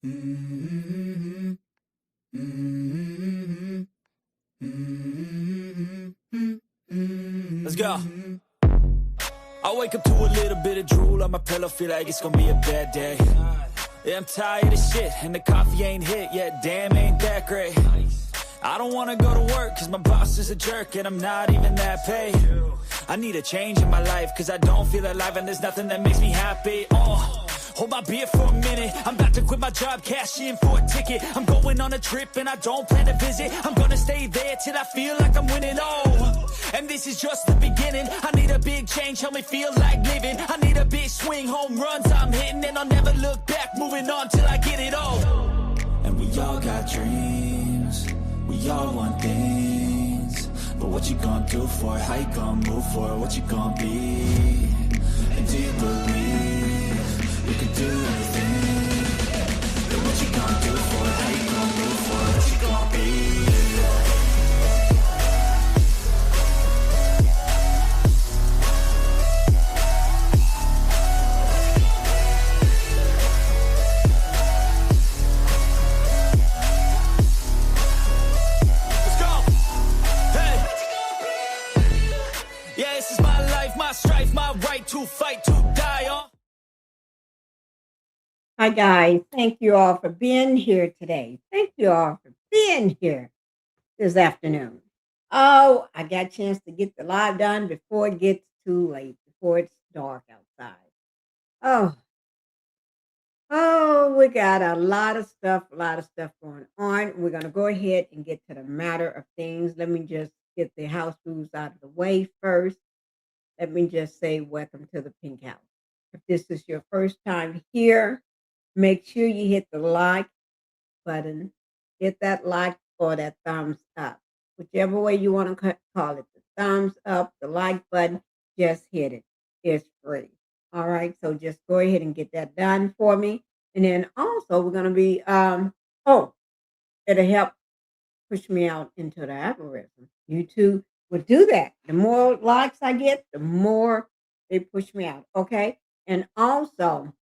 Mm-hmm. Mm-hmm. Mm-hmm. Let's go. I wake up to a little bit of drool on my pillow, feel like it's gonna be a bad day. Yeah, I'm tired of shit, and the coffee ain't hit yet, damn, ain't that great. I don't wanna go to work, cause my boss is a jerk, and I'm not even that paid. I need a change in my life, cause I don't feel alive, and there's nothing that makes me happy. Hold my beer for a minute, I'm about to quit my job, cash in for a ticket. I'm going on a trip and I don't plan to visit. I'm gonna stay there till I feel like I'm winning, and this is just the beginning. I need a big change, help me feel like living. I need a big swing, home runs I'm hitting, and I'll never look back, moving on till I get it all. And we all got dreams, we all want things, but what you gonna do for it? How you gonna move for it? What you gonna be? And do you believe you can do anything? But what you gonna do for it? How you gonna move for it? What you gonna be? Strife, my right to fight, to die on. Hi guys, thank you all for being here today. Thank you all for being here this afternoon. Oh, I got a chance to get the live done before it gets too late, before it's dark outside. Oh, we got a lot of stuff going on. We're going to go ahead and get to the matter of things. Let me just get the house rules out of the way first. Let me just say welcome to the Pink House. If this is your first time here, make sure you hit the like button. Hit that like or that thumbs up. Whichever way you want to call it. The thumbs up, the like button, just hit it. It's free. All right, so just go ahead and get that done for me. And then also we're going to be, it'll help push me out into the algorithm. YouTube will do that. The more likes I get, the more they push me out. Okay. And also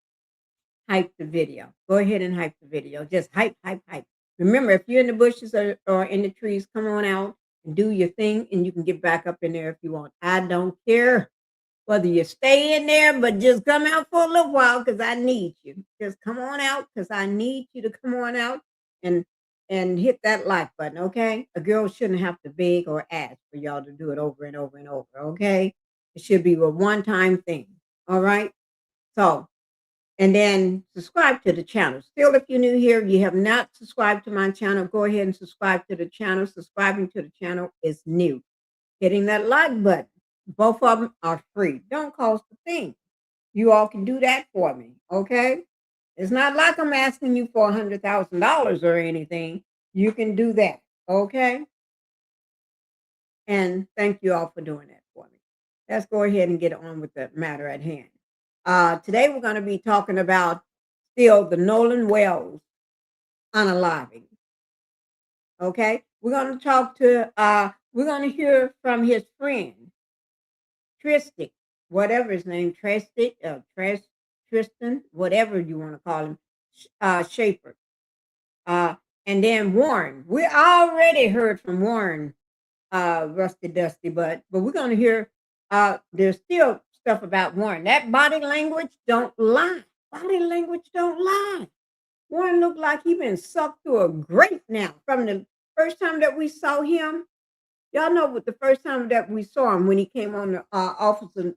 hype the video. Go ahead and hype the video. Just hype, hype, hype. Remember, if you're in the bushes or in the trees, come on out and do your thing, and you can get back up in there if you want. I don't care whether you stay in there, but just come out for a little while because I need you. Just come on out because I need you to come on out and hit that like button, okay? A girl shouldn't have to beg or ask for y'all to do it over and over and over, okay? It should be a one-time thing, all right? So, and then subscribe to the channel. Still, if you're new here, you have not subscribed to my channel, go ahead and subscribe to the channel. Subscribing to the channel is new. Hitting that like button. Both of them are free. Don't cost a thing. You all can do that for me, okay? It's not like I'm asking you for $100,000 or anything. You can do that, okay? And thank you all for doing that for me. Let's go ahead and get on with the matter at hand. Today we're going to be talking about still the Nolan Wells unaliving. Okay, we're going to talk to. We're going to hear from his friend Tracestin, whatever his name, Tracestin, whatever you want to call him, Shaper. And then Warren. We already heard from Warren, Rusty Dusty, but we're going to hear. There's still stuff about Warren. That body language don't lie. Body language don't lie. Warren looked like he been sucked through a grate now. From the first time that we saw him, y'all know what the first time that we saw him when he came on the office of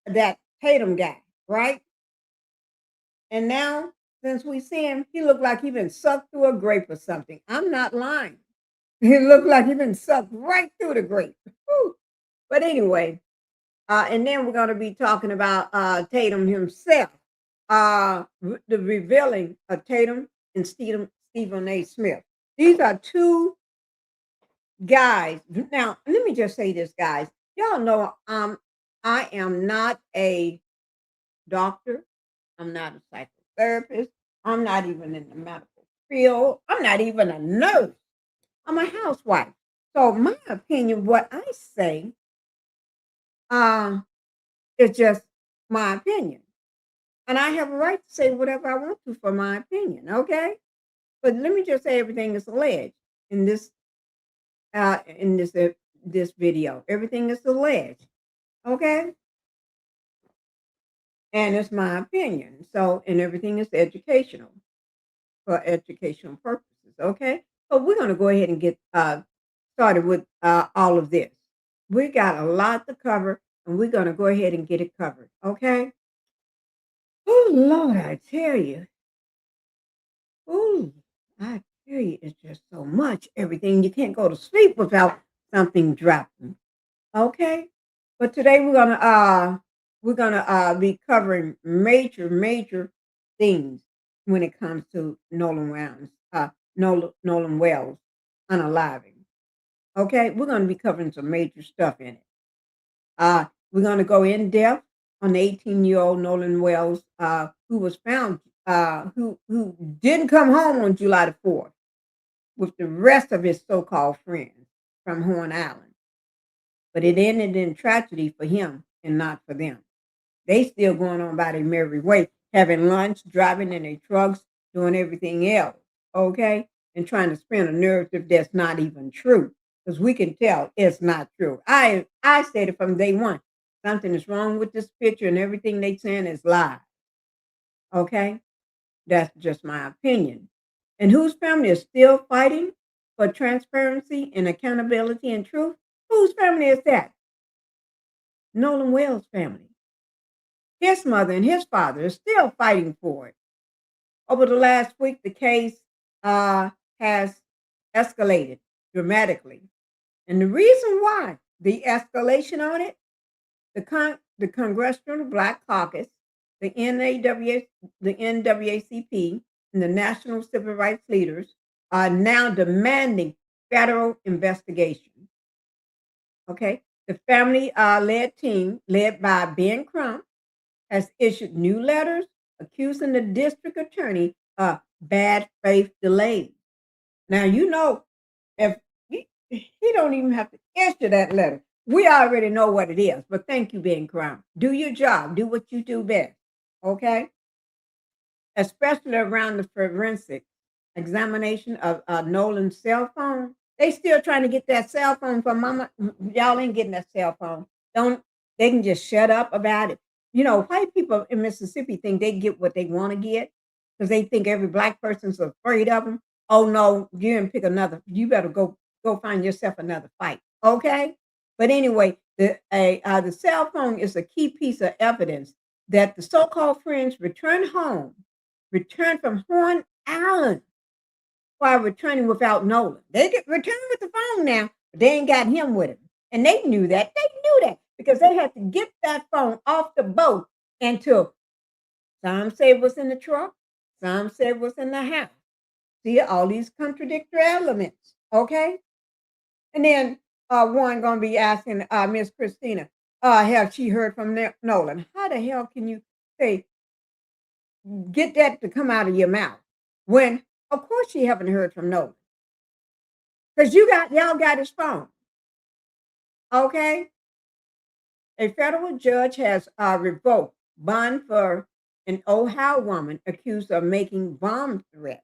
that Tatum guy, right? And now, since we see him, he looked like he been sucked through a grape or something. I'm not lying. He looked like he been sucked right through the grape. Whew. But anyway, and then we're going to be talking about Tatum himself, the revealing of Tatum and Stephen A. Smith. These are two guys. Now, let me just say this, guys. Y'all know I am not a doctor. I'm not a psychotherapist. I'm not even in the medical field. I'm not even a nurse. I'm a housewife. So my opinion, what I say, it's just my opinion. And I have a right to say whatever I want to for my opinion, okay? But let me just say everything is alleged in this video. Everything is alleged, okay? And it's my opinion. So, and everything is educational for educational purposes, okay? So we're going to go ahead and get started with all of this. We got a lot to cover, and we're going to go ahead and get it covered, okay? Oh, Lord, I tell you. Oh, I tell you, it's just so much. Everything. You can't go to sleep without something dropping. Okay? But today we're gonna be covering major things when it comes to Nolan Wells unaliving. Okay, we're gonna be covering some major stuff in it. We're going to go in depth on the 18-year-old Nolan Wells, who was found, who didn't come home on July the 4th with the rest of his so-called friends from Horn Island. But it ended in tragedy for him and not for them. They still going on by their merry way, having lunch, driving in their trucks, doing everything else, okay? And trying to spin a narrative that's not even true. Because we can tell it's not true. I said it from day one. Something is wrong with this picture and everything they saying is lies. Okay? That's just my opinion. And whose family is still fighting for transparency and accountability and truth? Whose family is that? Nolan Wells' family. His mother and his father are still fighting for it. Over the last week, the case has escalated dramatically. And the reason why the escalation on it, the Congressional Black Caucus, the NAACP, and the National Civil Rights Leaders are now demanding federal investigation. Okay, the family-led team, led by Ben Crump, has issued new letters accusing the district attorney of bad faith delays. Now, you know, if he don't even have to issue that letter. We already know what it is, but thank you, Ben Crump. Do your job. Do what you do best, okay? Especially around the forensic examination of Nolan's cell phone. They still trying to get that cell phone from Mama. Y'all ain't getting that cell phone. They can just shut up about it. You know, white people in Mississippi think they get what they want to get because they think every black person's afraid of them. Oh no, you didn't pick another. You better go find yourself another fight. Okay. But anyway, the cell phone is a key piece of evidence that the so-called friends returned from Horn Island while returning without Nolan. They get returned with the phone now, but they ain't got him with them. And they knew that. They knew that because they had to get that phone off the boat until some say it was in the truck, some say it was in the house. See, all these contradictory elements, okay? And then one going to be asking Miss Christina, have she heard from Nolan? How the hell can you say, get that to come out of your mouth when, of course, she haven't heard from Nolan? Because y'all got his phone, okay? A federal judge has revoked bond for an Ohio woman accused of making bomb threats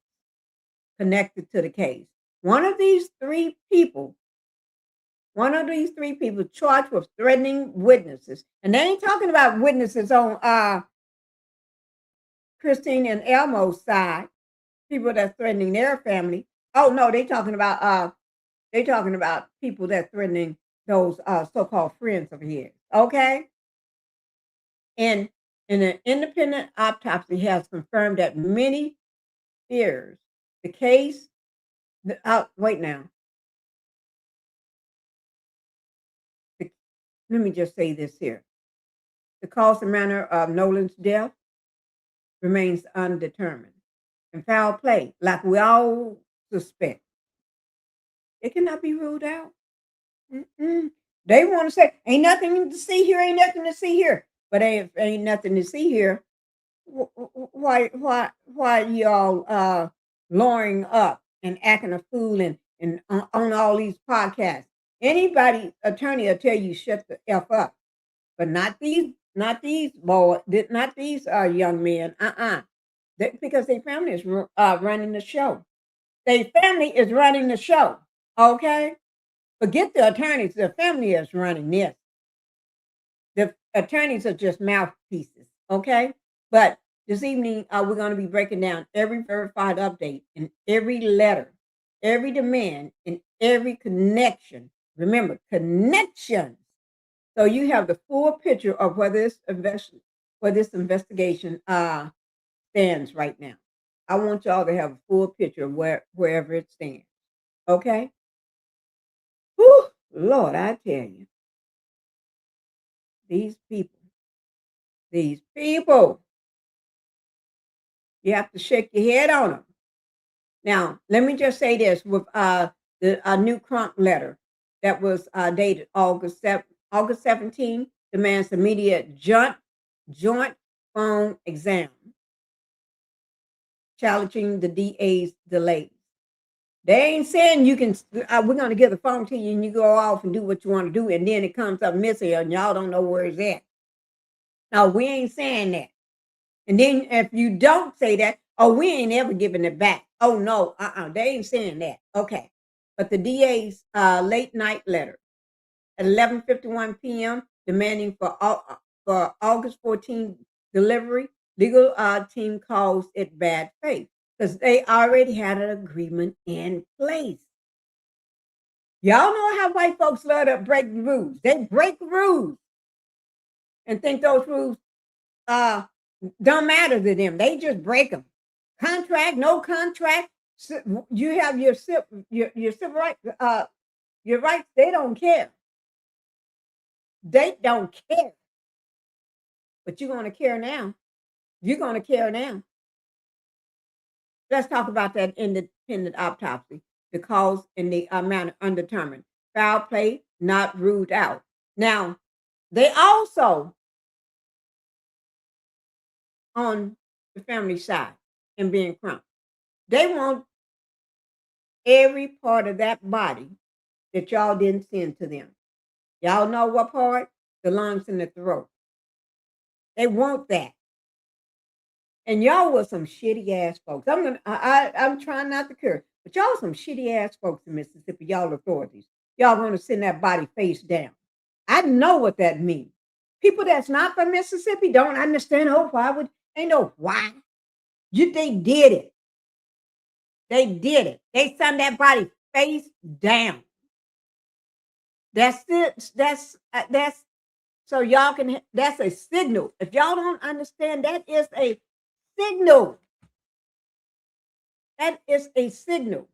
connected to the case. One of these three people charged with threatening witnesses. And they ain't talking about witnesses on Christine and Elmo's side, people that's threatening their family. Oh no, they talking about people that threatening those so-called friends of his. Okay? And an independent autopsy has confirmed that many fears the case. Wait now. Let me just say this here. The cause and manner of Nolan's death remains undetermined. And foul play, like we all suspect, it cannot be ruled out. Mm-mm. They want to say, ain't nothing to see here, ain't nothing to see here. But ain't nothing to see here. Why y'all lowering up and acting a fool and on all these podcasts? Anybody attorney will tell you shut the F up, but not these not these boys, not these young men. Because their family is running the show. Their family is running the show. Okay, forget the attorneys. The family is running this. The attorneys are just mouthpieces. Okay, but this evening we're going to be breaking down every verified update and every letter, every demand, and every connection. Remember, connections. So you have the full picture of where this investigation stands right now. I want y'all to have a full picture of wherever it stands. Okay? Whew, Lord, I tell you, these people, you have to shake your head on them. Now, let me just say this with the new Crump letter that was dated August 17, demands immediate joint phone exam, challenging the DA's delays. They ain't saying you can. We're going to give the phone to you and you go off and do what you want to do, and then it comes up missing and y'all don't know where it's at. No, we ain't saying that. And then if you don't say that, oh, we ain't ever giving it back. Oh no, they ain't saying that. Okay, but the DA's late night letter at 11:51 p.m. demanding for August 14 delivery. Legal team calls it bad faith because they already had an agreement in place. Y'all know how white folks love to break rules. They break rules and think those rules don't matter to them. They just break them. Contract, no contract. You have your civil rights. Your rights. They don't care. They don't care. But you're going to care now. You're going to care now. Let's talk about that independent autopsy. The cause and the amount undetermined. Foul play not ruled out. Now, they also on the family side and being Crump. They want every part of that body that y'all didn't send to them. Y'all know what part? The lungs and the throat. They want that. And y'all were some shitty ass folks. I'm trying not to curse, but y'all some shitty ass folks in Mississippi, y'all authorities. Y'all want to send that body face down. I know what that means. People that's not from Mississippi don't understand. Oh, why would they know why? They did it. They did it. They sent that body face down. That's it. That's so y'all can. That's a signal. If y'all don't understand, that is a signal. That is a signal.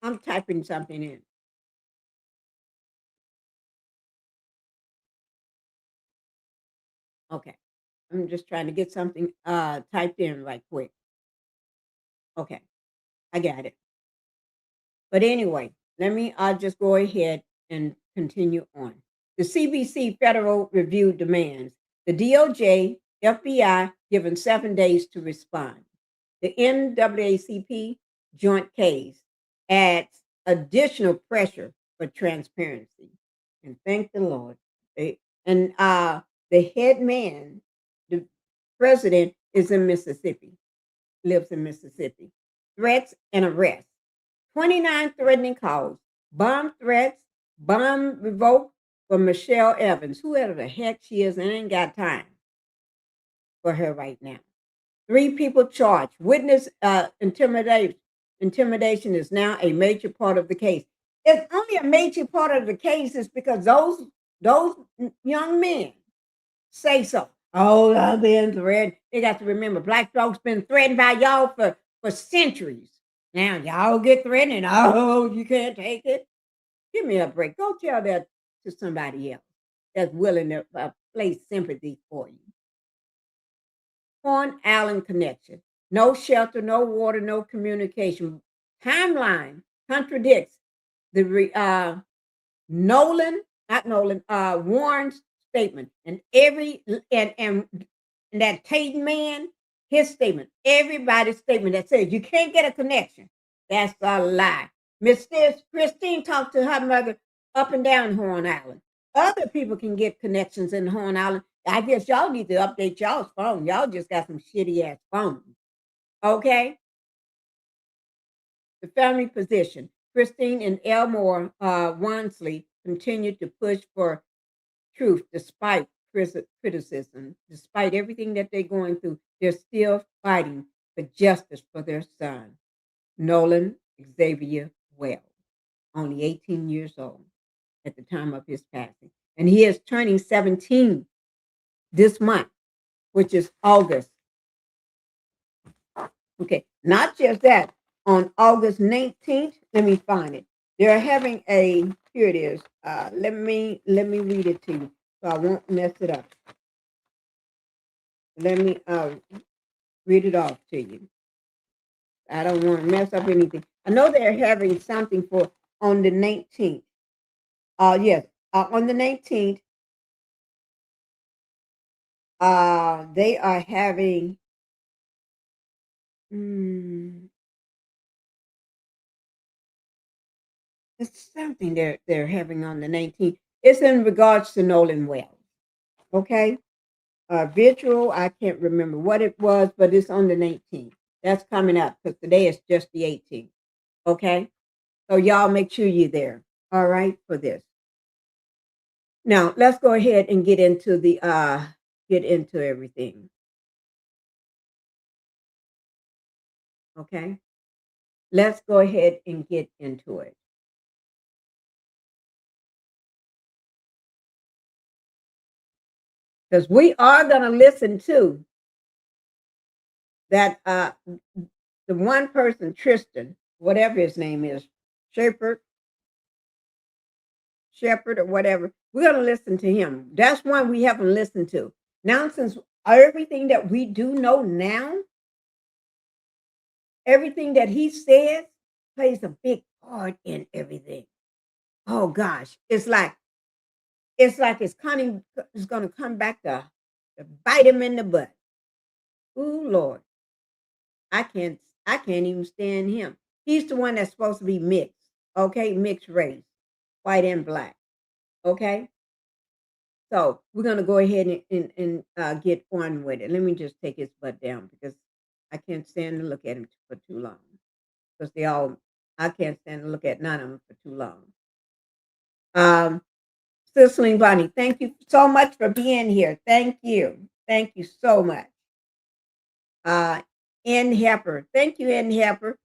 I'm typing something in. Okay. I'm just trying to get something typed in right quick. Okay. I got it. But anyway, let me just go ahead and continue on. The CBC federal review demands the DOJ, FBI given 7 days to respond. The NAACP joint case adds additional pressure for transparency. And thank the Lord. The head man, the president, is in Mississippi, lives in Mississippi. Threats and arrests. 29 threatening calls, bomb threats, bomb revoked for Michelle Evans, whoever the heck she is, and ain't got time for her right now. 3 people charged. Witness intimidation is now a major part of the case. It's only a major part of the case is because those young men say so. Oh, I've been threatened. They got to remember, Black folks been threatened by y'all for centuries. Now y'all get threatened. Oh, you can't take it. Give me a break. Go tell that to somebody else that's willing to place sympathy for you. Horn Allen connection. No shelter, no water, no communication. Timeline contradicts the Nolan, not Nolan, Warren's statement. And and that Tatum man, his statement, everybody's statement that says you can't get a connection. That's a lie. Miss Christine talked to her mother up and down Horn Island. Other people can get connections in Horn Island. I guess y'all need to update y'all's phone. Y'all just got some shitty ass phones. Okay? The family position. Christine and Elmore Wansley continued to push for truth despite criticism. Despite everything that they're going through, they're still fighting for justice for their son, Nolan Xavier Wells, only 18 years old at the time of his passing. And he is turning 17 this month, which is August. Okay, not just that. On August 19th, let me find it. They're having here it is. Let me read it to you so I won't mess it up. Let me read it off to you. I don't want to mess up anything. I know they're having something for on the 19th. Yes, on the 19th, they are having it's something they're having on the 19th. It's in regards to Nolan Wells. Okay. Virtual, I can't remember what it was, but it's on the 19th. That's coming up because today is just the 18th. Okay. So y'all make sure you're there. All right, for this. Now let's go ahead and get into everything. Okay. Let's go ahead and get into it. Because we are going to listen to that the one person, Tracestin, whatever his name is, Shepherd or whatever, we're going to listen to him. That's one we haven't listened to. Now, since everything that we do know now, everything that he says plays a big part in everything. Oh gosh, it's like it's going to come back to bite him in the butt. Ooh, Lord. I can't even stand him. He's the one that's supposed to be mixed. Okay, mixed race, white and black. Okay. So we're gonna go ahead and get on with it. Let me just take his butt down because I can't stand to look at him for too long. Because I can't stand to look at none of them for too long. Cicely Bonnie, thank you so much for being here. Thank you. Thank you so much. N. Hepper. Thank you, N. Hepper,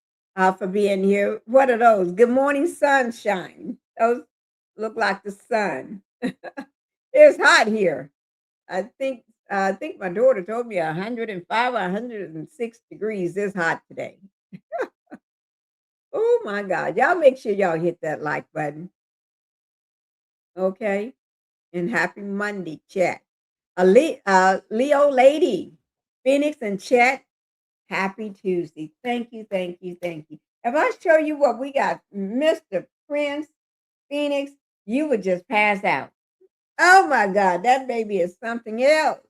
for being here. What are those? Good morning, sunshine. Those look like the sun. It's hot here. I think my daughter told me 105 or 106 degrees is hot today. Oh my God. Y'all make sure y'all hit that like button. Okay. And happy Monday, chat. Leo lady, Phoenix and chat. Happy Tuesday. Thank you, thank you, thank you. If I show you what we got, Mr. Prince Phoenix, you would just pass out. Oh my God, that baby is something else.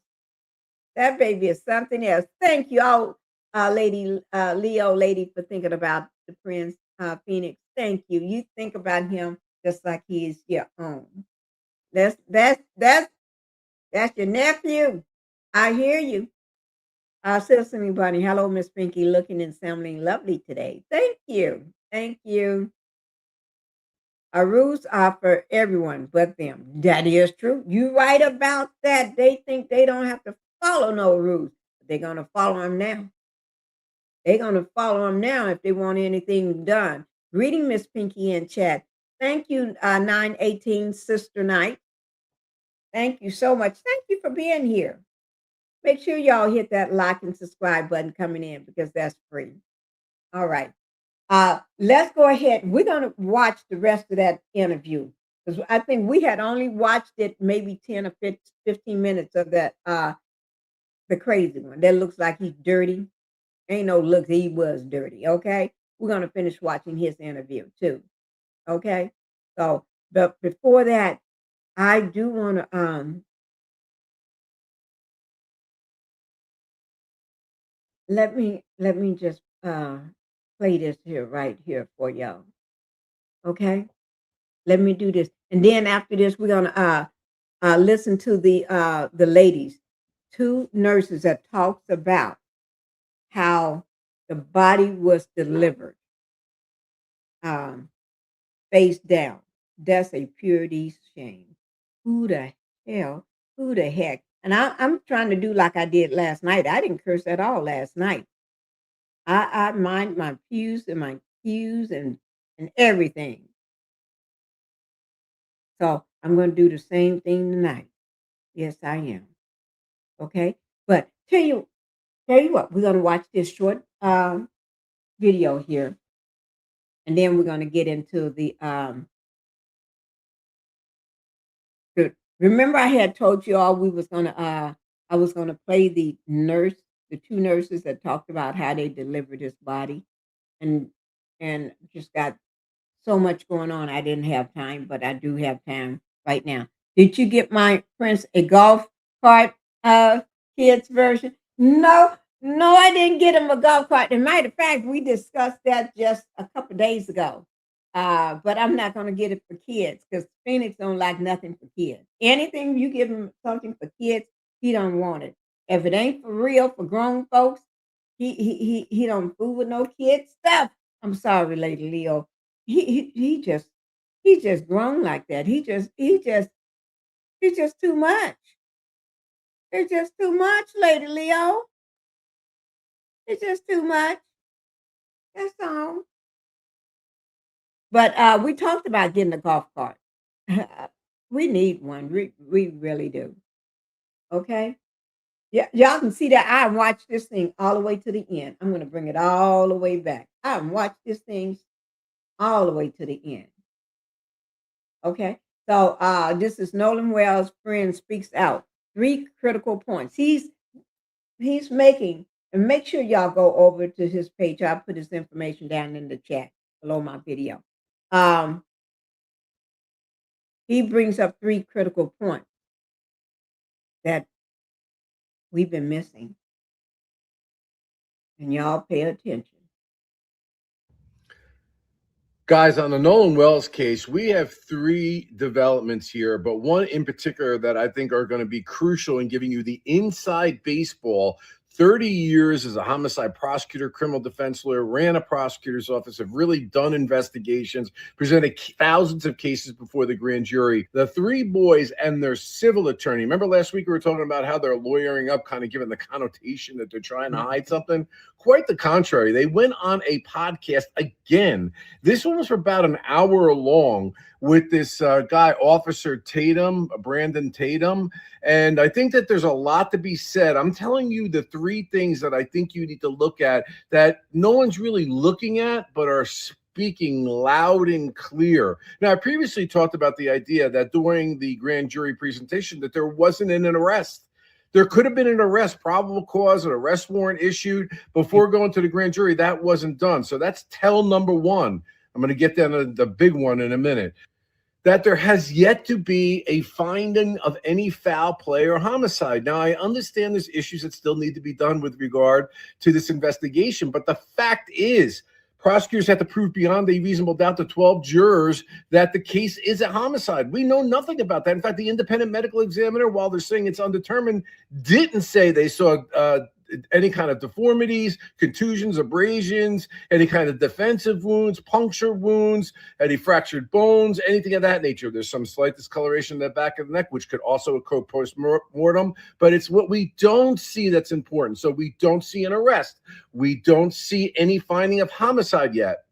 That baby is something else. Thank you all, Leo lady, for thinking about the Prince Phoenix. Thank you. You think about him just like he is your own. That's your nephew. I hear you. Citizen Bunny, hello, Miss Pinkie, looking and sounding lovely today. Thank you. Thank you. Our rules are for everyone but them. That is true. You right about that. They think they don't have to follow no rules. They're going to follow them now. They're going to follow them now if they want anything done. Greeting, Miss Pinkie in chat. Thank you, 918 Sister Night. Thank you so much. Thank you for being here. Make sure y'all hit that like and subscribe button coming in because that's free. All right. Let's go ahead. We're going to watch the rest of that interview because I think we had only watched it maybe 10 or 15 minutes of that, the crazy one. That looks like he's dirty. Ain't no look, he was dirty. Okay. We're going to finish watching his interview too. Okay. So, but before that, I do want to let me just play this here right here for y'all. Okay? Let me do this. And then after this, we're gonna listen to the ladies, two nurses that talks about how the body was delivered um, face down. That's a purity shame. Who the hell? Who the heck? And I'm trying to do like I did last night. I didn't curse at all last night. I mind my pews and my cues and everything. So I'm going to do the same thing tonight. Yes, I am. Okay, but tell you what, we're going to watch this short video here, and then we're going to get into the remember I had told you all we was going to I was going to play the two nurses that talked about how they delivered his body, and just got so much going on. I didn't have time, but I do have time right now. Did you get my Prince a golf cart kids version? No, I didn't get him a golf cart. As a matter of fact, we discussed that just a couple days ago. But I'm not going to get it for kids because Phoenix don't like nothing for kids. Anything you give him something for kids, he don't want it. If it ain't for real for grown folks, he don't fool with no kid stuff. I'm sorry, Lady Leo. He just he's just grown like that. He's just too much. It's just too much, Lady Leo. It's just too much. That's all. But we talked about getting a golf cart. We need one. We really do. Okay. Yeah, y'all can see that I watched this thing all the way to the end. I'm going to bring it all the way back. I watched this thing all the way to the end. Okay. So this is Nolan Wells' friend speaks out. 3 critical points. He's making, and make sure y'all go over to his page. I'll put his information down in the chat below my video. He brings up 3 critical points that we've been missing. And y'all pay attention. Guys, on the Nolan Wells case, we have 3 developments here, but one in particular that I think are going to be crucial in giving you the inside baseball. 30 years as a homicide prosecutor, criminal defense lawyer, ran a prosecutor's office, have really done investigations, presented thousands of cases before the grand jury. The 3 boys and their civil attorney. Remember last week we were talking about how they're lawyering up, kind of giving the connotation that they're trying to hide something? Quite the contrary. They went on a podcast again. This one was for about an hour long with this guy, Officer Tatum, Brandon Tatum. And I think that there's a lot to be said. I'm telling you the 3 things that I think you need to look at that no one's really looking at, but are speaking loud and clear. Now, I previously talked about the idea that during the grand jury presentation that there wasn't an arrest. There could have been an arrest, probable cause, an arrest warrant issued before going to the grand jury. That wasn't done. So that's tell number 1. I'm going to get down to the big one in a minute. That there has yet to be a finding of any foul play or homicide. Now, I understand there's issues that still need to be done with regard to this investigation, but the fact is, prosecutors have to prove beyond a reasonable doubt to 12 jurors that the case is a homicide. We know nothing about that. In fact, the independent medical examiner, while they're saying it's undetermined, didn't say they saw any kind of deformities, contusions, abrasions, any kind of defensive wounds, puncture wounds, any fractured bones, anything of that nature. There's some slight discoloration in the back of the neck, which could also occur post-mortem, but it's what we don't see that's important. So we don't see an arrest. We don't see any finding of homicide yet.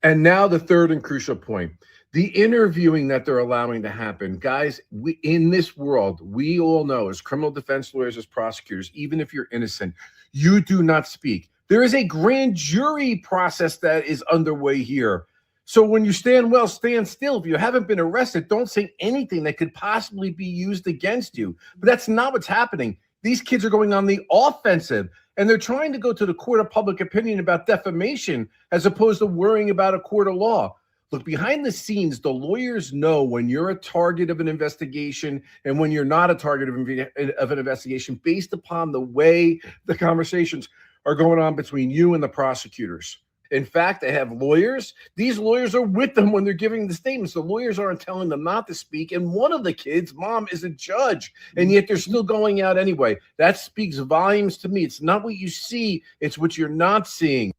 And now the third and crucial point. The interviewing that they're allowing to happen. Guys, in this world, we all know as criminal defense lawyers, as prosecutors, even if you're innocent, you do not speak. There is a grand jury process that is underway here. So when you stand well, stand still. If you haven't been arrested, don't say anything that could possibly be used against you. But that's not what's happening. These kids are going on the offensive, and they're trying to go to the court of public opinion about defamation as opposed to worrying about a court of law. Look, behind the scenes, the lawyers know when you're a target of an investigation and when you're not a target of an investigation based upon the way the conversations are going on between you and the prosecutors. In fact, they have lawyers. These lawyers are with them when they're giving the statements. The lawyers aren't telling them not to speak. And one of the kids' mom is a judge, and yet they're still going out anyway. That speaks volumes to me. It's not what you see, it's what you're not seeing.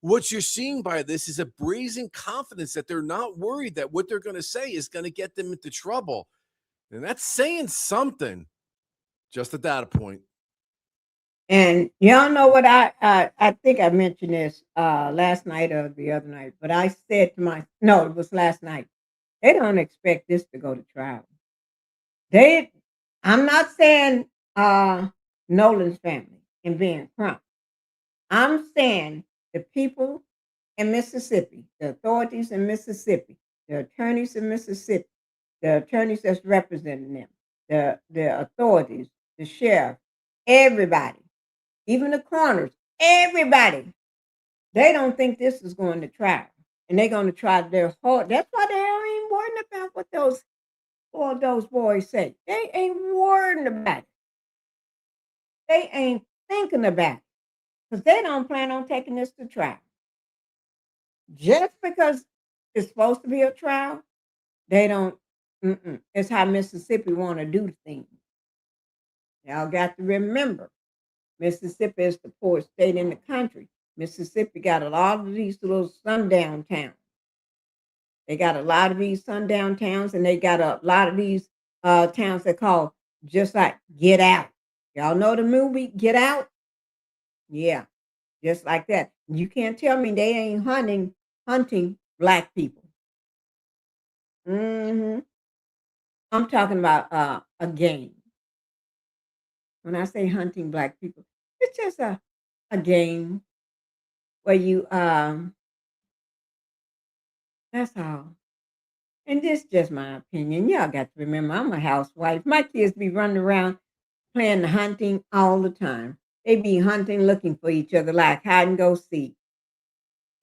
What you're seeing by this is a brazen confidence that they're not worried that what they're going to say is going to get them into trouble. And that's saying something. Just a data point. And y'all know what I think I mentioned this last night or the other night, but I said to no, it was last night. They don't expect this to go to trial. I'm not saying Nolan's family and being Trump. I'm saying the people in Mississippi, the authorities in Mississippi, the attorneys in Mississippi, the attorneys that's representing them, the authorities, the sheriff, everybody, even the coroners, everybody, they don't think this is going to trial. And they're going to try their hard. That's why they ain't worried about what all those boys say. They ain't worried about it. They ain't thinking about it. Because they don't plan on taking this to trial. Just because it's supposed to be a trial, they don't. It's how Mississippi want to do things. Y'all got to remember, Mississippi is the poorest state in the country. Mississippi got a lot of these little sundown towns. They got a lot of these sundown towns, and they got a lot of these towns that call just like Get Out. Y'all know the movie Get Out? Yeah, just like that. You can't tell me they ain't hunting black people. I'm talking about a game. When I say hunting black people, it's just a game where you that's all. And this is just my opinion. Y'all got to remember, I'm a housewife. My kids be running around playing the hunting all the time. They be hunting, looking for each other like hide and go seek.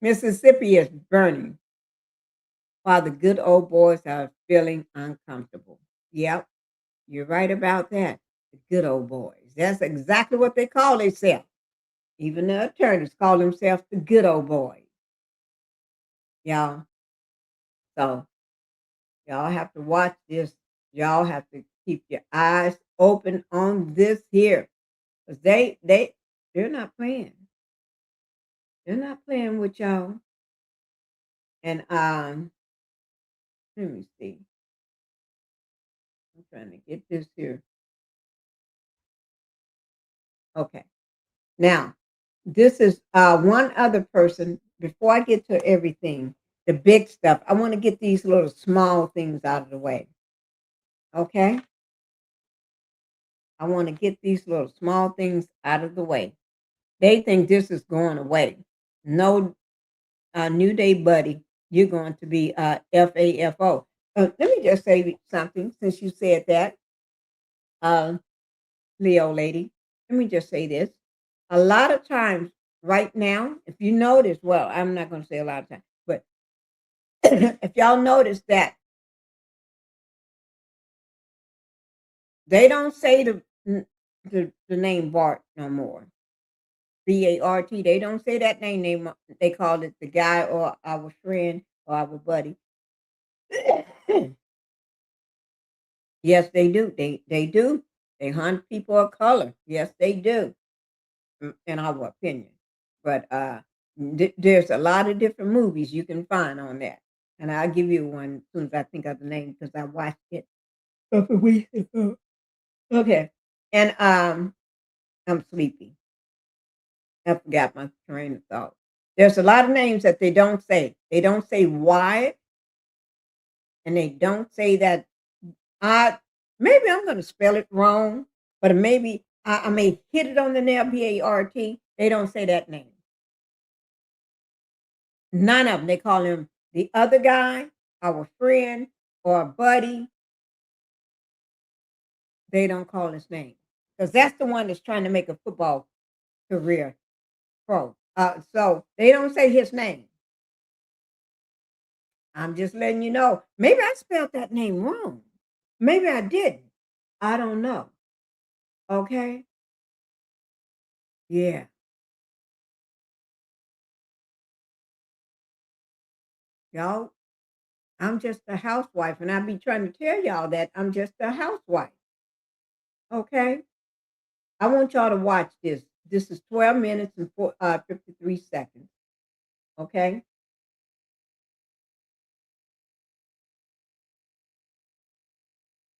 Mississippi is burning while the good old boys are feeling uncomfortable. Yep, you're right about that. The good old boys. That's exactly what they call themselves. Even the attorneys call themselves the good old boys. Y'all. So y'all have to watch this. Y'all have to keep your eyes open on this here. Because they're not playing. They're not playing with y'all. And let me see. I'm trying to get this here. Okay. Now, this is one other person. Before I get to everything, the big stuff, I want to get these little small things out of the way. Okay? I want to get these little small things out of the way. They think this is going away. No, New Day buddy, you're going to be FAFO. Let me just say something since you said that, Leo lady. Let me just say this. A lot of times right now, if you notice, well, I'm not going to say a lot of times, but if y'all notice that they don't say the name Bart no more. BART. They don't say that name. They call it the guy or our friend or our buddy. Yes, they do. They do. They hunt people of color. Yes, they do. In our opinion. But there's a lot of different movies you can find on that. And I'll give you one as soon as I think of the name because I watched it a couple weeks ago. Okay. And I'm sleepy. I forgot my train of thought. There's a lot of names that they don't say. They don't say why. And they don't say that. Maybe I'm going to spell it wrong, but maybe I may hit it on the nail, B-A-R-T. They don't say that name. None of them. They call him the other guy, our friend, or a buddy. They don't call his name. Because that's the one that's trying to make a football career pro. So they don't say his name. I'm just letting you know. Maybe I spelled that name wrong. Maybe I didn't. I don't know. Okay? Yeah. Y'all, I'm just a housewife, and I be trying to tell y'all that I'm just a housewife. Okay? I want y'all to watch this. This is 12 minutes and 53 seconds. Okay?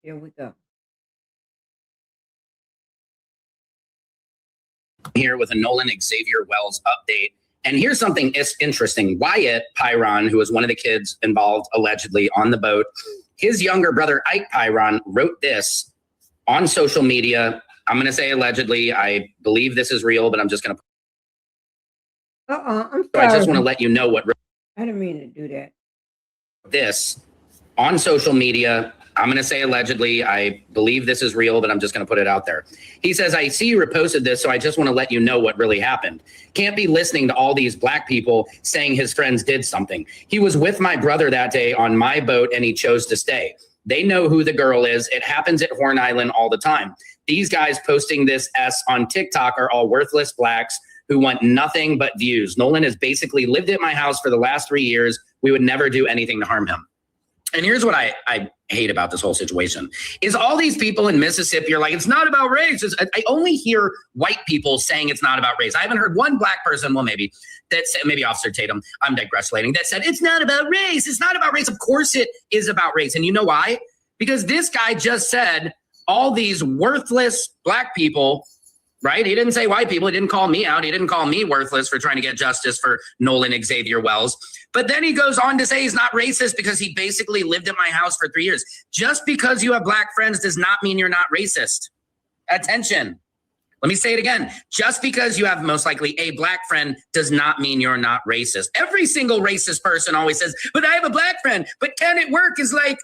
Here we go. Here with a Nolan Xavier Wells update. And here's something interesting. Wyatt Pyron, who was one of the kids involved allegedly on the boat, his younger brother, Ike Pyron, wrote this on social media. I'm going to say allegedly. I believe this is real, but I'm just going to. I'm sorry. So I just want to let you know what. I didn't mean to do that. This on social media. I'm going to say allegedly. I believe this is real, but I'm just going to put it out there. He says, I see you reposted this, so I just want to let you know what really happened. Can't be listening to all these black people saying his friends did something. He was with my brother that day on my boat, and he chose to stay. They know who the girl is. It happens at Horn Island all the time. These guys posting this S on TikTok are all worthless blacks who want nothing but views. Nolan has basically lived at my house for the last 3 years. We would never do anything to harm him. And here's what I hate about this whole situation is all these people in Mississippi are like, it's not about race. I only hear white people saying it's not about race. I haven't heard one black person, well, maybe Officer Tatum, I'm digressing, that said, it's not about race. It's not about race. Of course it is about race. And you know why? Because this guy just said all these worthless black people, right? He didn't say white people. He didn't call me out. He didn't call me worthless for trying to get justice for Nolan Xavier Wells. But then he goes on to say he's not racist because he basically lived at my house for 3 years. Just because you have black friends does not mean you're not racist. Attention. Let me say it again. Just because you have most likely a black friend does not mean you're not racist. Every single racist person always says, but I have a black friend. But can it work? Is like,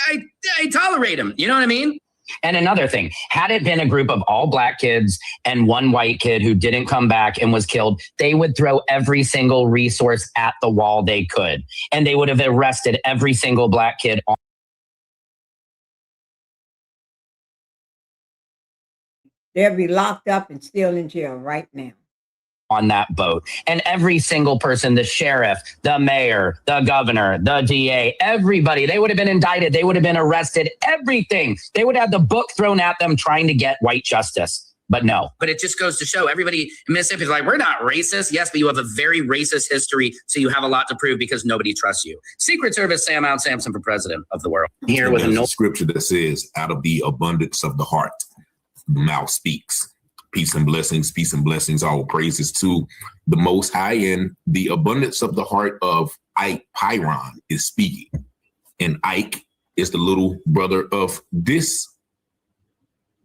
I tolerate him. You know what I mean? And another thing, had it been a group of all black kids and one white kid who didn't come back and was killed, they would throw every single resource at the wall they could. And they would have arrested every single black kid. They'll be locked up and still in jail right now. On that boat. And every single person, the sheriff, the mayor, the governor, the DA, everybody, they would have been indicted. They would have been arrested, everything. They would have the book thrown at them trying to get white justice. But no. But it just goes to show everybody in Mississippi is like, we're not racist. Yes, but you have a very racist history. So you have a lot to prove because nobody trusts you. Secret Service, Sam Out Sampson for president of the world. Here with a scripture that says, out of the abundance of the heart, the mouth speaks. Peace and blessings, all praises to the Most High. And the abundance of the heart of Ike Pyron is speaking. And Ike is the little brother of this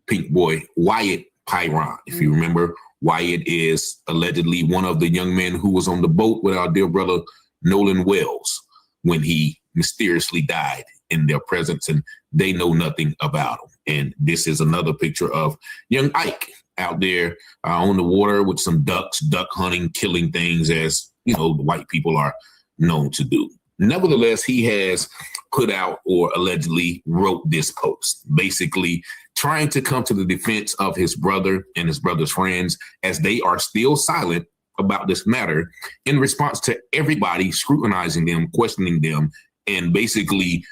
pink boy, Wyatt Pyron. If you remember, Wyatt is allegedly one of the young men who was on the boat with our dear brother Nolan Wells when he mysteriously died in their presence, and they know nothing about him. And this is another picture of young Ike out there on the water with some ducks, duck hunting, killing things, as you know, the white people are known to do. Nevertheless, he has put out or allegedly wrote this post, basically trying to come to the defense of his brother and his brother's friends as they are still silent about this matter in response to everybody scrutinizing them, questioning them, and basically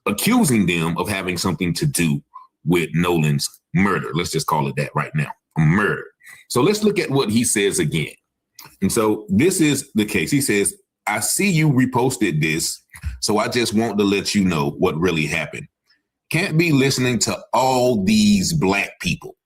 accusing them of having something to do with Nolan's murder. Let's just call it that right now, a murder. So let's look at what he says again. And so this is the case. He says, I see you reposted this, so I just want to let you know what really happened. Can't be listening to all these black people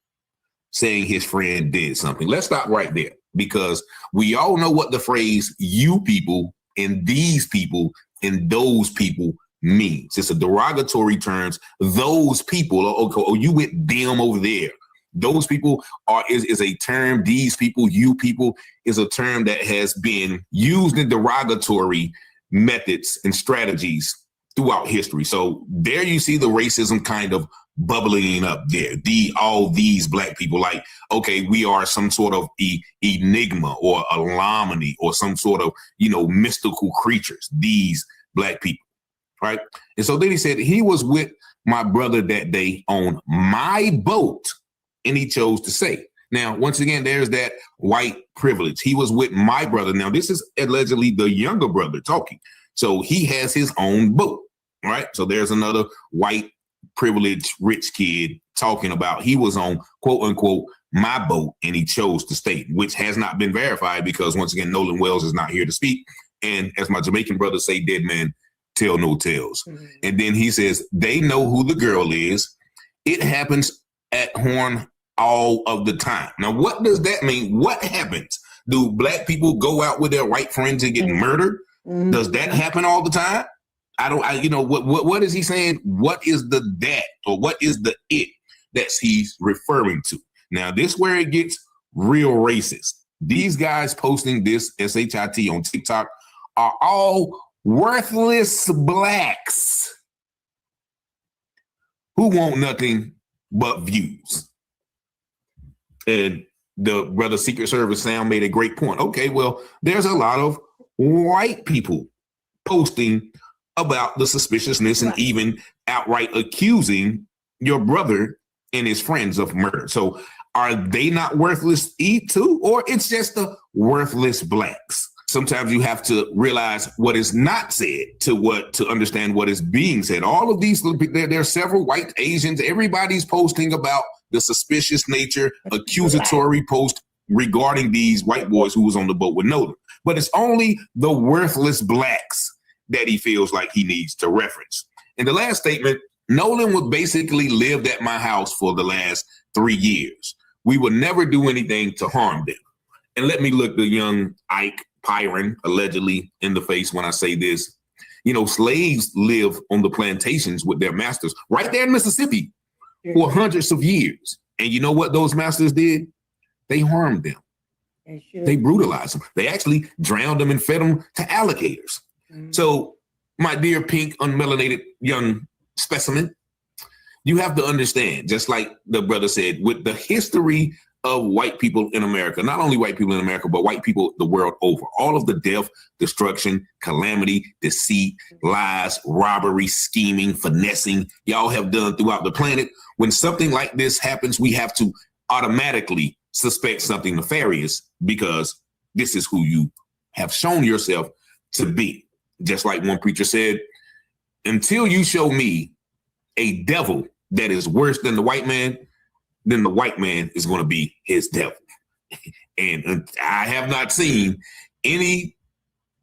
saying his friend did something. Let's stop right there, because we all know what the phrase you people and these people and those people means. It's a derogatory terms. Those people, or you with them over there. Those people is a term. These people, you people, is a term that has been used in derogatory methods and strategies throughout history. So there you see the racism kind of bubbling up there. All these black people, like, okay, we are some sort of enigma or anomany or some sort of, mystical creatures. These black people. Right. And so then he said he was with my brother that day on my boat, and he chose to say. Now, once again, there's that white privilege. He was with my brother. Now, this is allegedly the younger brother talking. So he has his own boat, right? So there's another white, privileged, rich kid talking about he was on, quote unquote, my boat, and he chose to stay, which has not been verified because, once again, Nolan Wells is not here to speak. And as my Jamaican brothers say, dead man tell no tales. Mm-hmm. And then he says, they know who the girl is. It happens at Horn all of the time. Now, what does that mean? What happens? Do black people go out with their white friends and get murdered? Mm-hmm. Does that happen all the time? What is he saying? What is the that, or what is the it that he's referring to? Now, this is where it gets real racist. These guys posting this SHIT on TikTok are all worthless blacks who want nothing but views. And the brother Secret Service Sam made a great point. Okay, well, there's a lot of white people posting about the suspiciousness and even outright accusing your brother and his friends of murder. So are they not worthless too? Or it's just the worthless blacks? Sometimes you have to realize what is not said to understand what is being said. All of these, there are several white Asians. Everybody's posting about the suspicious nature, accusatory post regarding these white boys who was on the boat with Nolan. But it's only the worthless blacks that he feels like he needs to reference. In the last statement, Nolan would basically lived at my house for the last 3 years. We would never do anything to harm them. And let me look the young Ike Pyron allegedly in the face when I say this. Slaves live on the plantations with their masters right there in Mississippi for hundreds of years. And you know what those masters did? They harmed them. They brutalized them. They actually drowned them and fed them to alligators. Mm-hmm. So, my dear pink, unmelanated young specimen, you have to understand, just like the brother said, with the history of white people in America, not only white people in America, but white people the world over, all of the death, destruction, calamity, deceit, lies, robbery, scheming, finessing, y'all have done throughout the planet. When something like this happens, we have to automatically suspect something nefarious because this is who you have shown yourself to be. Just like one preacher said, until you show me a devil that is worse than the white man, then the white man is going to be his devil. And I have not seen any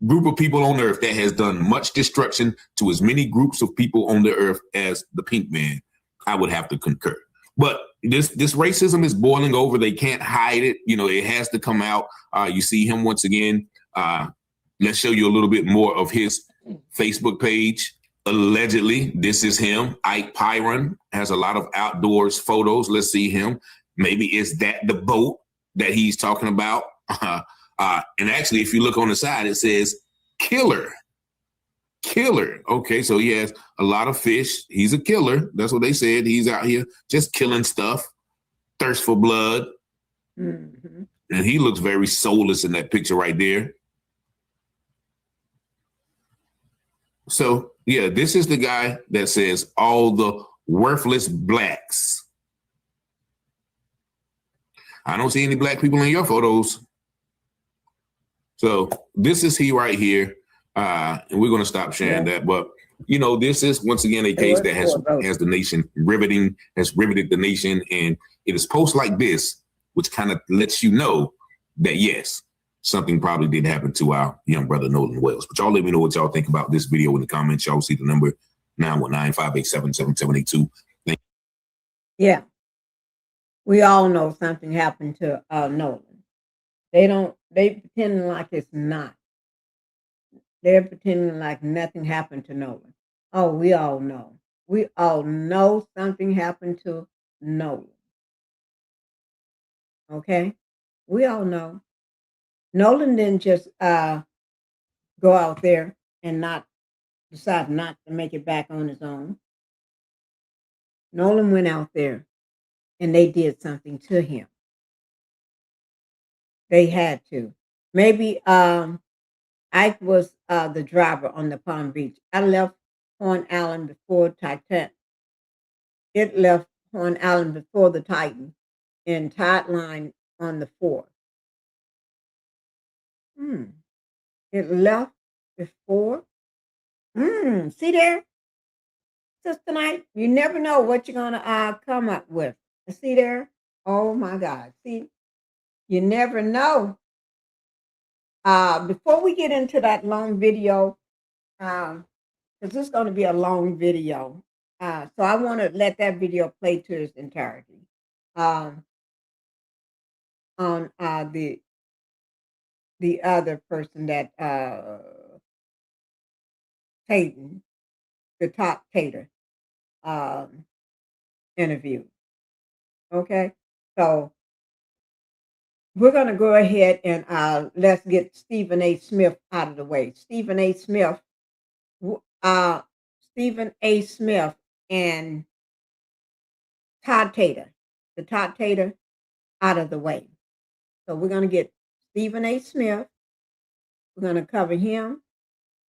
group of people on earth that has done much destruction to as many groups of people on the earth as the pink man. I would have to concur. But this racism is boiling over. They can't hide it. It has to come out. You see him once again. Let's show you a little bit more of his Facebook page. Allegedly, this is him. Ike Pyron has a lot of outdoors photos. Let's see him. Maybe is that the boat that he's talking about? And actually, if you look on the side, it says killer. Killer. Okay, so he has a lot of fish. He's a killer. That's what they said. He's out here just killing stuff. Thirst for blood. Mm-hmm. And he looks very soulless in that picture right there. So, yeah, this is the guy that says all the worthless blacks. I don't see any black people in your photos. So this is he right here. And we're going to stop sharing that. But, this is, once again, a case that has the nation has riveted the nation. And it is posts like this, which kind of lets you know that, yes, something probably did happen to our young brother, Nolan Wells. But y'all let me know what y'all think about this video in the comments. Y'all see the number 919-587-7782. Yeah. We all know something happened to Nolan. They pretending like it's not. They're pretending like nothing happened to Nolan. Oh, we all know. We all know something happened to Nolan. Okay? We all know. Nolan didn't just go out there and decide not to make it back on his own. Nolan went out there and they did something to him. They had to. Maybe Ike was the driver on the Palm Beach. I left Horn Island before Titan. It left Horn Island before the Titan in Tide Line on the 4th. It left before See there, Sister Knight? You never know what you're going to come up with. See there? Oh, my God. See, you never know. Before we get into that long video, because this is going to be a long video, so I want to let that video play to its entirety. On the other person that Tatum, the top tater, interview. Okay, so we're going to go ahead and let's get Stephen A. Smith out of the way. Stephen A. Smith and Todd Tater, the Todd Tater, out of the way. So we're going to get Stephen A. Smith. We're going to cover him,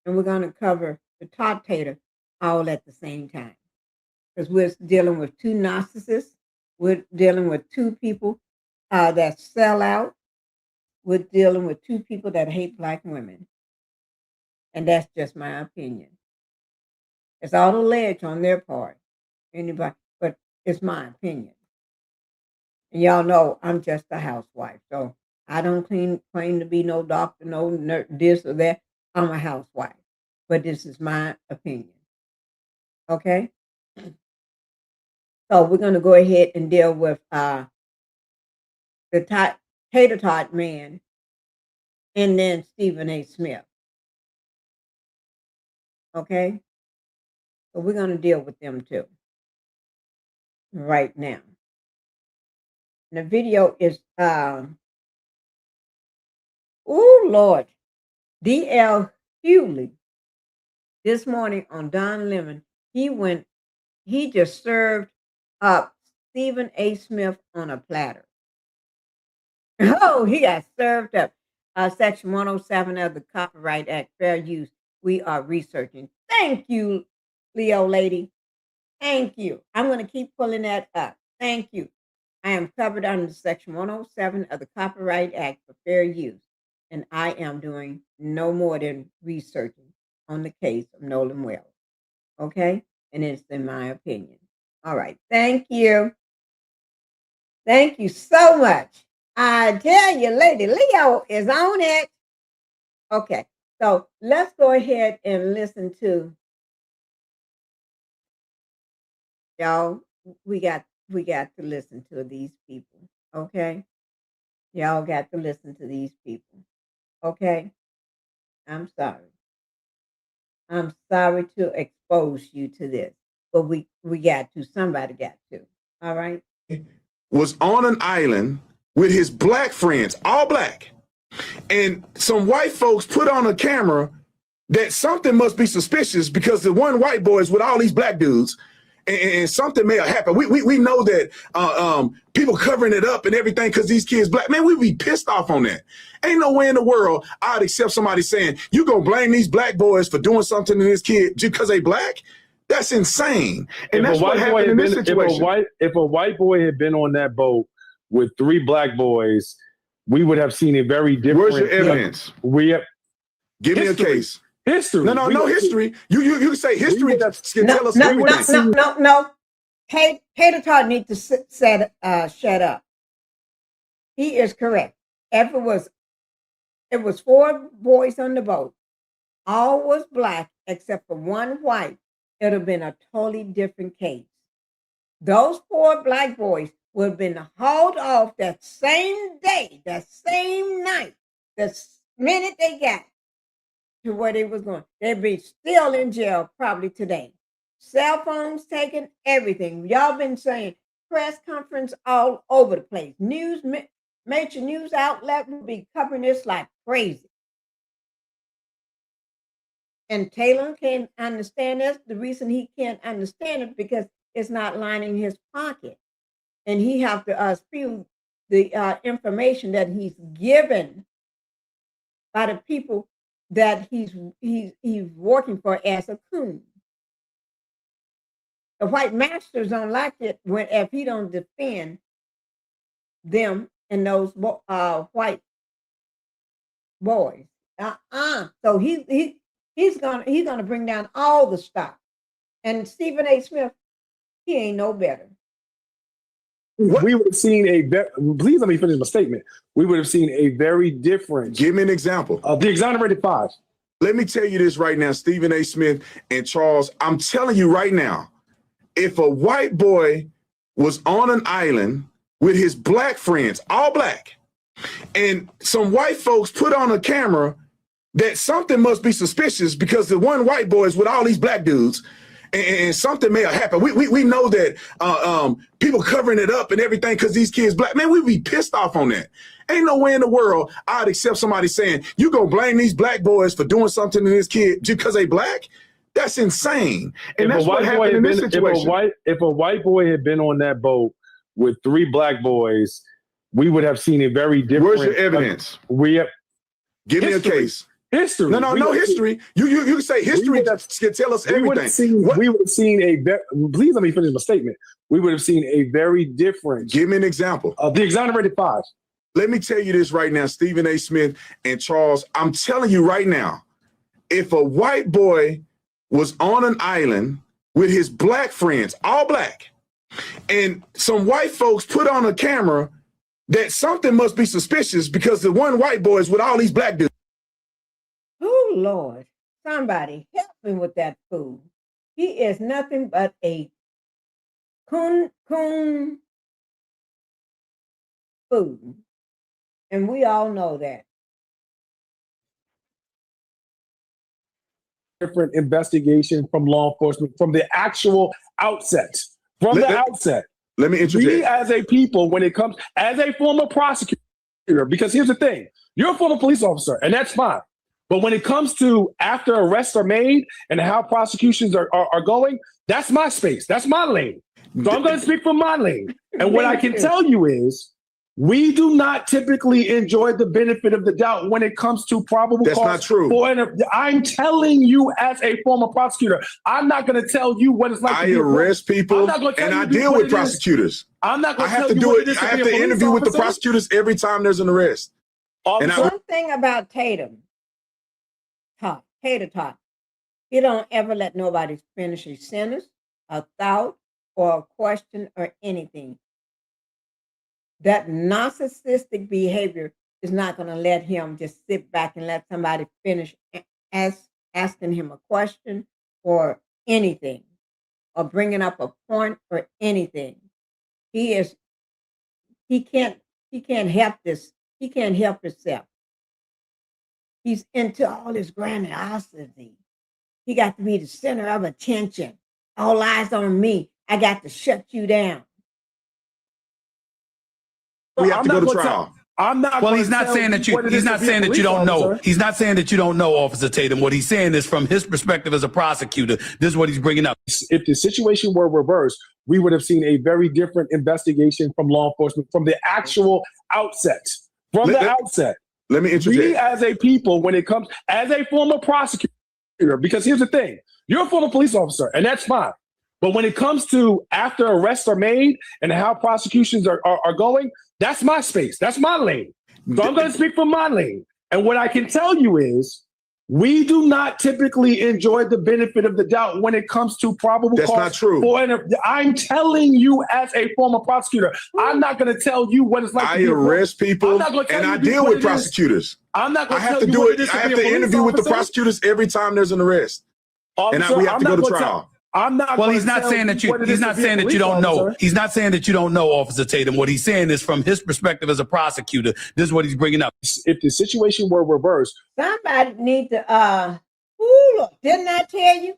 and we're going to cover the Todd Tater all at the same time. Because we're dealing with two narcissists. We're dealing with two people that sell out. We're dealing with two people that hate Black women. And that's just my opinion. It's all alleged on their part. Anybody, but it's my opinion. And y'all know I'm just a housewife. So I don't claim to be no doctor, no nurse, this or that. I'm a housewife. But this is my opinion. Okay? So we're going to go ahead and deal with the Tater Tot man and then Stephen A. Smith. Okay? So we're going to deal with them too right now. And the video is, oh Lord, D.L. Hughley this morning on Don Lemon, he just served up Stephen A. Smith on a platter. Oh, he got served up. Section 107 of the Copyright Act, fair use. We are researching. Thank you, Leo lady. Thank you. I'm going to keep pulling that up. Thank you. I am covered under Section 107 of the Copyright Act for fair use, and I am doing no more than researching on the case of Nolan Wells. Okay? And it's in my opinion. All right. Thank you. Thank you so much. I tell you, Lady Leo is on it. Okay. So let's go ahead and listen to y'all. We got to listen to these people. Okay. Y'all got to listen to these people. Okay. I'm sorry. I'm sorry to expose you to this, but we got to. Somebody got to. All right. Was on an island with his Black friends, all Black. And some white folks put on a camera that something must be suspicious because the one white boy is with all these Black dudes. And something may have happened. We know that people covering it up and everything because these kids Black. Man, we'd be pissed off on that. Ain't no way in the world I'd accept somebody saying, you gonna blame these Black boys for doing something to this kid just because they Black? That's insane. And that's what happened in this situation. If a white boy had been on that boat with 3 Black boys, we would have seen a very different. Where's your evidence? Give me a case. History. No history. You can say history can tell us everything. No. Tater Tot needs to shut up. He is correct. It was 4 boys on the boat. All was Black except for 1 white. It would have been a totally different case. Those 4 Black boys would have been hauled off that same day, that same night, the minute they got to where they was going. They'd be still in jail probably today. Cell phones taken, everything. Y'all been saying press conference all over the place. Major news outlet will be covering this like crazy. And Taylor can't understand this. The reason he can't understand it because it's not lining his pocket. And he have to spew the information that he's given by the people that he's working for as a coon. The white masters don't like it if he don't defend them and those white boys. So He's gonna bring down all the stock. And Stephen A. Smith, he ain't no better. We would have seen please let me finish my statement. We would have seen a very different. Give me an example. Of the exonerated 5. Let me tell you this right now, Stephen A. Smith and Charles. I'm telling you right now, if a white boy was on an island with his black friends, all black, and some white folks put on a camera, that something must be suspicious because the one white boy is with all these black dudes, and something may have happened. We know that people covering it up and everything because these kids black. Man, we'd be pissed off on that. Ain't no way in the world I'd accept somebody saying, you gonna blame these black boys for doing something to this kid just because they black? That's insane. And that's what happened in this situation. If a white boy had been on that boat with 3 black boys, we would have seen a very different. Where's your evidence? Give me a case. History. No history. You can say history can tell us everything. We would have seen please let me finish my statement. We would have seen a very different. Give me an example. Of the exonerated 5. Let me tell you this right now, Stephen A. Smith and Charles. I'm telling you right now, if a white boy was on an island with his black friends, all black, and some white folks put on a camera, that something must be suspicious because the one white boy is with all these black dudes. Oh, Lord. Somebody help me with that fool. He is nothing but a coon fool. And we all know that. Different investigation from law enforcement from the actual outset. Let me interject. We as a people, when it comes, as a former prosecutor, because here's the thing, you're a former police officer, and that's fine. But when it comes to after arrests are made and how prosecutions are going, that's my space. That's my lane. So I'm going to speak from my lane. And what I can tell you is we do not typically enjoy the benefit of the doubt when it comes to probable cause. That's not true. I'm telling you as a former prosecutor, I'm not going to tell you what it's like I arrest people and I deal with prosecutors. I'm not going to tell you what it is. I have to interview with the prosecutors every time there's an arrest. One thing about Tatum, he don't ever let nobody finish a sentence, a thought, or a question, or anything. That narcissistic behavior is not going to let him just sit back and let somebody finish asking him a question or anything, or bringing up a point or anything. He can't help this. He can't help himself. He's into all this grandiosity. He got to be the center of attention. All eyes on me. I got to shut you down. We have to go to trial. He's not saying that you don't know. He's not saying that you don't know, Officer Tatum. What he's saying is from his perspective as a prosecutor, this is what he's bringing up. If the situation were reversed, we would have seen a very different investigation from law enforcement from the actual outset. Let me interject. We as a people, when it comes, as a former prosecutor, because here's the thing, you're a former police officer, and that's fine. But when it comes to after arrests are made and how prosecutions are going, that's my space. That's my lane. So I'm going to speak from my lane. And what I can tell you is we do not typically enjoy the benefit of the doubt when it comes to probable cause. That's not true. I'm telling you as a former prosecutor, I'm not going to tell you what it's like. I arrest people and I deal with prosecutors. I'm not going to tell you what it is. I have to interview with the prosecutors every time there's an arrest. And we have to go to trial. He's not saying that you don't know. He's not saying that you don't know, Officer Tatum. What he's saying is from his perspective as a prosecutor, this is what he's bringing up. If the situation were reversed, somebody need to didn't I tell you?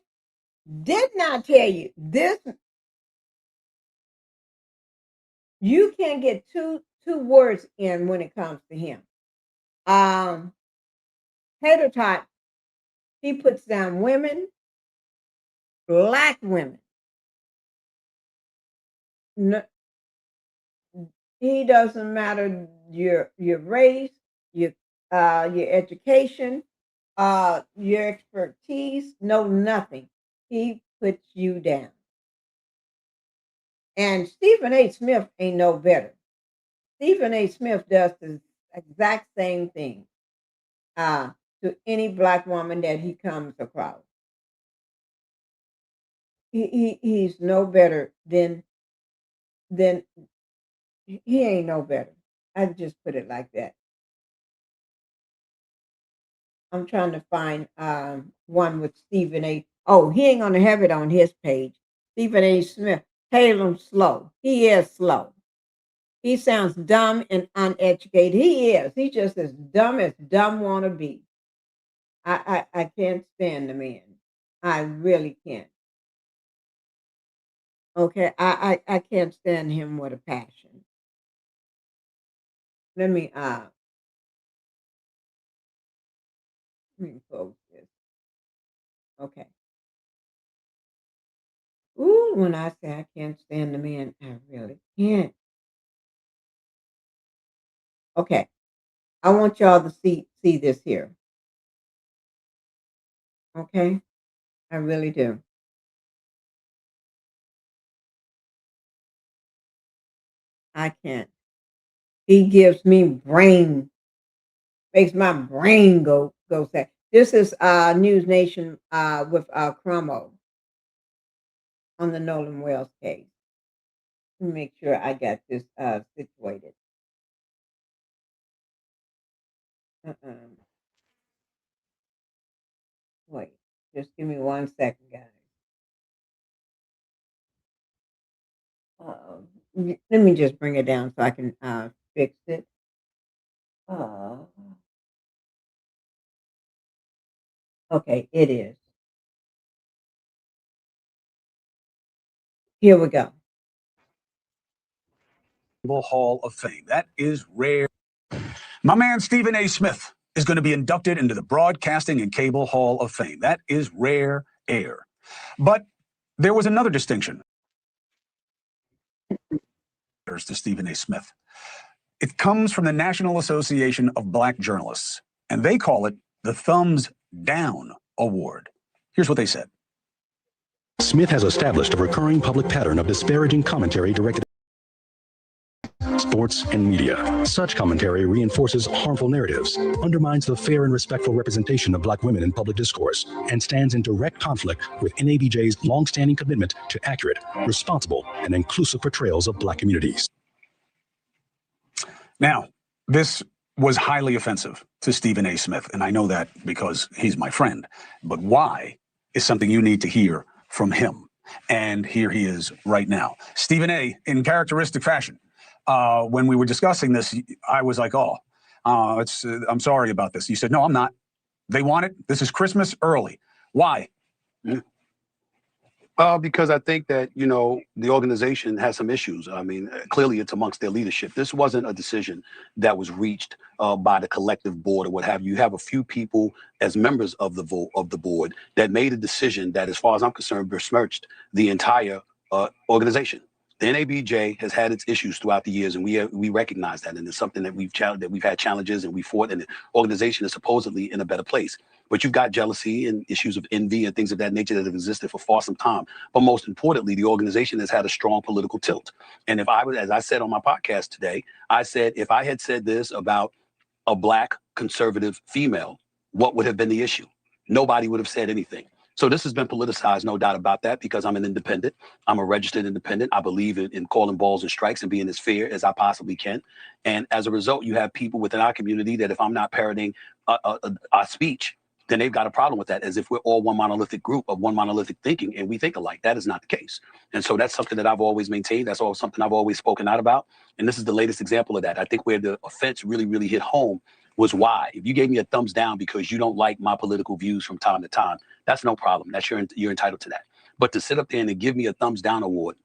Did not tell you this. You can't get two words in when it comes to him. Tater Tot, he puts down women. Black women. No, he doesn't matter your race, your education, your expertise, nothing. He puts you down. And Stephen A. Smith ain't no better. Stephen A. Smith does the exact same thing. to any black woman that he comes across. He's no better than he ain't no better. I just put it like that. I'm trying to find one with Stephen A. Oh, he ain't gonna have it on his page. Stephen A. Smith. Tatum slow. He is slow. He sounds dumb and uneducated. He is. He just as dumb wanna be. I can't stand the man. I really can't. Okay, I can't stand him with a passion. Let me close this. Okay. Ooh, when I say I can't stand the man, I really can't. Okay. I want y'all to see this here. Okay? I really do. I can't. He gives me brain, makes my brain go sad. This is NewsNation with Cromwell on the Nolan Wells case. Let me make sure I got this situated. Wait, just give me 1 second, guys. Let me just bring it down so I can fix it. Okay, it is. Here we go. Hall of Fame. That is rare. My man Stephen A. Smith is going to be inducted into the Broadcasting and Cable Hall of Fame. That is rare air. But there was another distinction. There's to Stephen A. Smith. It comes from the National Association of Black Journalists, and they call it the Thumbs Down Award. Here's what they said. Smith has established a recurring public pattern of disparaging commentary directed at sports and media. Such commentary reinforces harmful narratives, undermines the fair and respectful representation of Black women in public discourse, and stands in direct conflict with NABJ's longstanding commitment to accurate, responsible, and inclusive portrayals of Black communities. Now, this was highly offensive to Stephen A. Smith, and I know that because he's my friend. But why is something you need to hear from him. And here he is right now. Stephen A., in characteristic fashion, when we were discussing this, I was like, I'm sorry about this. You said, no, I'm not. They want it. This is Christmas early. Why? Because I think that, the organization has some issues. I mean, clearly it's amongst their leadership. This wasn't a decision that was reached by the collective board or what have you. You have a few people as members of the board that made a decision that, as far as I'm concerned, besmirched the entire organization. The NABJ has had its issues throughout the years, and we recognize that, and it's something that we've had challenges, and we fought, and the organization is supposedly in a better place. But you've got jealousy and issues of envy and things of that nature that have existed for far some time. But most importantly, the organization has had a strong political tilt. And if I was, as I said on my podcast today, I said if I had said this about a Black conservative female, what would have been the issue? Nobody would have said anything. So this has been politicized, no doubt about that, because I'm an independent. I'm a registered independent. I believe in calling balls and strikes and being as fair as I possibly can. And as a result, you have people within our community that if I'm not parroting our speech, then they've got a problem with that, as if we're all one monolithic group of one monolithic thinking and we think alike. That is not the case. And so that's something that I've always maintained. That's always something I've always spoken out about. And this is the latest example of that. I think where the offense really, really hit home was why. If you gave me a thumbs down because you don't like my political views from time to time, that's no problem. That's you're entitled to that. But to sit up there and to give me a thumbs down award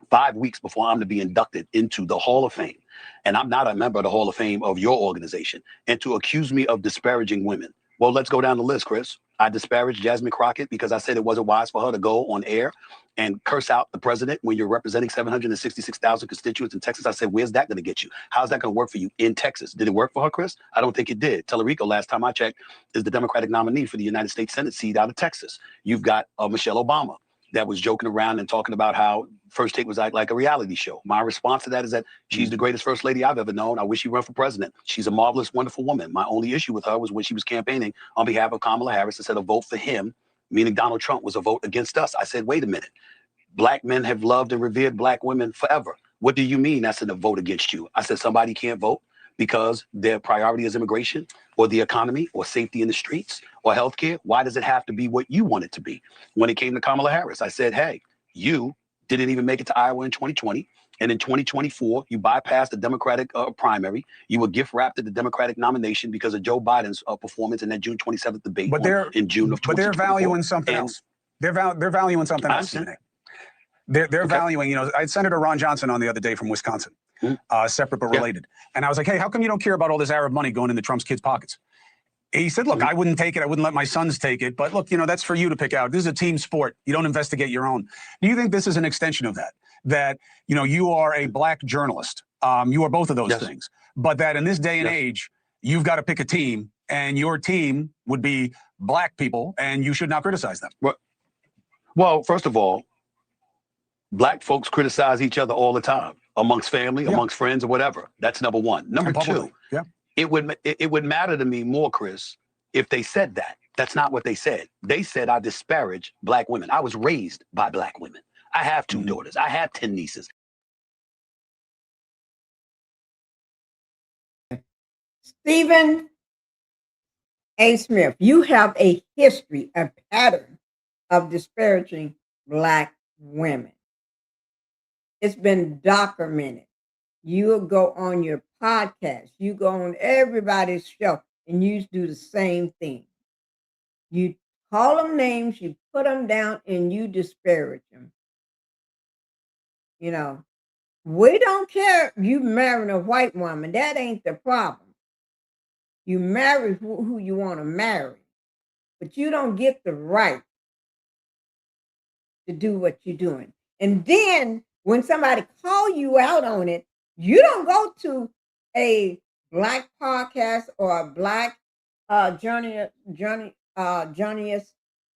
5 weeks before I'm to be inducted into the Hall of Fame, and I'm not a member of the Hall of Fame of your organization, and to accuse me of disparaging women. Well, let's go down the list, Chris. I disparaged Jasmine Crockett because I said it wasn't wise for her to go on air and curse out the president when you're representing 766,000 constituents in Texas. I said, where's that going to get you? How's that going to work for you in Texas? Did it work for her, Chris? I don't think it did. Tellerico, last time I checked, is the Democratic nominee for the United States Senate seat out of Texas. You've got Michelle Obama. that was joking around and talking about how First Take was like a reality show. My response to that is that she's the greatest first lady I've ever known. I wish she ran for president. She's a marvelous, wonderful woman. My only issue with her was when she was campaigning on behalf of Kamala Harris and said a vote for him, meaning Donald Trump, was a vote against us. I said, wait a minute. Black men have loved and revered black women forever. What do you mean that's a vote against you? I said, somebody can't vote because their priority is immigration or the economy or safety in the streets or healthcare. Why does it have to be what you want it to be? When it came to Kamala Harris, I said, hey, you didn't even make it to Iowa in 2020. And in 2024, you bypassed the Democratic primary. You were gift wrapped at the Democratic nomination because of Joe Biden's performance in that June 27th debate in June of 2024. But they're valuing something else. They're valuing something else, Stephen A. They're valuing, you know, I had Senator Ron Johnson on the other day from Wisconsin, separate but related. And I was like, hey, how come you don't care about all this Arab money going into Trump's kids' pockets? He said, look, I wouldn't take it. I wouldn't let my sons take it. But look, you know, that's for you to pick out. This is a team sport. You don't investigate your own. Do you think this is an extension of that? That, you know, you are a black journalist. You are both of those things. But that in this day and age, you've got to pick a team, and your team would be black people, and you should not criticize them. Well, first of all, black folks criticize each other all the time, amongst family, amongst friends, or whatever. That's number one. Number two, it would matter to me more, Chris, if they said that. That's not what they said. They said I disparage black women. I was raised by black women. I have 2 daughters. I have 10 nieces. Stephen A. Smith, you have a history, a pattern of disparaging black women. It's been documented. You'll go on your podcast, you go on everybody's show, and you do the same thing. You call them names, you put them down, and you disparage them. You know, we don't care if you marrying a white woman. That ain't the problem. You marry who you want to marry, but you don't get the right to do what you're doing. And then when somebody call you out on it, you don't go to a black podcast or a black journalist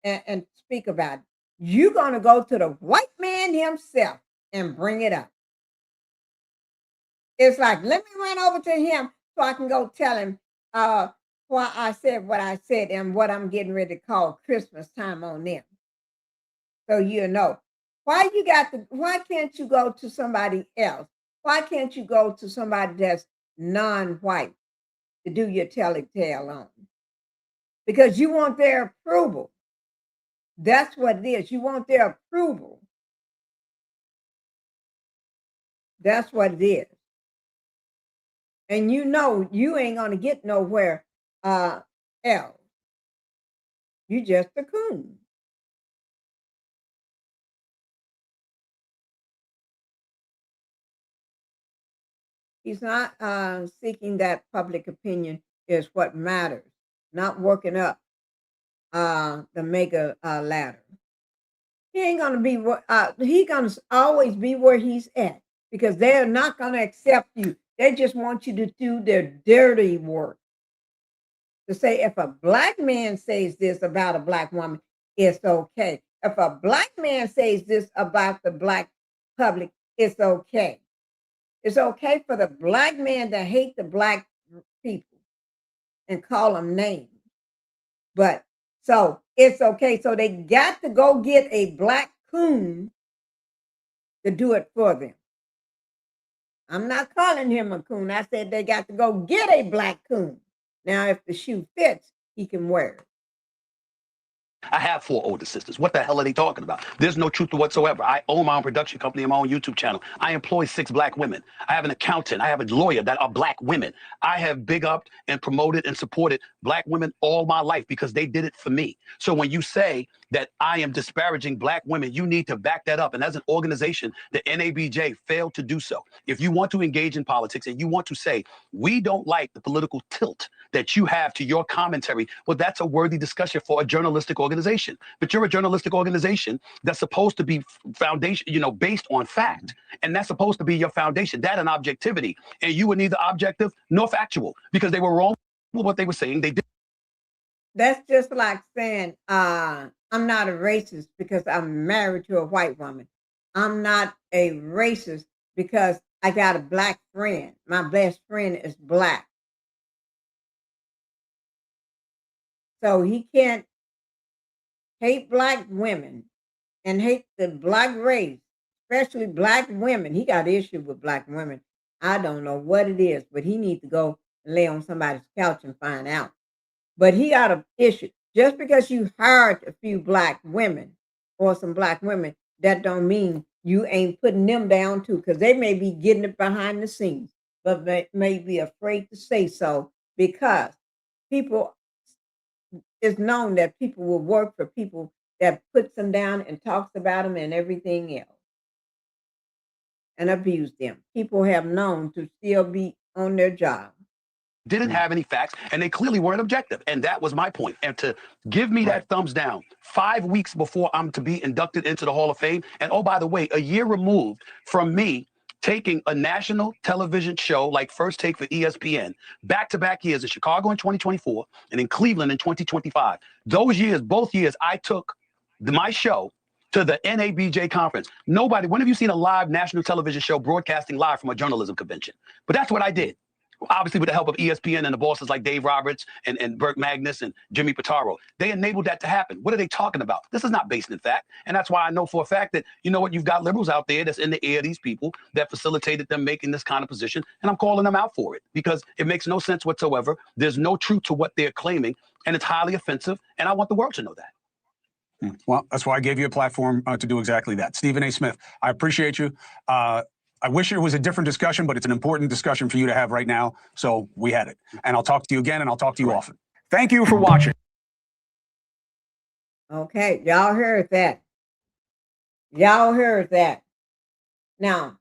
and speak about it. You're going to go to the white man himself and bring it up. It's like, let me run over to him so I can go tell him why I said what I said and what I'm getting ready to call Christmas time on them. So you know. Why can't you go to somebody else? Why can't you go to somebody that's non-white to do your tell-tale on? Because you want their approval. That's what it is. You want their approval. That's what it is. And you know you ain't going to get nowhere else. You just a coon. He's not seeking that public opinion is what matters, not working up the mega ladder. He ain't gonna be he's gonna always be where he's at because they're not gonna accept you. They just want you to do their dirty work. To say if a black man says this about a black woman, it's okay. If a black man says this about the black public, it's okay. It's okay for the black man to hate the black people and call them names. But so it's okay. So they got to go get a black coon to do it for them. I'm not calling him a coon. I said they got to go get a black coon. Now, if the shoe fits, he can wear it. I have 4 older sisters. What the hell are they talking about? There's no truth whatsoever. I own my own production company and my own YouTube channel. I employ 6 black women. I have an accountant. I have a lawyer that are black women. I have big upped and promoted and supported black women all my life because they did it for me. So when you say that I am disparaging black women, you need to back that up. And as an organization, the NABJ failed to do so. If you want to engage in politics and you want to say, we don't like the political tilt that you have to your commentary, well, that's a worthy discussion for a journalistic organization. But you're a journalistic organization that's supposed to be foundation, based on fact. And that's supposed to be your foundation, that and objectivity. And you were neither objective nor factual because they were wrong with what they were saying. They did. That's just like saying I'm not a racist because I'm married to a white woman. I'm not a racist because I got a black friend. My best friend is black. So he can't hate black women and hate the black race, especially black women. He got issue with black women. I don't know what it is, but he needs to go and lay on somebody's couch and find out. But he got an issue. Just because you hired a few black women or some black women, that don't mean you ain't putting them down too, because they may be getting it behind the scenes, but may be afraid to say so because people, it's known that people will work for people that puts them down and talks about them and everything else and abuse them. People have known to still be on their job. Didn't have any facts, and they clearly weren't objective. And that was my point. And to give me that thumbs down 5 weeks before I'm to be inducted into the Hall of Fame, and oh, by the way, a year removed from me taking a national television show like First Take for ESPN, back-to-back years in Chicago in 2024 and in Cleveland in 2025. Those years, both years, I took my show to the NABJ conference. Nobody, when have you seen a live national television show broadcasting live from a journalism convention? But that's what I did. Obviously, with the help of ESPN and the bosses like Dave Roberts and Burke Magnus and Jimmy Pitaro, they enabled that to happen. What are they talking about? This is not based in fact. And that's why I know for a fact that, you know what, you've got liberals out there that's in the ear of these people that facilitated them making this kind of position. And I'm calling them out for it because it makes no sense whatsoever. There's no truth to what they're claiming. And it's highly offensive. And I want the world to know that. Well, that's why I gave you a platform to do exactly that. Stephen A. Smith, I appreciate you. I wish it was a different discussion, but it's an important discussion for you to have right now. So we had it. And I'll talk to you again, and I'll talk to you often. Thank you for watching. Okay, y'all heard that. Y'all heard that. Now,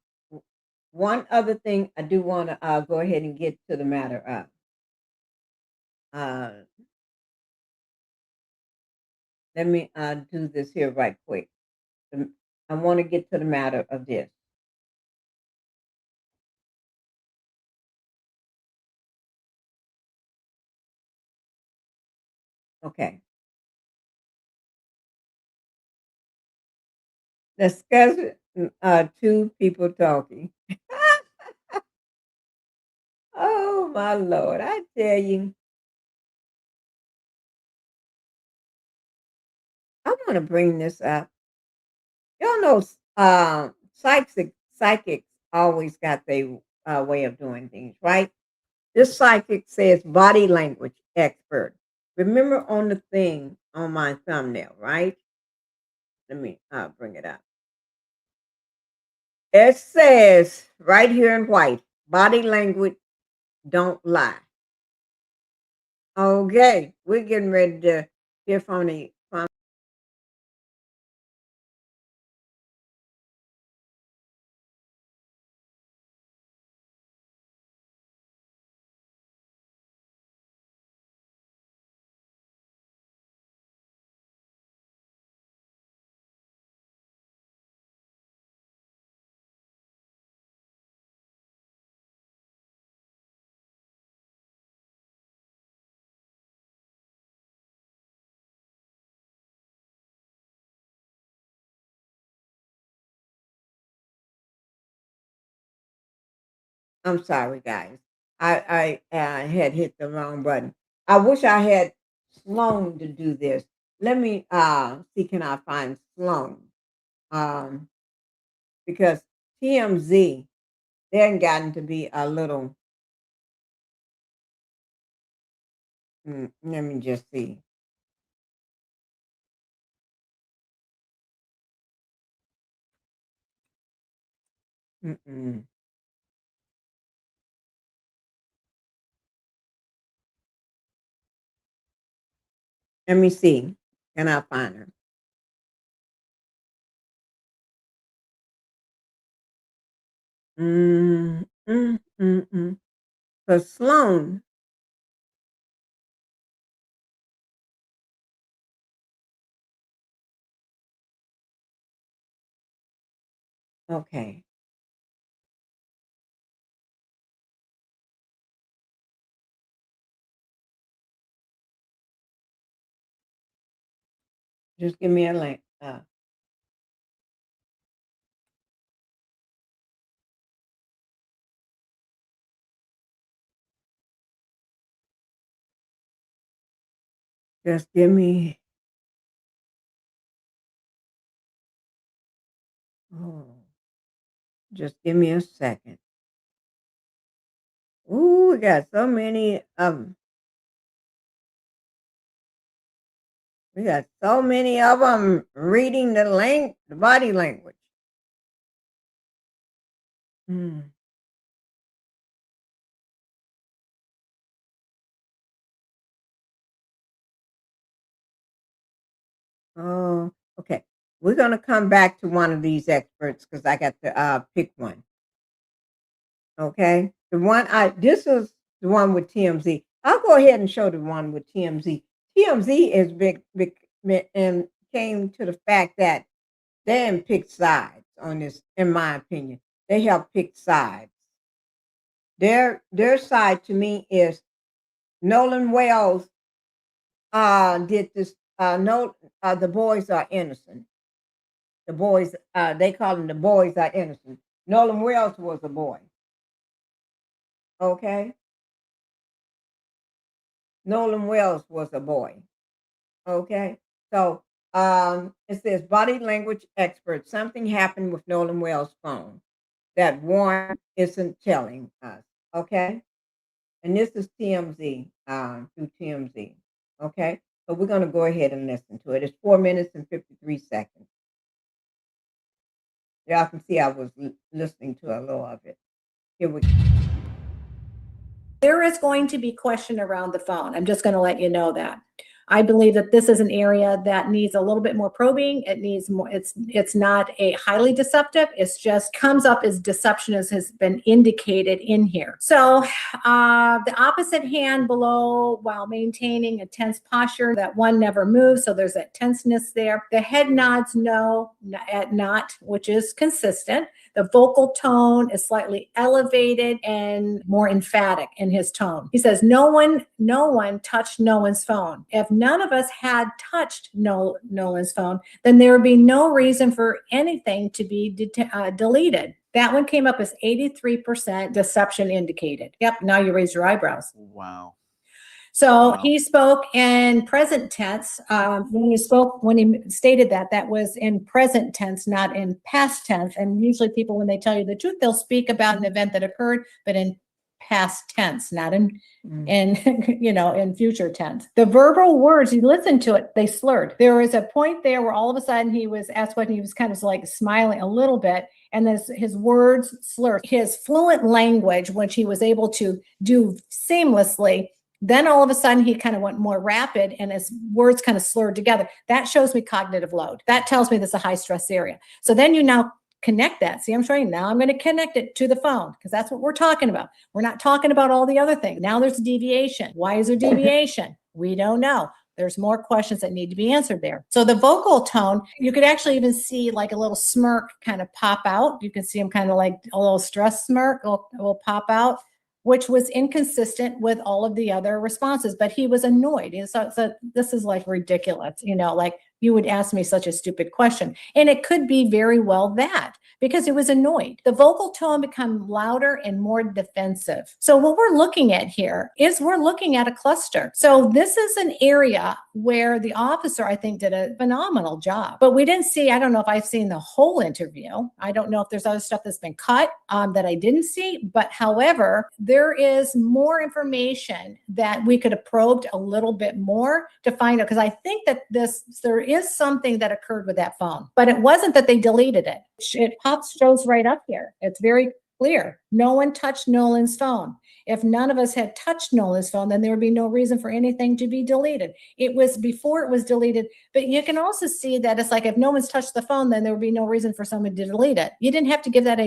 one other thing I do want to go ahead and get to the matter of. Let me do this here right quick. I want to get to the matter of this. Okay. Discuss two people talking. Oh my Lord, I tell you. I want to bring this up. Y'all know psychics always got their way of doing things, right? This psychic says body language expert. Remember on the thing on my thumbnail, right? Let me bring it up. It says right here in white, body language don't lie. Okay, we're getting ready to hear from the I'm sorry, guys. I had hit the wrong button. I wish I had Sloan to do this. Let me see, can I find Sloan? Because TMZ, they've gotten to be a little. Let me just see. Let me see. Can I find her? For Sloan. Okay. Just give me a link. Just give me. Oh, just give me a second. Ooh, we got so many of them. We got so many of them reading the body language. Oh, okay. We're going to come back to one of these experts because I got to pick one. Okay. This is the one with TMZ. I'll go ahead and show the one with TMZ. TMZ is big and came to the fact that they didn't pick sides on this, in my opinion. They helped pick sides. Their side to me is Nolan Wells did this. The boys are innocent. The boys, they call them the boys are innocent. Nolan Wells was a boy. Okay. Nolan Wells was a boy. Okay. So it says body language expert. Something happened with Nolan Wells' phone that Warren isn't telling us. Okay. And this is TMZ, through TMZ. Okay. So we're going to go ahead and listen to it. It's 4 minutes and 53 seconds. Y'all can see I was listening to a little of it. Here we go. There is going to be question around the phone. I'm just going to let you know that. I believe that this is an area that needs a little bit more probing. It needs more. It's not a highly deceptive. It's just comes up as deception as has been indicated in here. So the opposite hand below while maintaining a tense posture, that one never moves. So there's that tenseness there. The head nods no at not, which is consistent. The vocal tone is slightly elevated and more emphatic in his tone. He says, no one touched Nolan's phone. If none of us had touched Nolan's phone, then there would be no reason for anything to be deleted. That one came up as 83% deception indicated. Yep, now you raise your eyebrows. Wow. So he spoke in present tense. When he stated that was in present tense, not in past tense. And usually people, when they tell you the truth, they'll speak about an event that occurred, but in past tense, not in future tense. The verbal words, you listen to it, they slurred. There was a point there where all of a sudden he was asked what, he was kind of like smiling a little bit, and his words slurred. His fluent language, which he was able to do seamlessly, then all of a sudden he kind of went more rapid and his words kind of slurred together. That shows me cognitive load. That tells me this is a high stress area. So then you now connect that. See, I'm showing you now. I'm going to connect it to the phone because that's what we're talking about. We're not talking about all the other things. Now there's a deviation. Why is there deviation? We don't know. There's more questions that need to be answered there. So the vocal tone, you could actually even see like a little smirk kind of pop out. You can see him kind of like a little stress smirk will pop out, which was inconsistent with all of the other responses, but he was annoyed. And so this is like ridiculous, like you would ask me such a stupid question. And it could be very well that, because he was annoyed. The vocal tone become louder and more defensive. So what we're looking at here is we're looking at a cluster. So this is an area where the officer, I think, did a phenomenal job. But we didn't see, I don't know if I've seen the whole interview. I don't know if there's other stuff that's been cut that I didn't see. But however, there is more information that we could have probed a little bit more to find out, because I think that there is something that occurred with that phone, but it wasn't that they deleted it. It shows right up here. It's very clear. No one touched Nolan's phone. If none of us had touched Nolan's phone, then there would be no reason for anything to be deleted. It was before it was deleted, but you can also see that it's like if no one's touched the phone, then there would be no reason for someone to delete it. You didn't have to give that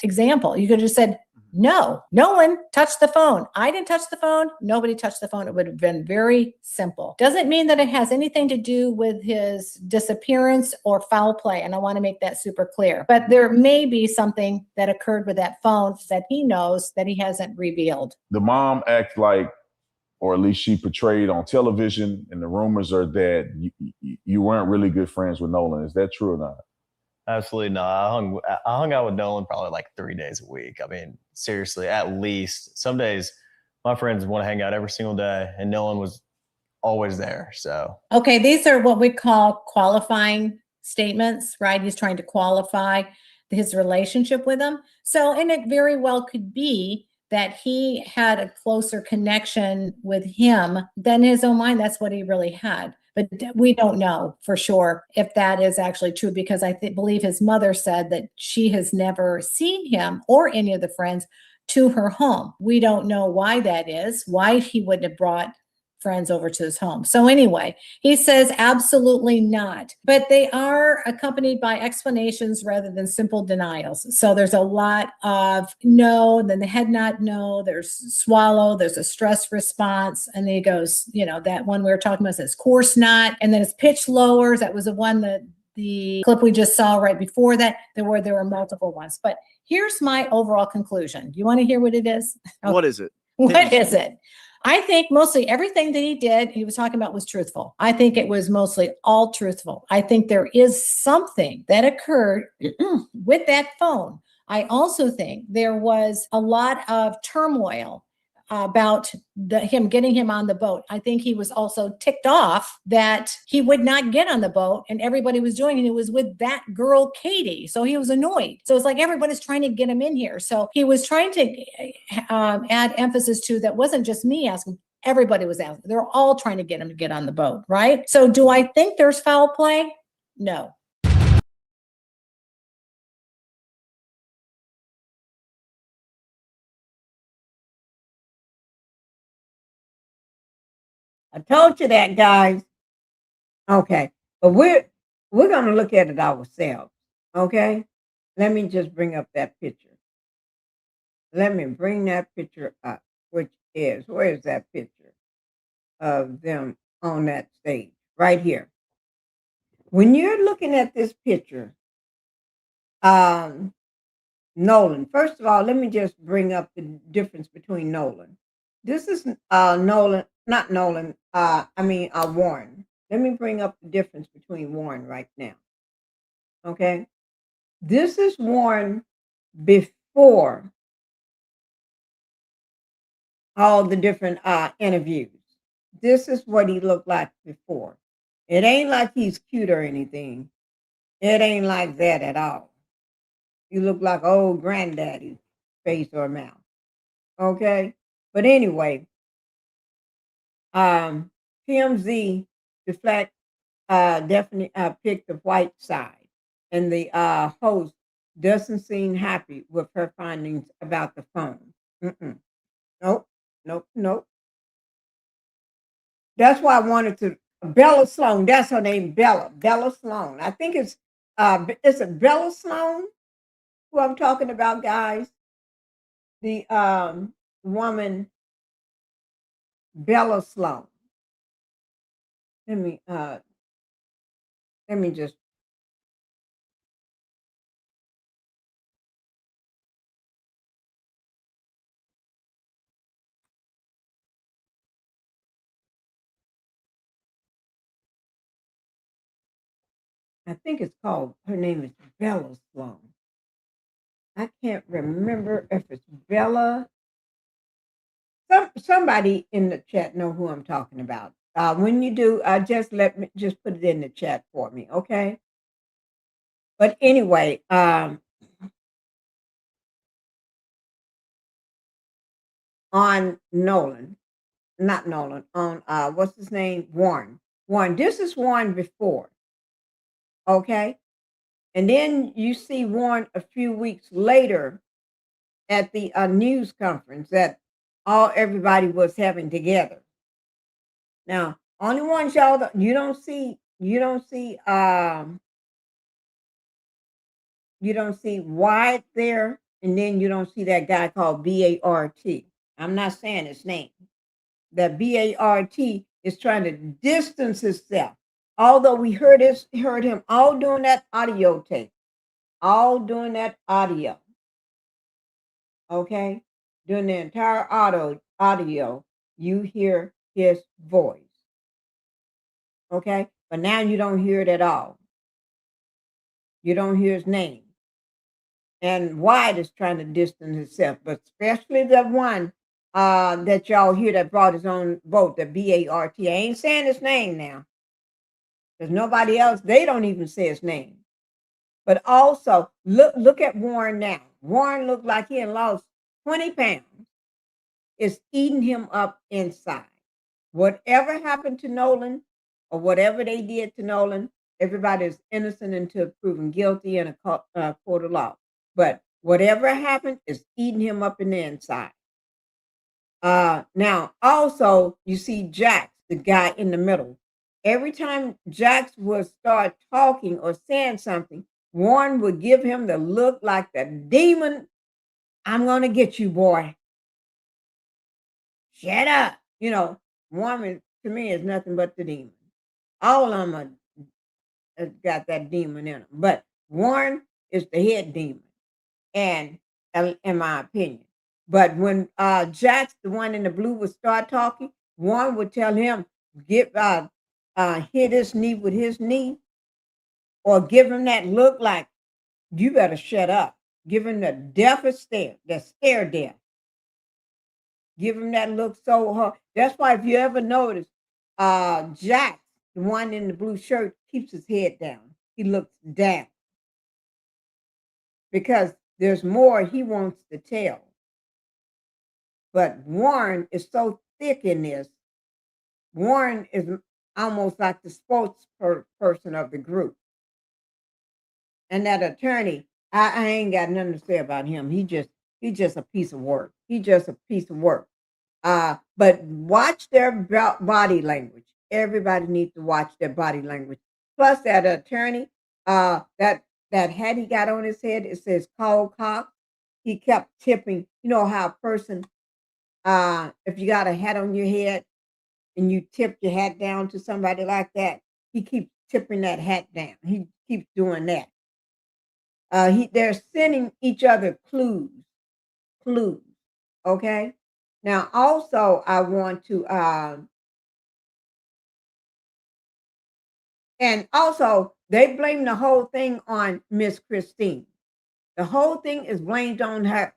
example. You could have just said, no one touched the phone. I didn't touch the phone. Nobody touched the phone. It would have been very simple. Doesn't mean that it has anything to do with his disappearance or foul play. And I want to make that super clear. But there may be something that occurred with that phone that he knows that he hasn't revealed. The mom acts like, or at least she portrayed on television, and the rumors are that you weren't really good friends with Nolan. Is that true or not? Absolutely not. I hung out with Nolan probably like 3 days a week. I mean, seriously, at least. Some days my friends want to hang out every single day, and Nolan was always there. So okay, these are what we call qualifying statements, right? He's trying to qualify his relationship with him. So, and it very well could be that he had a closer connection with him than his own mind. That's what he really had. But we don't know for sure if that is actually true, because I believe his mother said that she has never seen him or any of the friends to her home. We don't know why that is, why he wouldn't have brought friends over to his home. So anyway, he says absolutely not, but they are accompanied by explanations rather than simple denials. So there's a lot of no, then the head nod no, there's swallow, there's a stress response, and then he goes, you know, that one we were talking about says course not, and then his pitch lowers. That was the one that the clip we just saw right before that. There were multiple ones, but here's my overall conclusion. You want to hear what it is? Okay. What is it? What is it? I think mostly everything that he did, he was talking about, was truthful. I think it was mostly all truthful. I think there is something that occurred with that phone. I also think there was a lot of turmoil about him getting him on the boat. I think he was also ticked off that he would not get on the boat and everybody was doing it. It was with that girl, Katie. So he was annoyed. So it's like everybody's trying to get him in here. So he was trying to add emphasis to that wasn't just me asking. Everybody was asking. They're all trying to get him to get on the boat, right? So do I think there's foul play? No. I told you that, guys. Okay, but we're going to look at it ourselves. Okay, let me just bring up that picture. Let me bring that picture up, which is, where is that picture of them on that stage? Right here. When you're looking at this picture, Nolan, first of all, let me just bring up the difference between Nolan. This is Nolan, not Nolan, Warren. Let me bring up the difference between Warren right now. Okay. This is Warren before all the different interviews. This is what he looked like before. It ain't like he's cute or anything. It ain't like that at all. You look like old granddaddy face or mouth. Okay. But anyway, TMZ deflect definitely picked the white side, and the host doesn't seem happy with her findings about the phone. Nope. That's why I wanted to. Bella Sloan, that's her name, Bella Sloan. I think it's a Bella Sloan who I'm talking about, guys. The woman Bella Sloan. Let me just. I think it's called, her name is Bella Sloan. I can't remember if it's Bella. Somebody in the chat know who I'm talking about. When you do, just put it in the chat for me, okay? But anyway, on Nolan, not Nolan, on what's his name? Warren. This is Warren before, okay? And then you see Warren a few weeks later at the news conference that everybody was having together. Now, only ones y'all you don't see Wyatt there, and then you don't see that guy called BART. I'm not saying his name. That BART is trying to distance himself. Although we heard him all doing that audio tape. All doing that audio. Okay? During the entire audio, you hear his voice. Okay? But now you don't hear it at all. You don't hear his name. And White is trying to distance himself, but especially the one that y'all hear that brought his own vote, the BART. I ain't saying his name now. There's nobody else. They don't even say his name. But also, look at Warren now. Warren looked like he had lost 20 pounds. It's eating him up inside. Whatever happened to Nolan or whatever they did to Nolan, everybody is innocent until proven guilty in a court of law. But whatever happened is eating him up in the inside. Now, also, you see Jax, the guy in the middle. Every time Jax would start talking or saying something, Warren would give him the look like the demon. I'm going to get you, boy. Shut up. You know, Warren to me is nothing but the demon. All of them have got that demon in them. But Warren is the head demon, and in my opinion. But when Jax, the one in the blue, would start talking, Warren would tell him, hit his knee with his knee, or give him that look like, you better shut up. Give him the deafest stare, the stare deaf. Give him that look so hard. That's why if you ever notice, Jax, the one in the blue shirt, keeps his head down. He looks down. Because there's more he wants to tell. But Warren is so thick in this. Warren is almost like the spokesperson of the group. And that attorney, I ain't got nothing to say about him. He just a piece of work. He just a piece of work. But watch their body language. Everybody needs to watch their body language. Plus that attorney, that hat he got on his head, it says cold cock. He kept tipping. You know how a person, if you got a hat on your head and you tip your hat down to somebody like that, he keeps tipping that hat down. He keeps doing that. They're sending each other clues. Okay. Now, also, I want to, and also, they blame the whole thing on Miss Christine. The whole thing is blamed on her.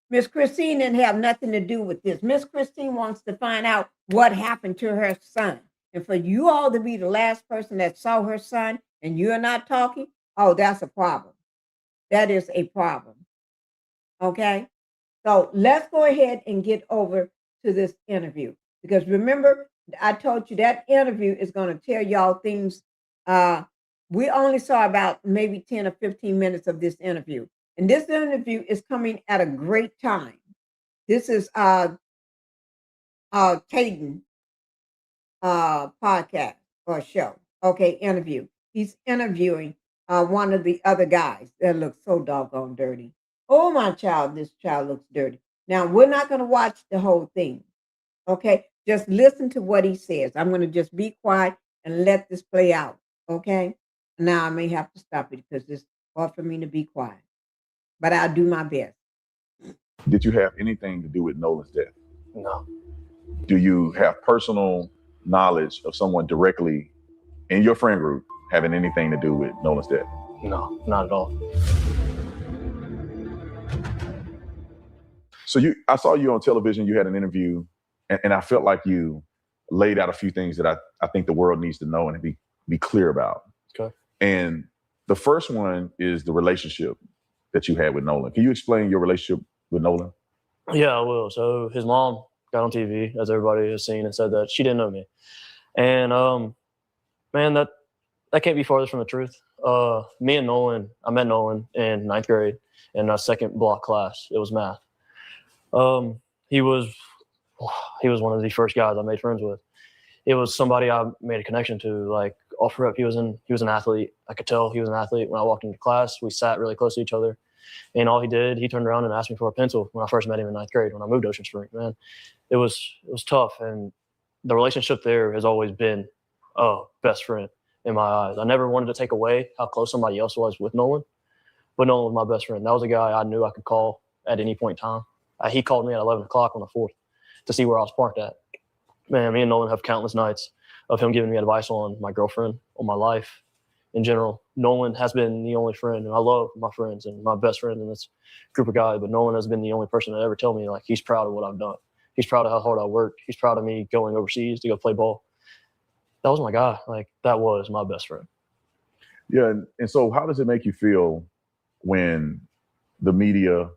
Miss Christine didn't have nothing to do with this. Miss Christine wants to find out what happened to her son. And for you all to be the last person that saw her son and you're not talking, oh, that's a problem. That is a problem. Okay? So let's go ahead and get over to this interview. Because remember, I told you that interview is going to tell y'all things. We only saw about maybe 10 or 15 minutes of this interview. And this interview is coming at a great time. This is Tatum podcast or show. Okay, interview. He's interviewing one of the other guys that looks so doggone dirty. Oh, my child, this child looks dirty. Now, we're not going to watch the whole thing. Okay, just listen to what he says. I'm going to just be quiet and let this play out. Okay, now I may have to stop it because it's hard for me to be quiet, but I'll do my best. Did you have anything to do with Nolan's death? No. Do you have personal knowledge of someone directly in your friend group having anything to do with Nolan's death? No, not at all. So I saw you on television, you had an interview, and I felt like you laid out a few things that I think the world needs to know and be clear about. Okay. And the first one is the relationship that you had with Nolan. Can you explain your relationship with Nolan? Yeah, I will. So his mom got on TV, as everybody has seen, and said that she didn't know me. And man, that can't be farther from the truth. Me and Nolan, I met Nolan in 9th grade in our second block class. It was math. He was one of the first guys I made friends with. It was somebody I made a connection to. Like off rip, he was an athlete. I could tell he was an athlete when I walked into class. We sat really close to each other, and all he did, he turned around and asked me for a pencil when I first met him in 9th grade when I moved to Ocean Spring. Man, it was tough, and the relationship there has always been best friend in my eyes. I never wanted to take away how close somebody else was with Nolan, but Nolan was my best friend. That was a guy I knew I could call at any point in time. He called me at 11 o'clock on the 4th to see where I was parked at. Man, me and Nolan have countless nights of him giving me advice on my girlfriend, on my life in general. Nolan has been the only friend, and I love my friends and my best friend in this group of guys, but Nolan has been the only person that ever tell me, like, he's proud of what I've done. He's proud of how hard I worked. He's proud of me going overseas to go play ball. That was my guy. Like, that was my best friend. Yeah, and so how does it make you feel when the media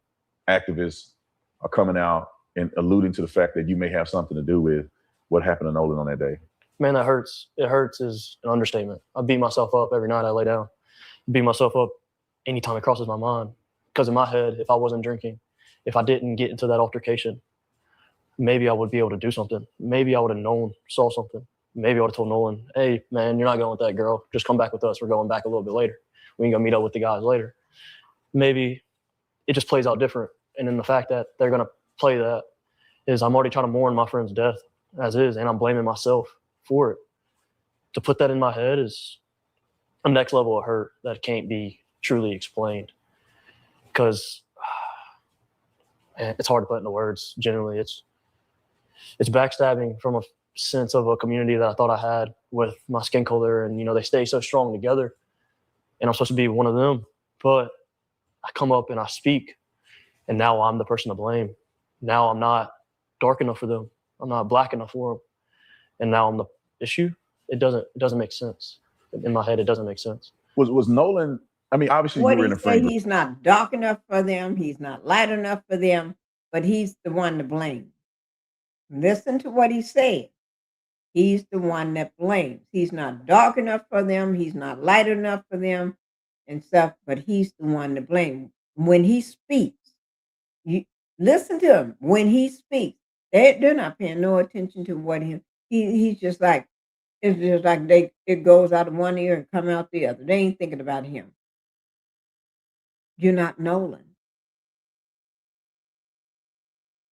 activists are coming out and alluding to the fact that you may have something to do with what happened to Nolan on that day? Man, that hurts. It hurts is an understatement. I beat myself up every night I lay down. Beat myself up anytime it crosses my mind. Because in my head, if I wasn't drinking, if I didn't get into that altercation, maybe I would be able to do something. Maybe I would have saw something. Maybe I would have told Nolan, hey, man, you're not going with that girl. Just come back with us. We're going back a little bit later. We can go meet up with the guys later. Maybe it just plays out different. And then the fact that they're going to play that is I'm already trying to mourn my friend's death as is, and I'm blaming myself for it. To put that in my head is a next level of hurt that can't be truly explained. Because it's hard to put into words. Generally, it's backstabbing from a sense of a community that I thought I had with my skin color, and they stay so strong together. And I'm supposed to be one of them, but I come up and I speak, and now I'm the person to blame. Now I'm not dark enough for them. I'm not black enough for them, and now I'm the issue. It doesn't make sense in my head. It doesn't make sense. Was Nolan? I mean, obviously you were in a friend group. He's not dark enough for them. He's not light enough for them, but he's the one to blame. Listen to what he said. He's the one that blames. He's not dark enough for them. He's not light enough for them and stuff, but he's the one to blame. When he speaks, you listen to him. When he speaks, they're not paying no attention to what he's just like, it's just like it goes out of one ear and come out the other. They ain't thinking about him. You're not Nolan.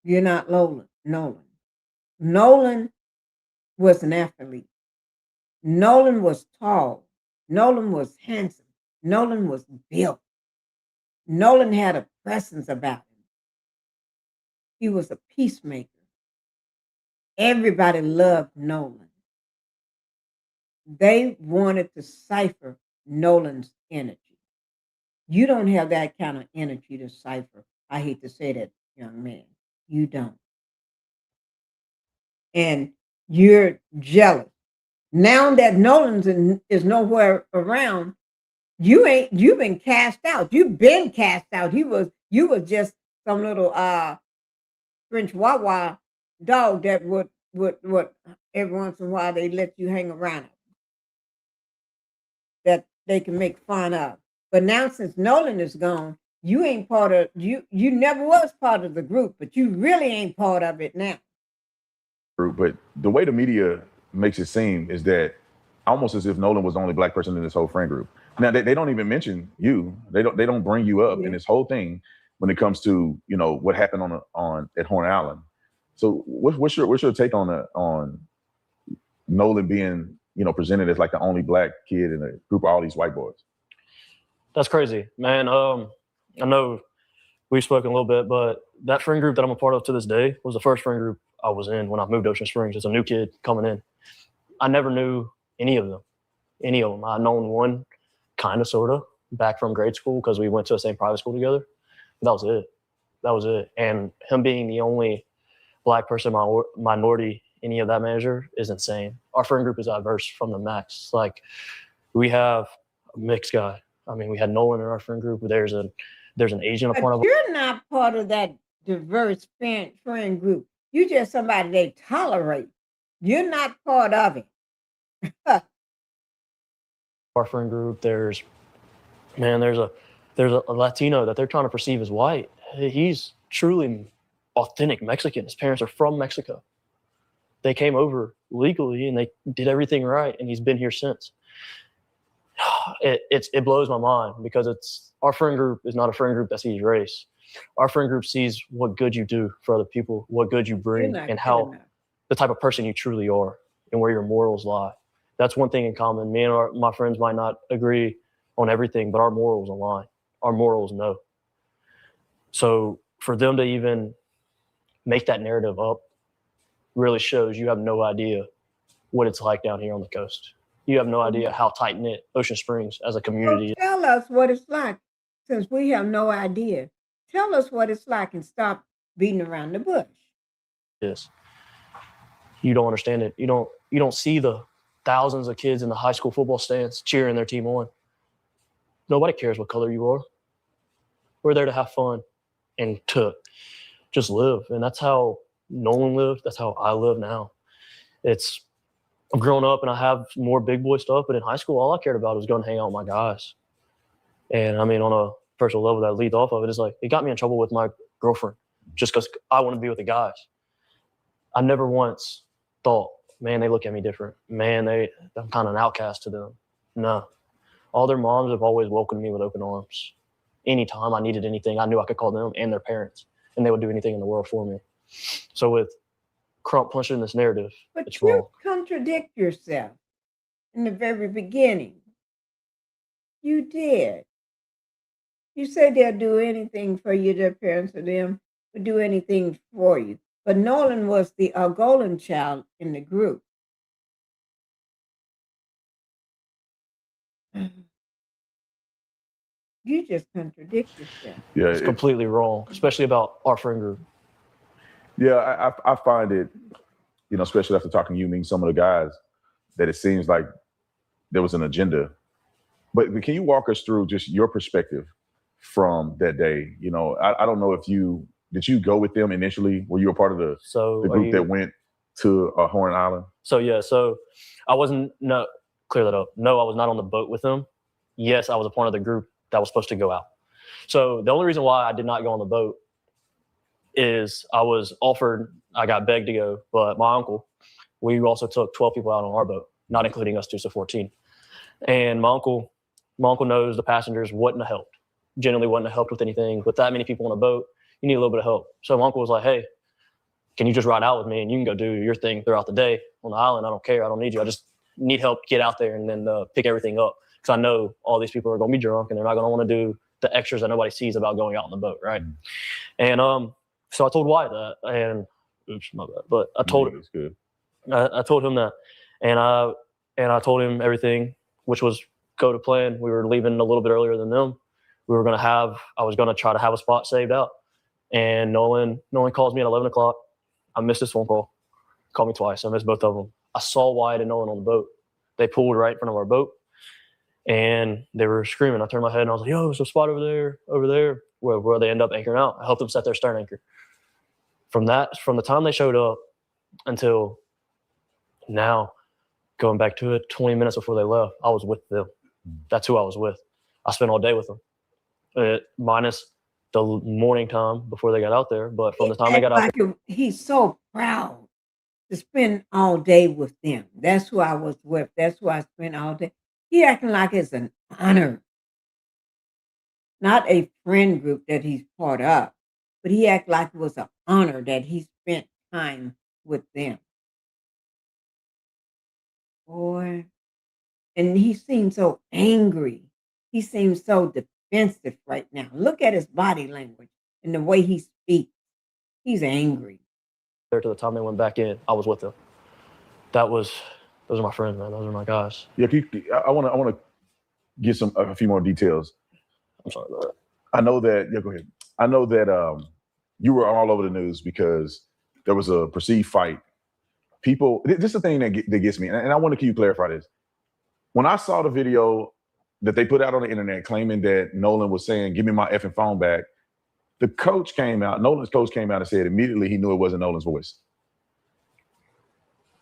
You're not Nolan. Nolan was an athlete. Nolan was tall. Nolan was handsome. Nolan was built. Nolan had a presence about him. He was a peacemaker. Everybody loved Nolan. They wanted to cipher Nolan's energy. You don't have that kind of energy to cipher. I hate to say that, young man. You don't. And you're jealous. Now that Nolan is nowhere around, you've been cast out. You've been cast out. You was just some little French Wawa dog that would every once in a while they let you hang around that they can make fun of. But now since Nolan is gone, you ain't part of you never was part of the group, but you really ain't part of it now. But the way the media makes it seem is that almost as if Nolan was the only black person in this whole friend group. Now they don't even mention you. They don't bring you up in this whole thing when it comes to what happened at Horn Island. So what's your take on Nolan being presented as like the only black kid in a group of all these white boys? That's crazy, man. I know we've spoken a little bit, but that friend group that I'm a part of to this day was the first friend group I was in when I moved to Ocean Springs as a new kid coming in. I never knew any of them. I'd known one kind of, sort of, back from grade school because we went to the same private school together. That was it. And him being the only black person, minority, any of that measure is insane. Our friend group is diverse from the max. Like, we have a mixed guy. I mean, we had Nolan in our friend group. There's an Asian a part of. You're not part of that diverse friend group. You're just somebody they tolerate. You're not part of it. Our friend group, there's a Latino that they're trying to perceive as white. He's truly authentic Mexican. His parents are from Mexico. They came over legally and they did everything right, and he's been here since. It blows my mind because our friend group is not a friend group that sees race. Our friend group sees what good you do for other people, what good you bring, and how the type of person you truly are and where your morals lie. That's one thing in common. Me and my friends might not agree on everything, but our morals align. Our morals know. So for them to even make that narrative up really shows you have no idea what it's like down here on the coast. You have no idea how tight knit Ocean Springs as a community is. Tell us what it's like, since we have no idea. Tell us what it's like and stop beating around the bush. Yes. You don't understand it. You don't see the thousands of kids in the high school football stands cheering their team on. Nobody cares what color you are. We're there to have fun and to just live. And that's how Nolan lived. That's how I live now. I've grown up and I have more big boy stuff, but in high school, all I cared about was going to hang out with my guys. And I mean, on a personal level that leads off of it, is like, it got me in trouble with my girlfriend just because I want to be with the guys. I never once thought, man, they look at me different. Man, I'm kind of an outcast to them. No. All their moms have always welcomed me with open arms. Anytime I needed anything, I knew I could call them and their parents, and they would do anything in the world for me. So with Crump punching this narrative, it's wrong. You contradict yourself in the very beginning. You did. You said they'll do anything for you, their parents or them would do anything for you. But Nolan was the golden child in the group. You just contradict yourself. Yeah, it's completely wrong, especially about our friend group. Yeah, I find it, especially after talking to you, mean some of the guys, that it seems like there was an agenda. But can you walk us through just your perspective from that day? I don't know if did you go with them initially? Were you a part of the group that went to Horn Island? So I wasn't, clear that up. No, I was not on the boat with them. Yes, I was a part of the group that was supposed to go out. So the only reason why I did not go on the boat is I got begged to go, but my uncle, we also took 12 people out on our boat, not including us two, so 14. And my uncle knows the passengers wouldn't have helped. Generally wouldn't have helped with anything. With that many people on a boat, you need a little bit of help. So my uncle was like, hey, can you just ride out with me and you can go do your thing throughout the day on the island? I don't care. I don't need you. I just need help to get out there and then pick everything up. Because I know all these people are going to be drunk and they're not going to want to do the extras that nobody sees about going out on the boat, right? And so I told Wyatt that, and oops, my bad. But I told him, I told him that, and I told him everything, which was go to plan. We were leaving a little bit earlier than them. I was going to try to have a spot saved out. And Nolan calls me at 11 o'clock. I missed his phone call. Called me twice. I missed both of them. I saw Wyatt and Nolan on the boat. They pulled right in front of our boat. And they were screaming. I turned my head and I was like, yo, there's a spot over there, where they end up anchoring out. I helped them set their stern anchor. From the time they showed up until now, going back to it, 20 minutes before they left, I was with them. That's who I was with. I spent all day with them, minus the morning time before they got out there. But from the time they got out there. He's so proud to spend all day with them. That's who I was with. That's who I spent all day. He acting like it's an honor, not a friend group that he's part of, but he act like it was an honor that he spent time with them. Boy, and he seems so angry. He seems so defensive right now. Look at his body language and the way he speaks. He's angry. There to the time they went back in, I was with them. Those are my friends, man. Those are my guys. Yeah, I want to get a few more details. I'm sorry about that. I know that. Yeah, go ahead. I know that you were all over the news because there was a perceived fight. People, this is the thing that gets me, and I want to clarify this. When I saw the video that they put out on the internet claiming that Nolan was saying, "Give me my effing phone back," Nolan's coach came out and said immediately he knew it wasn't Nolan's voice.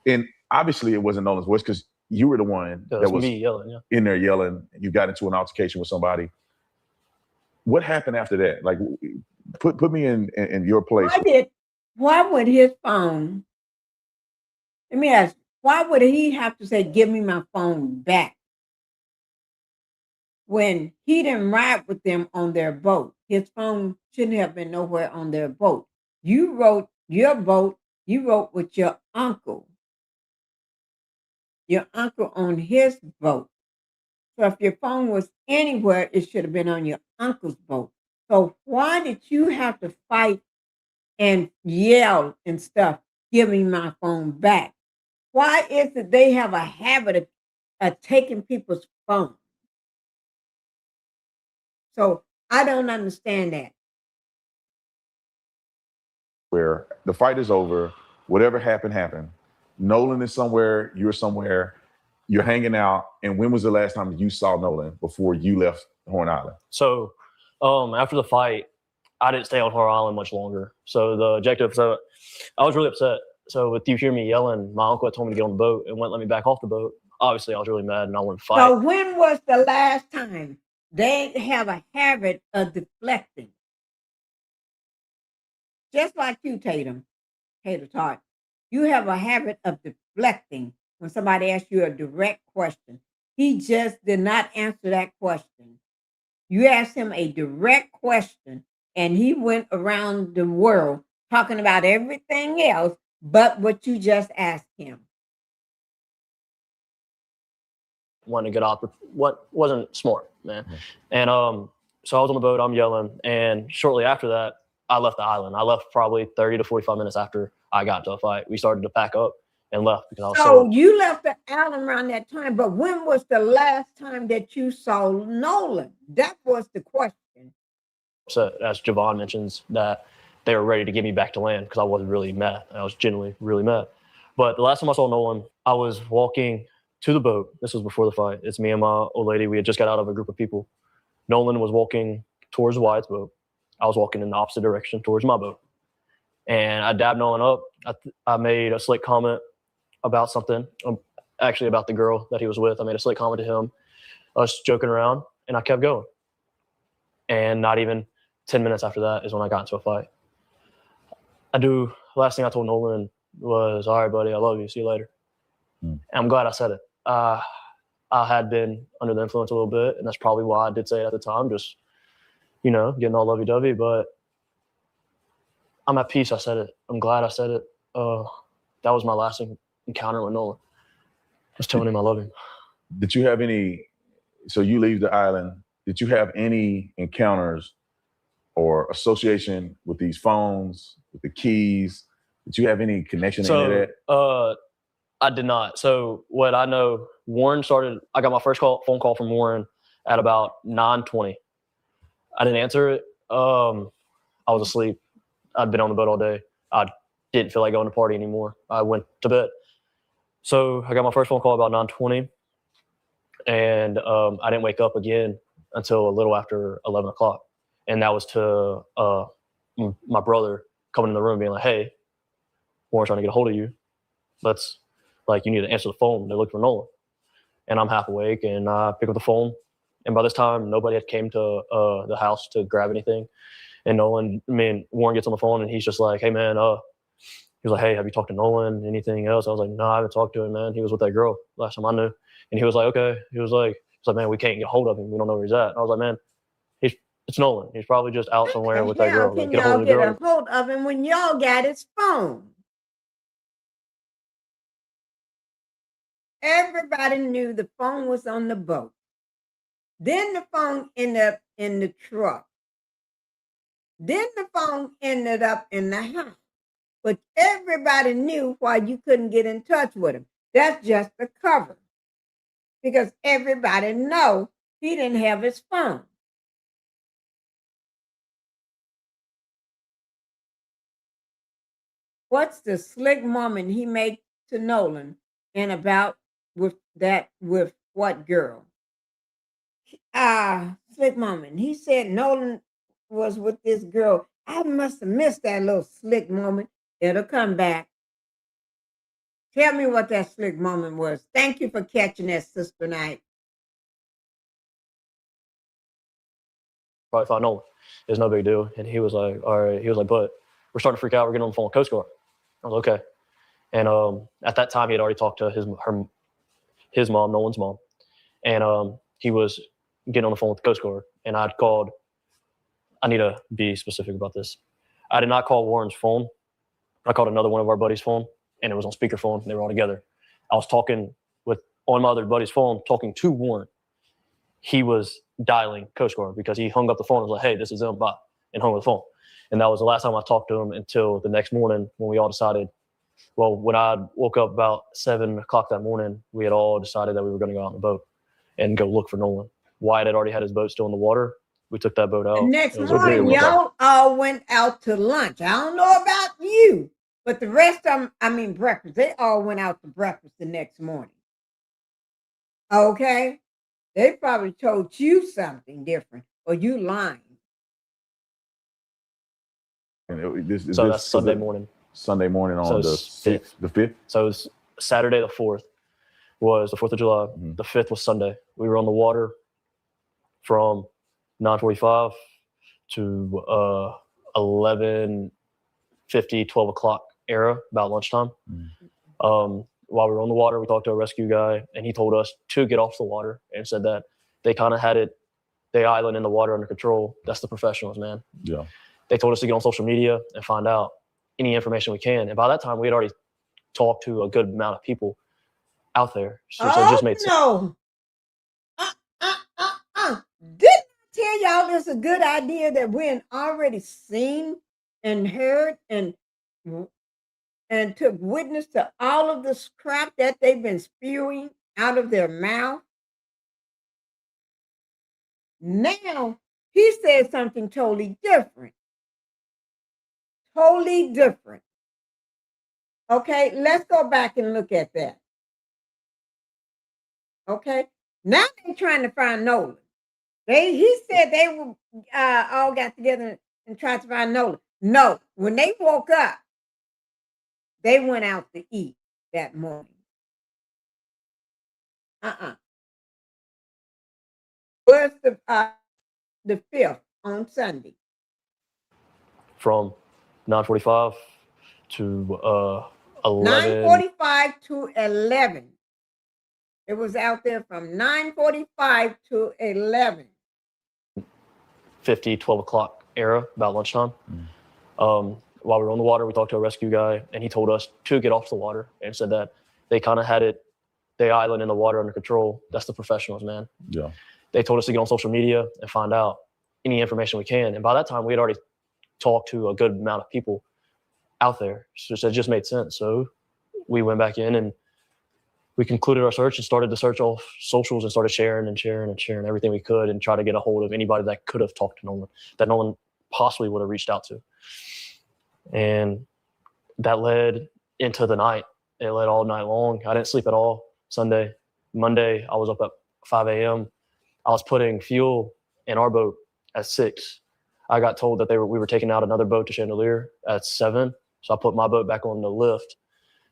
And obviously it wasn't Nolan's voice because you were the one that was me yelling, in there yelling. You got into an altercation with somebody. What happened after that? Like, put me in your place. Why would his phone? Let me ask. Why would he have to say, "Give me my phone back"? When he didn't ride with them on their boat, his phone shouldn't have been nowhere on their boat. You wrote your boat. You wrote with your uncle. Your uncle on his boat. So if your phone was anywhere, it should have been on your uncle's boat. So why did you have to fight and yell and stuff, "Give me my phone back"? Why is it they have a habit of taking people's phones? So I don't understand that. Where the fight is over, whatever happened. Nolan is somewhere, you're somewhere, you're hanging out. And when was the last time you saw Nolan before you left Horn Island? So after the fight, I didn't stay on Horn Island much longer. So the objective, so I was really upset. So with you hear me yelling, my uncle had told me to get on the boat and wouldn't let me back off the boat. Obviously, I was really mad and I wanted to fight. So when was the last time they have a habit of deflecting? Just like you, Tatum, Tater Tot, you have a habit of deflecting when somebody asks you a direct question. He just did not answer that question. You asked him a direct question, and he went around the world talking about everything else but what you just asked him. Wanted to get off, what wasn't smart, man. And so I was on the boat, I'm yelling, and shortly after that, I left the island. I left probably 30 to 45 minutes after I got into a fight. We started to pack up and left because I was so you left the island around that time, but when was the last time that you saw Nolan? That was the question. So as Javon mentions, that they were ready to get me back to land because I was really mad. I was genuinely really mad. But the last time I saw Nolan, I was walking to the boat. This was before the fight. It's me and my old lady. We had just got out of a group of people. Nolan was walking towards Wyatt's boat. I was walking in the opposite direction towards my boat. And I dabbed Nolan up. I made a slick comment about something, actually about the girl that he was with. I made a slick comment to him, us joking around, and I kept going. And not even 10 minutes after that is when I got into a fight. Last thing I told Nolan was, all right, buddy, I love you. See you later. And I'm glad I said it. I had been under the influence a little bit, and that's probably why I did say it at the time, just, getting all lovey-dovey, but I'm at peace. I said it. I'm glad I said it. That was my last encounter with Nolan. Just telling him I love him. Did you have any, so you leave the island, did you have any encounters or association with these phones, with the keys? Did you have any connection to any of that? I did not. So what I know, I got my first phone call from Warren at about 9:20. I didn't answer it. I was asleep. I'd been on the boat all day. I didn't feel like going to party anymore. I went to bed. So I got my first phone call about 9:20. And I didn't wake up again until a little after 11 o'clock. And that was to my brother coming in the room being like, hey, Warren's trying to get a hold of you. You need to answer the phone. They're looking for Nolan. And I'm half awake and I pick up the phone. And by this time, nobody had came to the house to grab anything. And Warren gets on the phone and he's just like, hey, man, he was like, hey, have you talked to Nolan? Anything else? I was like, no, I haven't talked to him, man. He was with that girl last time I knew. And he was like, okay. He was like, man, we can't get a hold of him. We don't know where he's at. And I was like, man, it's Nolan. He's probably just out somewhere with that girl. Can y'all get a hold of him when y'all got his phone? Everybody knew the phone was on the boat. Then the phone ended up in the truck. Then the phone ended up in the house. But everybody knew why you couldn't get in touch with him. That's just the cover. Because everybody know he didn't have his phone. What's the slick moment he made to Nolan and about with what girl? Slick moment. He said Nolan was with this girl. I must have missed that little slick moment. It'll come back. Tell me what that slick moment was. Thank you for catching that, Sister Night. Probably thought Nolan. It's no big deal. And he was like, all right. He was like, but we're starting to freak out. We're getting on the phone with Coast Guard. I was like, okay. And at that time, he had already talked to his mom, Nolan's mom. And he was getting on the phone with the Coast Guard. And I need to be specific about this. I did not call Warren's phone. I called another one of our buddies' phone, and it was on speakerphone. They were all together. I was talking on my other buddy's phone, talking to Warren. He was dialing Coast Guard because he hung up the phone and was like, hey, this is them, bye, and hung up the phone. And that was the last time I talked to him until the next morning when we all decided Well, when I woke up about 7 o'clock that morning, we had all decided that we were going to go out on the boat and go look for Nolan. Wyatt had already had his boat still in the water. We took that boat out. The next morning, y'all all went out to lunch. I don't know about you, but the rest of them, I mean breakfast, they all went out to breakfast the next morning. Okay? They probably told you something different, or you lying. And So that's Sunday morning. Sunday morning on the 6th, the 5th? So it's Saturday the 4th was the 4th of July. Mm-hmm. The 5th was Sunday. We were on the water from 9:45 to 11:50, 12 o'clock era, about lunchtime. Mm-hmm. While we were on the water, we talked to a rescue guy, and he told us to get off the water and said that they kind of had the island and the water under control. That's the professionals, man. Yeah. They told us to get on social media and find out any information we can. And by that time, we had already talked to a good amount of people out there. So it just made sense. No. Didn't I tell y'all this is a good idea that we had already seen and heard and took witness to all of the crap that they've been spewing out of their mouth? Now, he said something totally different. Totally different. Okay, let's go back and look at that. Okay, now they're trying to find Nolan. He said they were all got together and tried to find Nolan. No, when they woke up, they went out to eat that morning. Where's the 5th on Sunday? From 9:45 to 11. 9:45 to 11. It was out there from 9:45 to 11. 50, 12 o'clock era, about lunchtime. While we were on the water, we talked to a rescue guy, and he told us to get off the water and said that they kind of had the island and the water under control. That's the professionals, man. Yeah. They told us to get on social media and find out any information we can. And by that time, we had already talked to a good amount of people out there. So it just made sense. So we went back in and we concluded our search and started to search off socials and started sharing everything we could and try to get a hold of anybody that could have talked to Nolan, that Nolan possibly would have reached out to. And that led into the night. It led all night long. I didn't sleep at all Sunday. Monday, I was up at 5 a.m. I was putting fuel in our boat at 6. I got told that we were taking out another boat to Chandelier at 7. So I put my boat back on the lift,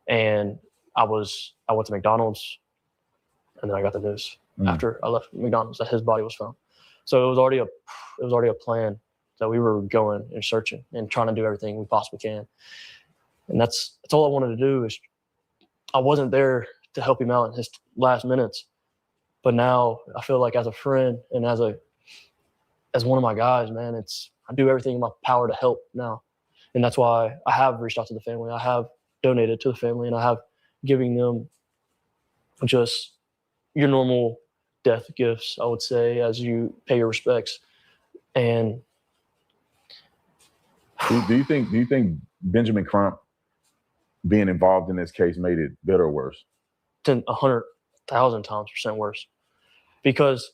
and I went to McDonald's, and then I got the news after I left McDonald's that his body was found. So it was already a plan that we were going and searching and trying to do everything we possibly can. And that's all I wanted to do. Is I wasn't there to help him out in his last minutes, but now I feel like as a friend and as one of my guys, man, I do everything in my power to help now. And that's why I have reached out to the family. I have donated to the family, and I have giving them just your normal death gifts, I would say, as you pay your respects. And do you think Benjamin Crump being involved in this case made it better or worse? 100,000% worse. Because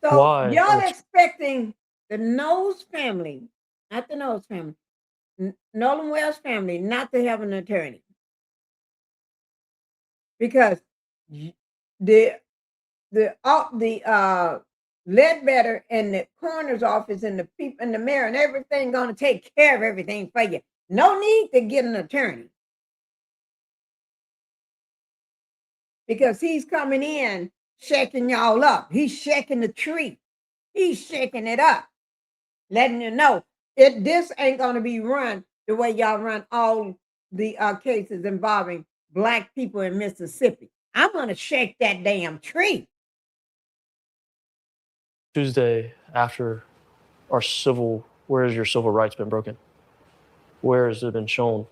so why? Y'all expecting the Knowles family, not the Knowles family, Nolan Wells family, not to have an attorney, because the Ledbetter and the coroner's office and the people and the mayor and everything going to take care of everything for you. No need to get an attorney, because he's coming in shaking y'all up. He's shaking the tree. He's shaking it up, letting you know this ain't going to be run the way y'all run all the cases involving Black people in Mississippi. I'm going to shake that damn tree. Tuesday, after where has your civil rights been broken? Where has it been shown?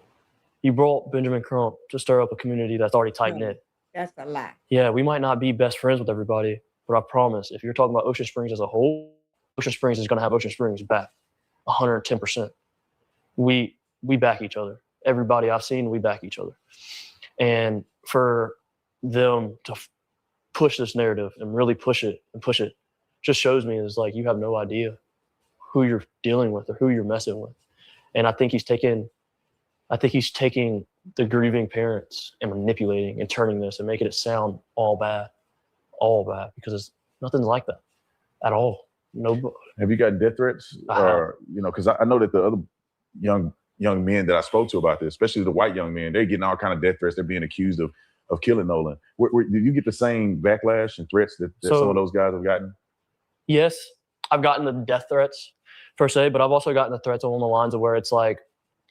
You brought Benjamin Crump to stir up a community that's already tight-knit. That's a lie. Yeah, we might not be best friends with everybody, but I promise, if you're talking about Ocean Springs as a whole, Ocean Springs is going to have Ocean Springs back 110%. We back each other. everybody I've seen, we back each other. And for them to push this narrative and really push it just shows me is like, you have no idea who you're dealing with or who you're messing with. And I think he's taking the grieving parents and manipulating and turning this and making it sound all bad, because it's nothing like that at all. No. Have you gotten death threats? Or, you know, because I know that the other young men that I spoke to about this, especially the white young men, they're getting all kind of death threats. They're being accused of killing Nolan. Did you get the same backlash and threats that some of those guys have gotten? Yes, I've gotten the death threats per se, but I've also gotten the threats along the lines of where it's like,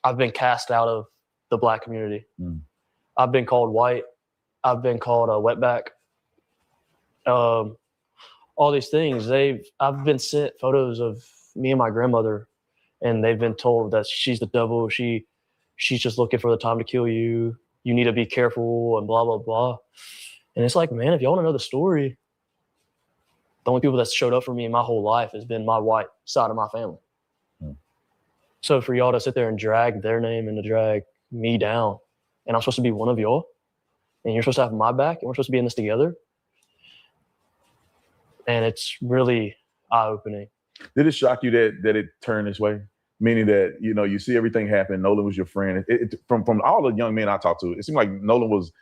I've been cast out of the Black community. I've been called white. I've been called a wetback. All these things. I've been sent photos of me and my grandmother, and they've been told that she's the devil. She's just looking for the time to kill you. You need to be careful and blah, blah, blah. And it's like, man, if y'all want to know the story, the only people that showed up for me in my whole life has been my white side of my family. So for y'all to sit there and drag their name and to drag me down, and I'm supposed to be one of y'all, and you're supposed to have my back, and we're supposed to be in this together. And it's really eye-opening. Did it shock you that it turned this way? Meaning that, you know, you see everything happen. Nolan was your friend. From all the young men I talked to, it seemed like Nolan was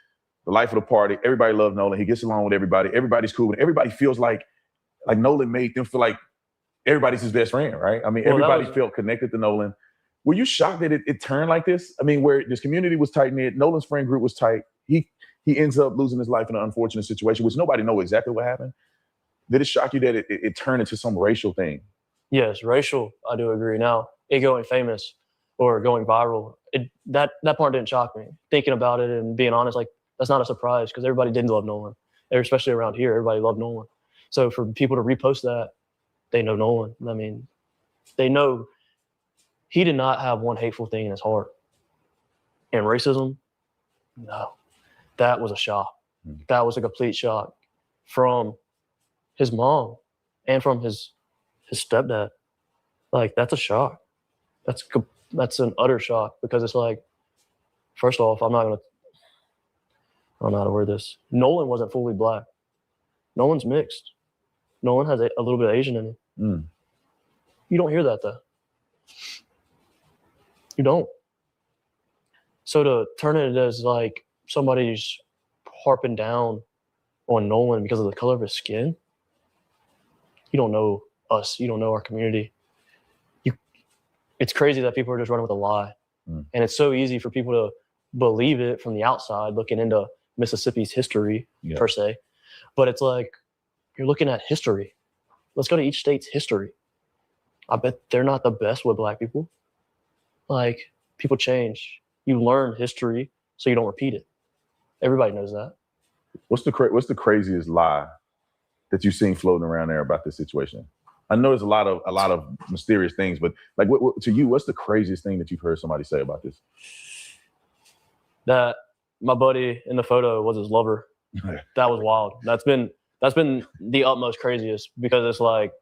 the life of the party. Everybody loved Nolan. He gets along with everybody. Everybody's cool. And everybody feels like Nolan made them feel like everybody's his best friend, right? I mean, everybody felt connected to Nolan. Were you shocked that it turned like this? I mean, where this community was tight-knit, Nolan's friend group was tight. He ends up losing his life in an unfortunate situation, which nobody knows exactly what happened. Did it shock you that it turned into some racial thing? Yes, racial, I do agree. Now, it going famous or going viral, that part didn't shock me. Thinking about it and being honest, like, that's not a surprise because everybody did love Nolan. Especially around here, everybody loved Nolan. So for people to repost that, they know Nolan. I mean, they know he did not have one hateful thing in his heart. And racism, no. That was a shock. That was a complete shock from his mom and from his stepdad. Like, that's a shock. That's an utter shock because it's like, first off, I don't know how to word this. Nolan wasn't fully Black. Nolan's mixed. Nolan has a little bit of Asian in him. You don't hear that though. You don't. So to turn it as like somebody's harping down on Nolan because of the color of his skin, you don't know us. You don't know our community. It's crazy that people are just running with a lie. And it's so easy for people to believe it from the outside, looking into Mississippi's history per se. But it's like, you're looking at history. Let's go to each state's history. I bet they're not the best with Black people. Like, people change. You learn history so you don't repeat it. Everybody knows that. What's the craziest lie that you've seen floating around there about this situation? I know there's a lot of mysterious things, but like, what to you, what's the craziest thing that you've heard somebody say about this? That my buddy in the photo was his lover. That was wild. That's been the utmost craziest because it's like,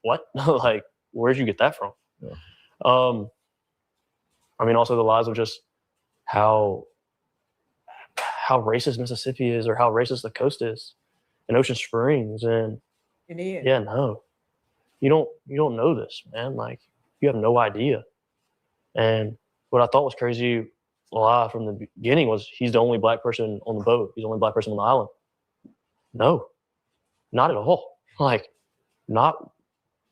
what? Like, where'd you get that from? Yeah. I mean, also the lies of just how racist Mississippi is or how racist the coast is in Ocean Springs. And it is. Yeah, no, you don't know this, man. Like, you have no idea. And what I thought was crazy lie from the beginning was he's the only Black person on the boat. He's the only Black person on the island. No, not at all. Like, not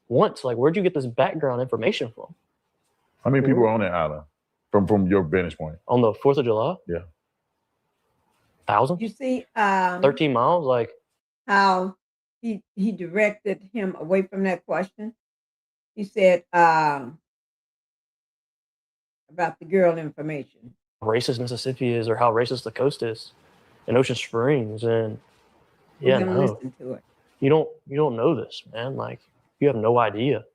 once. Like, where'd you get this background information from? How many people are on that island from your vantage point? On the 4th of July? Yeah. 1,000? You see, 13 miles? Like, how he directed him away from that question. He said about the girl information. Racist Mississippi is or how racist the coast is in Ocean Springs. And yeah, no. Listen to it. You don't know this, man. Like, you have no idea.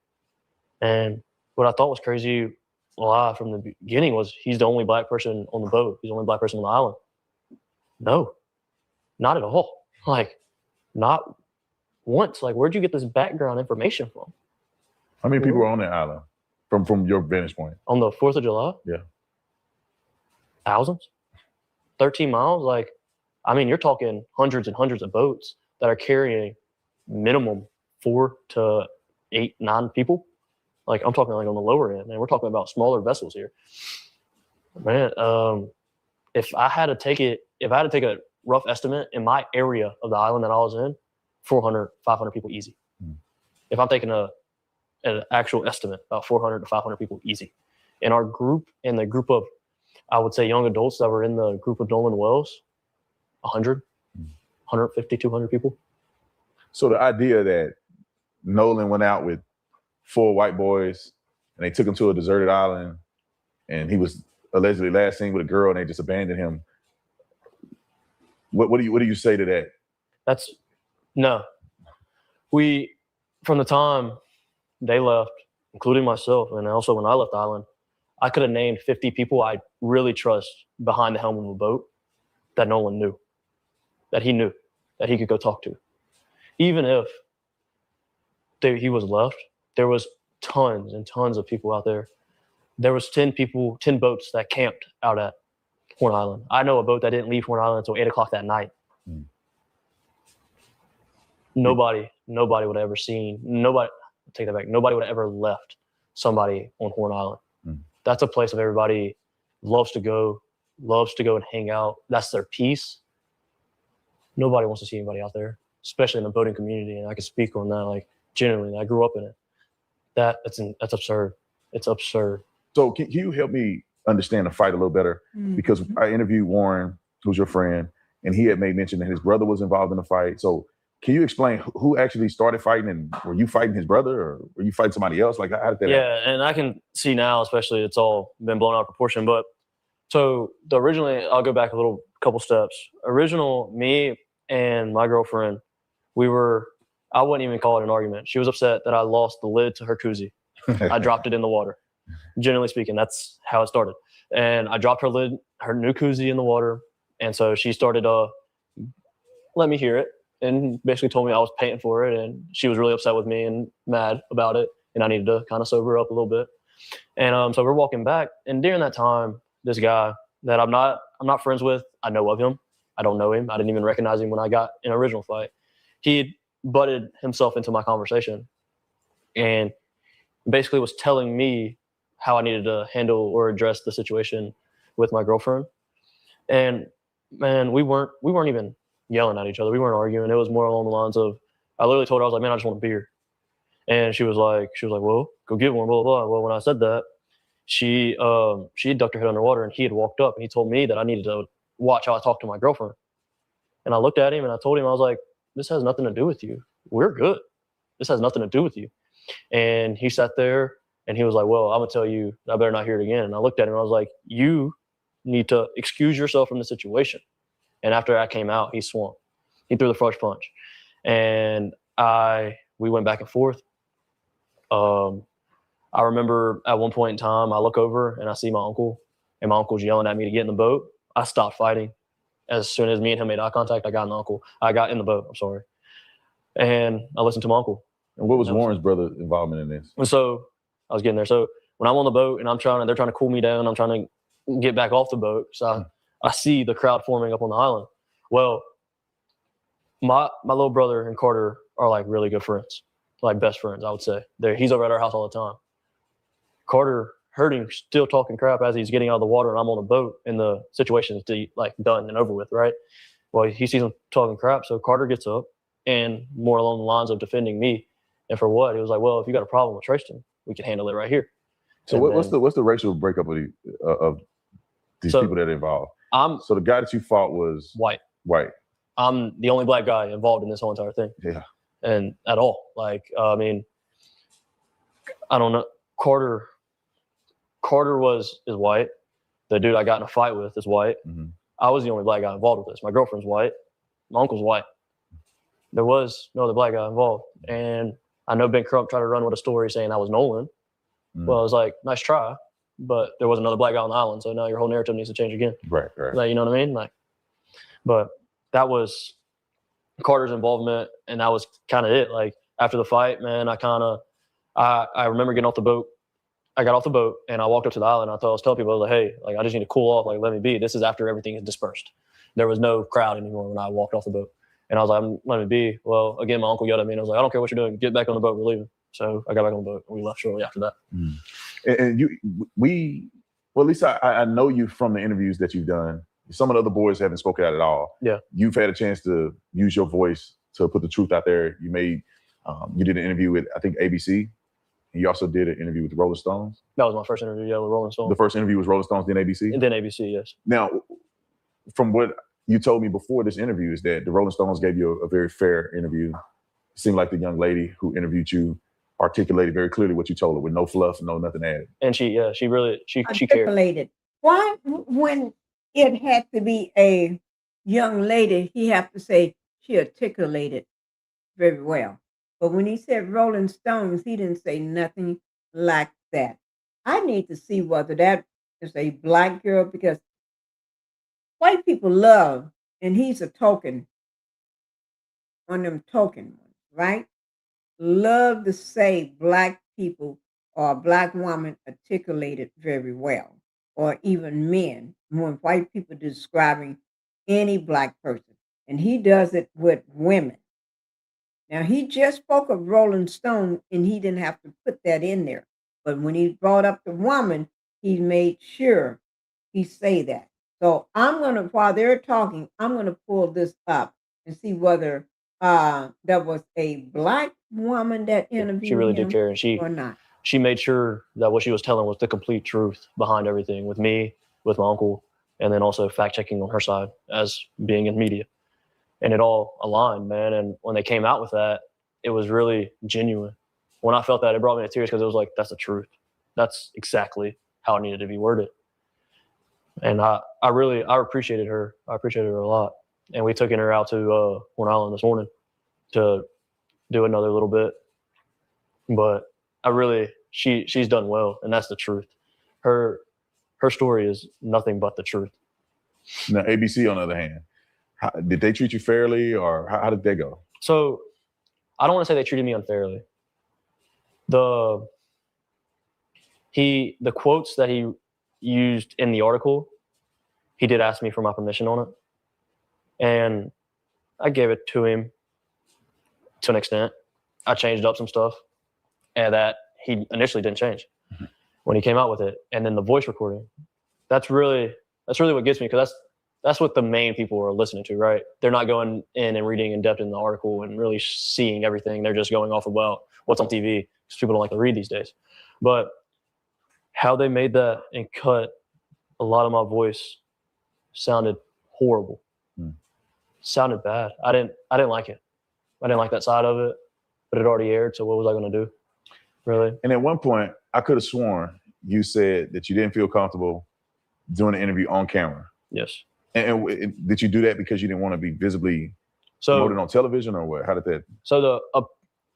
And what I thought was crazy lie from the beginning was he's the only Black person on the boat. He's the only Black person on the island. No, not at all. Like, not once. Like, where'd you get this background information from? How many people are on that island from your vantage point? On the 4th of July? Yeah. Thousands? 13 miles? Like, I mean, you're talking hundreds and hundreds of boats that are carrying minimum 4 to 8, 9 people. Like, I'm talking like on the lower end, and we're talking about smaller vessels here. Man, if I had to take a rough estimate in my area of the island that I was in, 400, 500 people easy. If I'm taking an actual estimate, about 400 to 500 people easy. In our group, in the group of, I would say, young adults that were in the group of Nolan Wells, 100, 150, 200 people. So the idea that Nolan went out with 4 white boys and they took him to a deserted island and he was allegedly last seen with a girl and they just abandoned him. What do you say to that? That's no. From the time they left, including myself, and also when I left the island, I could have named 50 people I really trust behind the helm of a boat that Nolan knew, that he could go talk to. Even if he was left, there was tons and tons of people out there. There was 10 boats that camped out at Horn Island. I know a boat that didn't leave Horn Island until 8 o'clock that night. Nobody would have ever seen, take that back, nobody would have ever left somebody on Horn Island. That's a place of everybody loves to go and hang out. That's their peace. Nobody wants to see anybody out there, especially in the boating community. And I can speak on that, like, genuinely. I grew up in it. That's absurd. It's absurd. So can you help me understand the fight a little better? Because I interviewed Warren, who's your friend, and he had made mention that his brother was involved in the fight. So can you explain who actually started fighting, and were you fighting his brother or were you fighting somebody else? Like, how did that happen? And I can see now, especially, it's all been blown out of proportion. But so originally, I'll go back a couple steps. Me and my girlfriend, I wouldn't even call it an argument. She was upset that I lost the lid to her koozie. I dropped it in the water. Generally speaking, that's how it started. And I dropped her new koozie in the water. And so she started let me hear it, and basically told me I was paying for it. And she was really upset with me and mad about it. And I needed to kind of sober up a little bit. And so we're walking back. And during that time, this guy that I'm not friends with, I know of him. I don't know him. I didn't even recognize him when I got in an original fight. He butted himself into my conversation and basically was telling me how I needed to handle or address the situation with my girlfriend. And man, we weren't even yelling at each other. We weren't arguing. It was more along the lines of, I literally told her, I was like, man, I just want a beer. And she was like, well, go get one, blah, blah, blah. Well, when I said that, she ducked her head underwater, and he had walked up and he told me that I needed to watch how I talked to my girlfriend. And I looked at him and I told him, I was like, this has nothing to do with you. We're good. This has nothing to do with you. And he sat there and he was like, well, I'm going to tell you, I better not hear it again. And I looked at him and I was like, you need to excuse yourself from the situation. And after I came out, he swung. He threw the first punch. And we went back and forth. I remember at one point in time, I look over and I see my uncle, and my uncle's yelling at me to get in the boat. I stopped fighting. As soon as me and him made eye contact, I got in the boat, I'm sorry. And I listened to my uncle. And what was Warren's brother involvement in this? And so I was getting there. So when I'm on the boat and they're trying to cool me down, I'm trying to get back off the boat. So I see the crowd forming up on the island. Well, my little brother and Carter are like really good friends, like best friends, I would say. He's over at our house all the time. Carter heard him still talking crap as he's getting out of the water, and I'm on the boat, and the situation is like done and over with, right? Well, he sees him talking crap, so Carter gets up and more along the lines of defending me. And for what? He was like, well, if you got a problem with Tracestin, we can handle it right here. So what's the racial breakup of these people that are involved? So the guy that you fought was white. I'm the only black guy involved in this whole entire thing. Yeah. And at all. Like, I mean, I don't know. Carter is white. The dude I got in a fight with is white. Mm-hmm. I was the only black guy involved with this. My girlfriend's white. My uncle's white. There was no other black guy involved. And I know Ben Crump tried to run with a story saying that was Nolan. Mm-hmm. Well, I was like, nice try. But there was another black guy on the island, so now your whole narrative needs to change again. Right. Like, you know what I mean? Like, but that was Carter's involvement, and that was kind of it. Like, after the fight, man, I remember getting off the boat I got off the boat and I walked up to the island. I was telling people, I was like, hey, like, I just need to cool off. Like, let me be. This is after everything is dispersed. There was no crowd anymore when I walked off the boat. And I was like, let me be. Well, again, my uncle yelled at me and I was like, I don't care what you're doing. Get back on the boat. We're leaving. So I got back on the boat and we left shortly after that. And well, at least I know you from the interviews that you've done. Some of the other boys haven't spoken out at all. Yeah. You've had a chance to use your voice to put the truth out there. You did an interview with, I think, ABC. And you also did an interview with the Rolling Stones. That was my first interview, with Rolling Stones. The first interview was Rolling Stones, then ABC? And then ABC, yes. Now, from what you told me before this interview is that the Rolling Stones gave you a very fair interview. It seemed like the young lady who interviewed you articulated very clearly what you told her with no fluff, no nothing added. And she cared. Articulated. Why, when it had to be a young lady, he have to say she articulated very well. But when he said Rolling Stones, he didn't say nothing like that. I need to see whether that is a black girl, because white people love, and he's a token, one of them token ones, right? Love to say black people or a black woman articulated very well, or even men, when white people describing any black person. And he does it with women. Now, he just spoke of Rolling Stone, and he didn't have to put that in there. But when he brought up the woman, he made sure he say that. So I'm going to, while they're talking, I'm going to pull this up and see whether there was a black woman that interviewed She really him did care, and or not. she made sure that what she was telling was the complete truth behind everything, with me, with my uncle, and then also fact checking on her side as being in media. And it all aligned, man. And when they came out with that, it was really genuine. When I felt that, it brought me to tears, because it was like, that's the truth. That's exactly how it needed to be worded. And I appreciated her. I appreciated her a lot. And we took her out to Horn Island this morning to do another little bit. But she's done well, and that's the truth. Her story is nothing but the truth. Now, ABC, on the other hand, did they treat you fairly, or how did they go? So I don't want to say they treated me unfairly. The quotes that he used in the article, he did ask me for my permission on it. And I gave it to him to an extent. I changed up some stuff, and that he initially didn't change when he came out with it. And then the voice recording, that's really what gets me, because that's what the main people are listening to, right? They're not going in and reading in depth in the article and really seeing everything. They're just going off of, well, what's on TV, because people don't like to read these days. But how they made that and cut a lot of my voice sounded horrible. Sounded bad. I didn't like it. I didn't like that side of it, but it already aired, so what was I going to do, really? And at one point, I could have sworn you said that you didn't feel comfortable doing an interview on camera. Yes. And did you do that because you didn't want to be visibly promoted on television, or what? How did that? So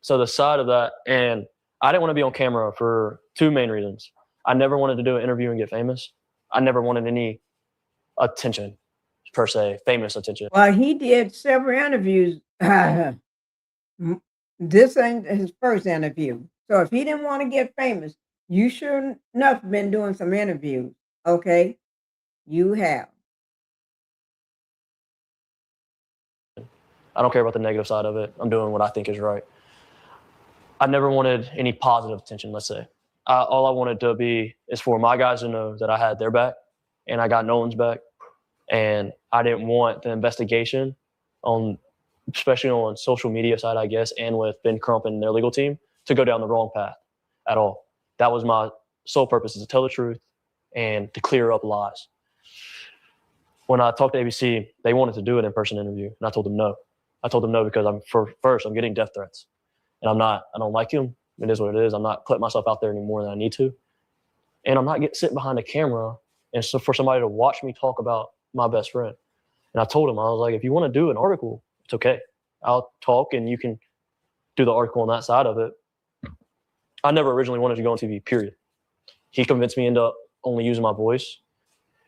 the side of that, and I didn't want to be on camera for two main reasons. I never wanted to do an interview and get famous. I never wanted any attention, per se, famous attention. Well, he did several interviews. This ain't his first interview. So if he didn't want to get famous, you sure enough been doing some interviews. Okay? You have. I don't care about the negative side of it. I'm doing what I think is right. I never wanted any positive attention, let's say. All I wanted to be is for my guys to know that I had their back, and I got Nolan's back. And I didn't want the investigation especially on social media side, I guess, and with Ben Crump and their legal team, to go down the wrong path at all. That was my sole purpose, is to tell the truth and to clear up lies. When I talked to ABC, they wanted to do an in-person interview, and I told them no. I told them no because I'm getting death threats, and I don't like them. It is what it is. I'm not putting myself out there any more than I need to, and I'm not sitting behind a camera and so for somebody to watch me talk about my best friend. And I told him, I was like, if you want to do an article, it's okay. I'll talk, and you can do the article on that side of it. I never originally wanted to go on TV, period. He convinced me into only using my voice,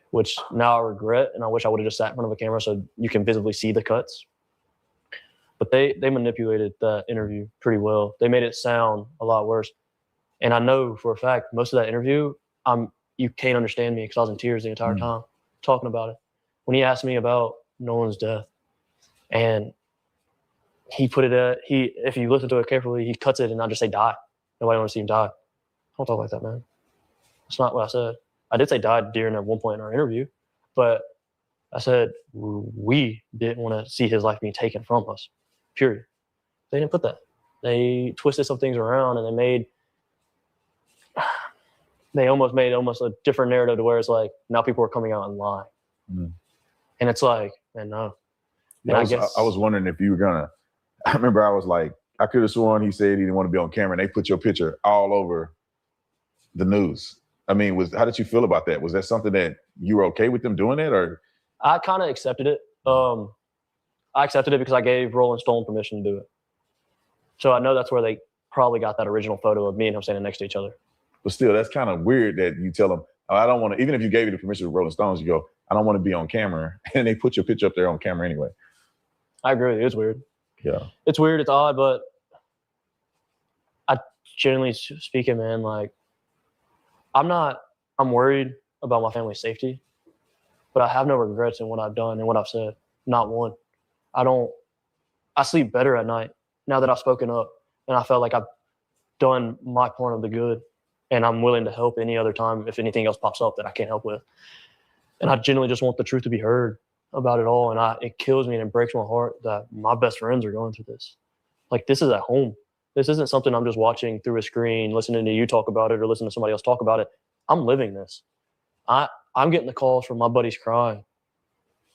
which now I regret, and I wish I would have just sat in front of a camera so you can visibly see the cuts. But they manipulated that interview pretty well. They made it sound a lot worse. And I know for a fact, most of that interview, you can't understand me because I was in tears the entire time talking about it. When he asked me about Nolan's death, and he put it if you listen to it carefully, he cuts it and I just say die. Nobody wants to see him die. I don't talk like that, man. That's not what I said. I did say died during at one point in our interview, but I said we didn't want to see his life being taken from us, period. They didn't put that. They twisted some things around and they almost made a different narrative to where it's like now people are coming out and lying. And it's like, man, no. And I was wondering if you were gonna. I remember I was like, I could have sworn he said he didn't want to be on camera, and they put your picture all over the news. I mean, how did you feel about that? Was that something that you were okay with them doing it, or? I kind of accepted it. I accepted it because I gave Rolling Stone permission to do it. So I know that's where they probably got that original photo of me and him standing next to each other. But still, that's kind of weird that you tell them, oh, I don't want to, even if you gave you the permission to Rolling Stones, you go, I don't want to be on camera. And they put your picture up there on camera anyway. I agree. It's weird. Yeah. It's weird. It's odd, but generally speaking, man, like I'm worried about my family's safety, but I have no regrets in what I've done and what I've said. Not one. I sleep better at night now that I've spoken up and I felt like I've done my part of the good and I'm willing to help any other time if anything else pops up that I can't help with. And I genuinely just want the truth to be heard about it all. And it kills me and it breaks my heart that my best friends are going through this. Like, this is at home. This isn't something I'm just watching through a screen, listening to you talk about it or listening to somebody else talk about it. I'm living this. I'm getting the calls from my buddies crying,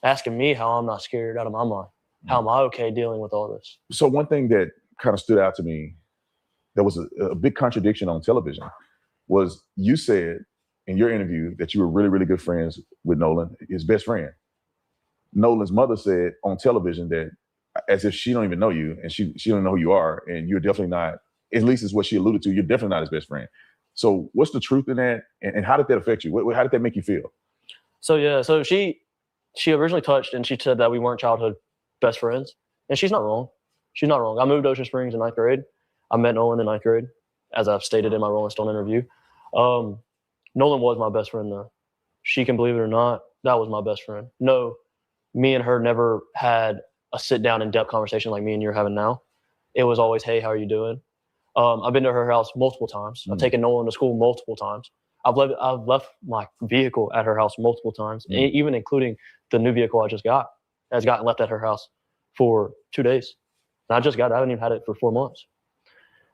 asking me how I'm not scared out of my mind. How am I okay dealing with all this? So one thing that kind of stood out to me, there was a big contradiction on television, was you said in your interview that you were really, really good friends with Nolan, his best friend. Nolan's mother said on television that as if she don't even know you and she don't know who you are, and you're definitely not, at least is what she alluded to, you're definitely not his best friend. So what's the truth in that? And how did that affect you? How did that make you feel? So yeah, so she originally touched and she said that we weren't childhood best friends. And she's not wrong. She's not wrong. I moved to Ocean Springs in 9th grade. I met Nolan in 9th grade, as I've stated in my Rolling Stone interview. Nolan was my best friend though. She can believe it or not, that was my best friend. No, me and her never had a sit down in-depth conversation like me and you're having now. It was always, hey, how are you doing? I've been to her house multiple times. I've taken Nolan to school multiple times. I've left my vehicle at her house multiple times, even including the new vehicle I just got. Has gotten left at her house for 2 days. And I just got it. I haven't even had it for 4 months.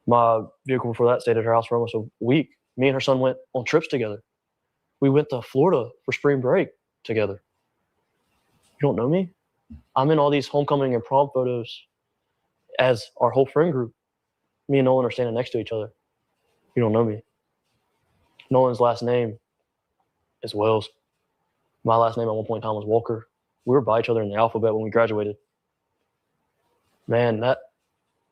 My vehicle before that stayed at her house for almost a week. Me and her son went on trips together. We went to Florida for spring break together. You don't know me? I'm in all these homecoming and prom photos as our whole friend group. Me and Nolan are standing next to each other. You don't know me. Nolan's last name is Wells. My last name at one point in time was Walker. We were by each other in the alphabet when we graduated. Man,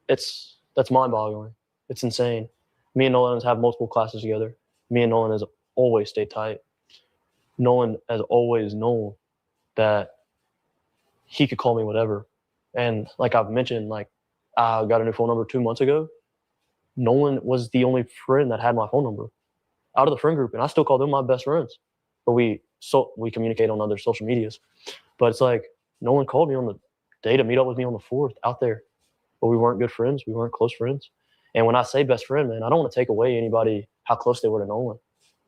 that's mind-boggling. It's insane. Me and Nolan have multiple classes together. Me and Nolan has always stayed tight. Nolan has always known that he could call me whatever. And like I've mentioned, like I got a new phone number 2 months ago. Nolan was the only friend that had my phone number out of the friend group, and I still call them my best friends. But we communicate on other social medias. But it's like Nolan called me on the day to meet up with me on the 4th out there. But we weren't good friends. We weren't close friends. And when I say best friend, man, I don't want to take away anybody how close they were to Nolan.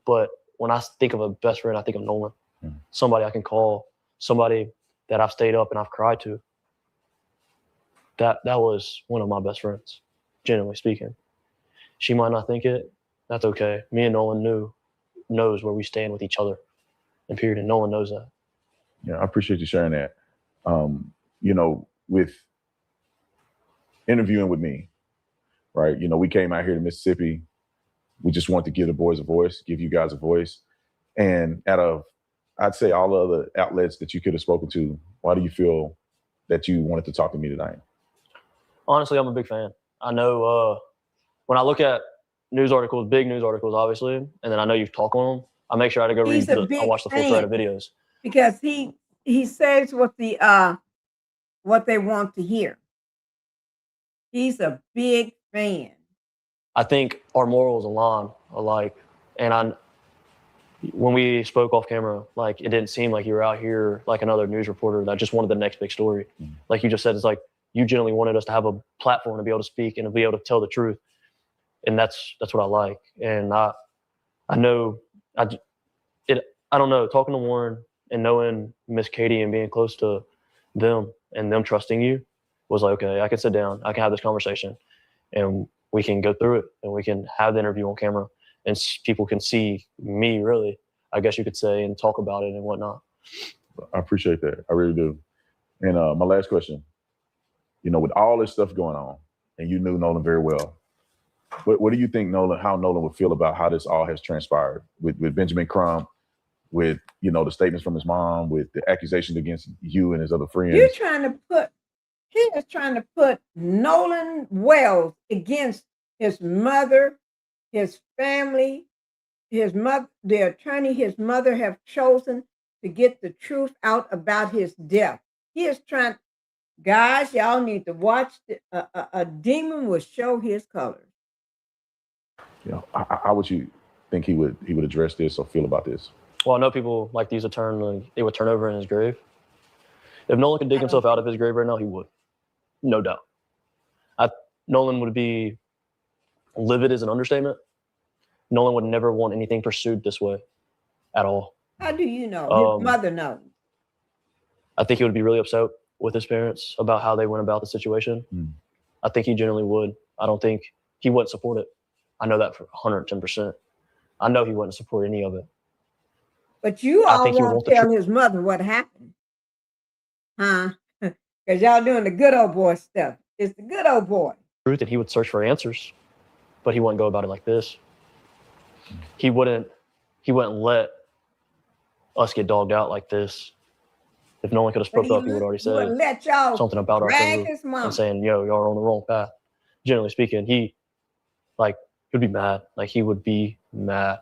But when I think of a best friend, I think of Nolan. Somebody I can call, somebody that I've stayed up and I've cried to. That was one of my best friends, generally speaking. She might not think it. That's okay. Me and Nolan knows where we stand with each other. And period. And Nolan knows that. Yeah, I appreciate you sharing that. With interviewing with me, right? We came out here to Mississippi. We just wanted to give the boys a voice, give you guys a voice. And out of, I'd say, all the other outlets that you could have spoken to, why do you feel that you wanted to talk to me tonight? Honestly, I'm a big fan. I know when I look at news articles, big news articles, obviously, and then I know you've talked on them, I make sure I go I watch the full thread of videos. Because he says what they want to hear. He's a big fan. I think our morals align alike. And when we spoke off camera, like, it didn't seem like you were out here like another news reporter that just wanted the next big story. Like you just said, it's like you genuinely wanted us to have a platform to be able to speak and to be able to tell the truth. And that's what I like. And I know I don't know, talking to Warren and knowing Miss Katie and being close to them and them trusting you was like, okay, I can sit down, I can have this conversation, and we can go through it, and we can have the interview on camera, and people can see me, really, I guess you could say, and talk about it and whatnot. I appreciate that. I really do. And my last question, with all this stuff going on, and you knew Nolan very well, what do you think how Nolan would feel about how this all has transpired with Benjamin Crump, with, the statements from his mom, with the accusations against you and his other friends? He is trying to put Nolan Wells against his mother, his family, the attorney his mother have chosen to get the truth out about his death. He is trying, guys, y'all need to watch. A demon will show his colors. How would you think he would address this or feel about this? Well, I know people like these would turn over in his grave. If Nolan could dig himself out of his grave right now, he would. No doubt. Nolan would be livid is an understatement. Nolan would never want anything pursued this way at all. How do you know? His mother knows. I think he would be really upset with his parents about how they went about the situation. I think he generally would. I don't think he wouldn't support it. I know that for 110%. I know he wouldn't support any of it. But you all won't tell his mother what happened. Huh? Because y'all doing the good old boy stuff. It's the good old boy. Truth that he would search for answers, but he wouldn't go about it like this. He wouldn't let us get dogged out like this. If Nolan could have spoke up, he would already say something about our family and saying, yo, y'all are on the wrong path. Generally speaking, he would be mad. Like, he would be mad.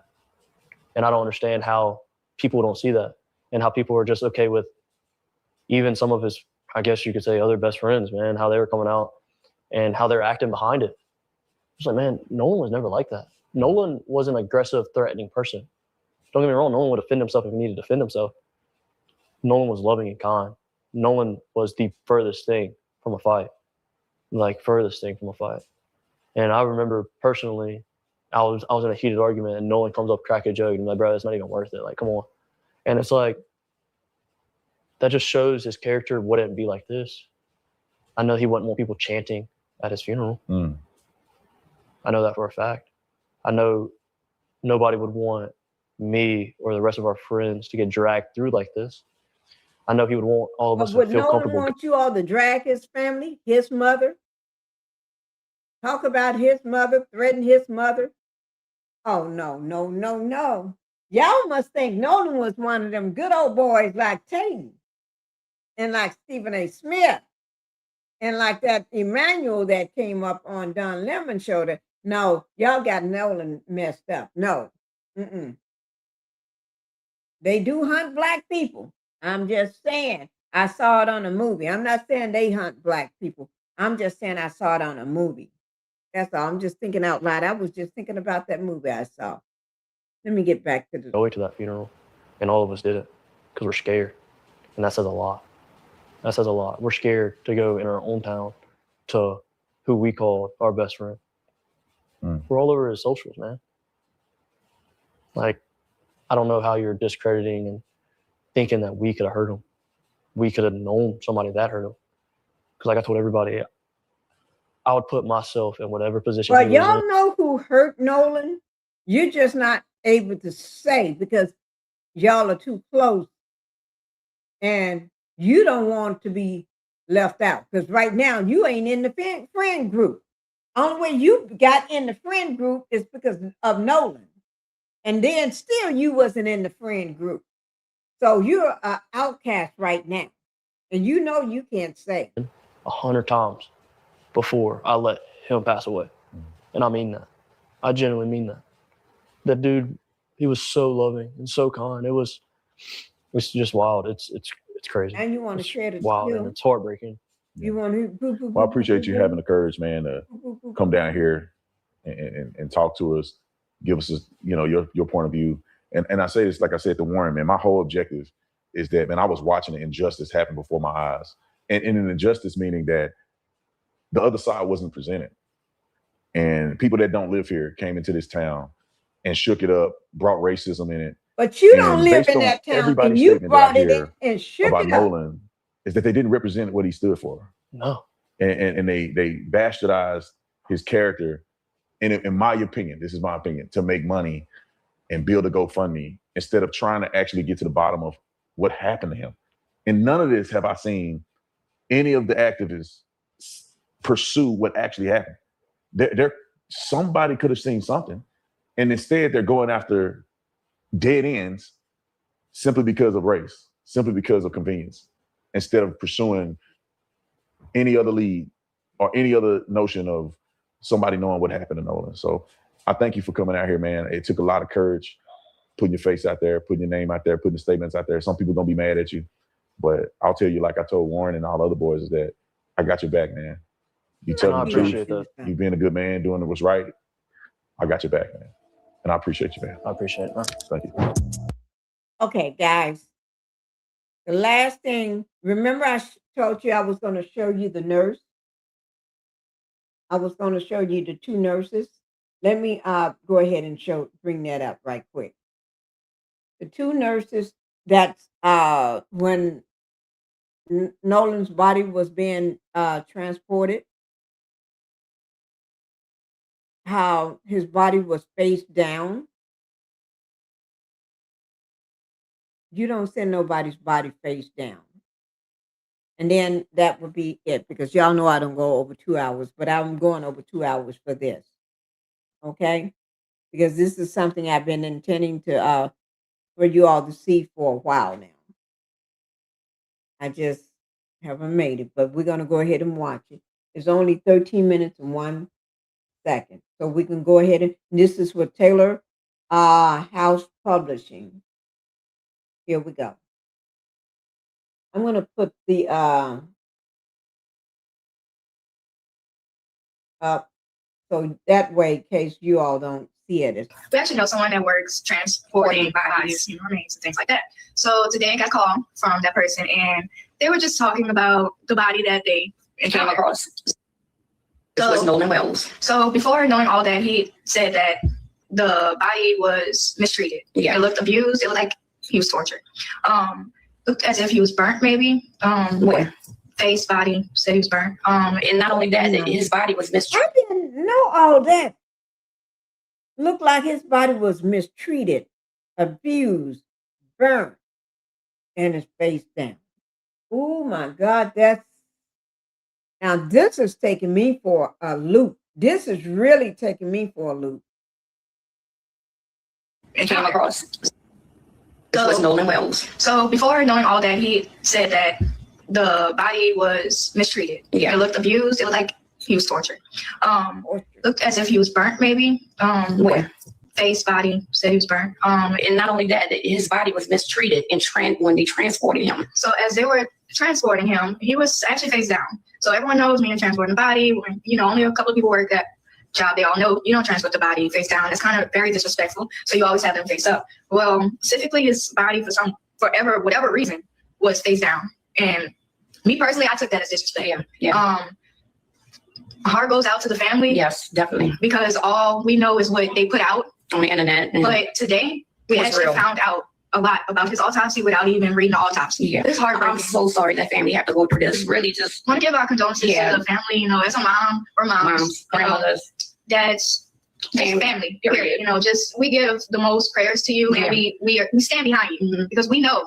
And I don't understand how people don't see that, and how people are just okay with even some of his, I guess you could say, other best friends, man, how they were coming out and how they're acting behind it. It's like, man, Nolan was never like that. Nolan was an aggressive, threatening person. Don't get me wrong, Nolan would defend himself if he needed to defend himself. Nolan was loving and kind. Nolan was the furthest thing from a fight. And I remember personally, I was in a heated argument, and Nolan comes up, crack a joke, and I'm like, bro, it's not even worth it. Like, come on. And it's like, that just shows his character wouldn't be like this. I know he wouldn't want people chanting at his funeral. I know that for a fact. I know nobody would want me or the rest of our friends to get dragged through like this. I know he would want all of us to feel comfortable. Would Nolan want you all to drag his family, his mother? Talk about his mother, threaten his mother? Oh, no. Y'all must think Nolan was one of them good old boys like Tatum and like Stephen A. Smith and like that Emmanuel that came up on Don Lemon's show. No, y'all got Nolan messed up. No. They do hunt black people. I'm just saying. I saw it on a movie. I'm not saying they hunt black people. I'm just saying I saw it on a movie. That's all. I'm just thinking out loud. I was just thinking about that movie I saw. Let me get back to the... Go to that funeral, and all of us did it because we're scared. And that says a lot. That says a lot. We're scared to go in our own town to who we call our best friend. We're all over his socials, man. Like, I don't know how you're discrediting and thinking that we could have hurt him. We could have known somebody that hurt him. Because like I told everybody, I would put myself in whatever position. Well, y'all know who hurt Nolan? You're just not able to say because y'all are too close. And you don't want to be left out. Because right now, you ain't in the friend group. Only way you got in the friend group is because of Nolan. And then still you wasn't in the friend group. So you're an outcast right now. And you know you can't say. 100 times before I let him pass away. And I mean that. I genuinely mean that. That dude, he was so loving and so kind. It was just wild. It's crazy. And you want to share it. Wild and it's heartbreaking. You want to... Well, I appreciate you having the courage, man, to come down here and talk to us, give us, your point of view. And I say this, like I said to Warren, man, my whole objective is that, man, I was watching an injustice happen before my eyes. And an injustice meaning that the other side wasn't presented. And people that don't live here came into this town and shook it up, brought racism in it. But you don't live in that town, and you brought it in and shook it up. About Nolan is that they didn't represent what he stood for. No. And they bastardized his character, in my opinion, this is my opinion, to make money and build a GoFundMe instead of trying to actually get to the bottom of what happened to him. And none of this have I seen any of the activists pursue what actually happened. Somebody could have seen something, and instead they're going after dead ends simply because of race, simply because of convenience, instead of pursuing any other lead or any other notion of somebody knowing what happened to Nolan. So I thank you for coming out here, man. It took a lot of courage, putting your face out there, putting your name out there, putting the statements out there. Some people are gonna be mad at you, but I'll tell you, like I told Warren and all the other boys, is that I got your back, man. You tell me the truth. You being a good man, doing what's right. I got your back, man. And I appreciate you, man. I appreciate it, man. Thank you. Okay, guys. The last thing, remember I told you I was going to show you the nurse? I was going to show you the two nurses. Let me go ahead and bring that up right quick. The two nurses, that's when Nolan's body was being transported, how his body was face down. You don't send nobody's body face down. And then that would be it, because y'all know I don't go over 2 hours, but I'm going over 2 hours for this. Okay? Because this is something I've been intending to for you all to see for a while now. I just haven't made it, but we're going to go ahead and watch it. It's only 13 minutes and 1 second. So we can go ahead and this is with Taylor House Publishing. Here we go. I'm going to put the up so that way, in case you all don't see it. We actually know someone that works transporting bodies, remains and things like that. So today I got a call from that person, and they were just talking about the body that they came across. So, was Nolan Wells. So before knowing all that, he said that the body was mistreated. Yeah. It looked abused. It looked like he was tortured. Looked as if he was burnt, maybe. Where? Face, body, said he was burnt. And not only that, his body was mistreated. I didn't know all that. Looked like his body was mistreated, abused, burnt, and his face down. Oh my God, now this is taking me for a loop. This is really taking me for a loop. And came across. This was Nolan Wells. So before knowing all that, he said that the body was mistreated. Yeah. It looked abused. It looked like he was tortured. Looked as if he was burnt, maybe. Where? Face, body, said he was burnt. And not only that, his body was mistreated when they transported him. So as they were transporting him, he was actually face down. So everyone knows when you're transporting the body, when, only a couple of people work that job, they all know you don't transport the body face down. It's kind of very disrespectful. So you always have them face up. Well, specifically his body whatever reason was face down. And me personally, I took that as disrespect. Yeah. Heart goes out to the family. Yes, definitely. Because all we know is what they put out on the internet. But today we actually found out a lot about his autopsy without even reading the autopsy. Yeah. It's heartbreaking. I'm so sorry that family had to go through this. Really just want to give our condolences to the family. It's a mom or moms, grandmothers, dads, family. Period. We give the most prayers to you, and we stand behind you because we know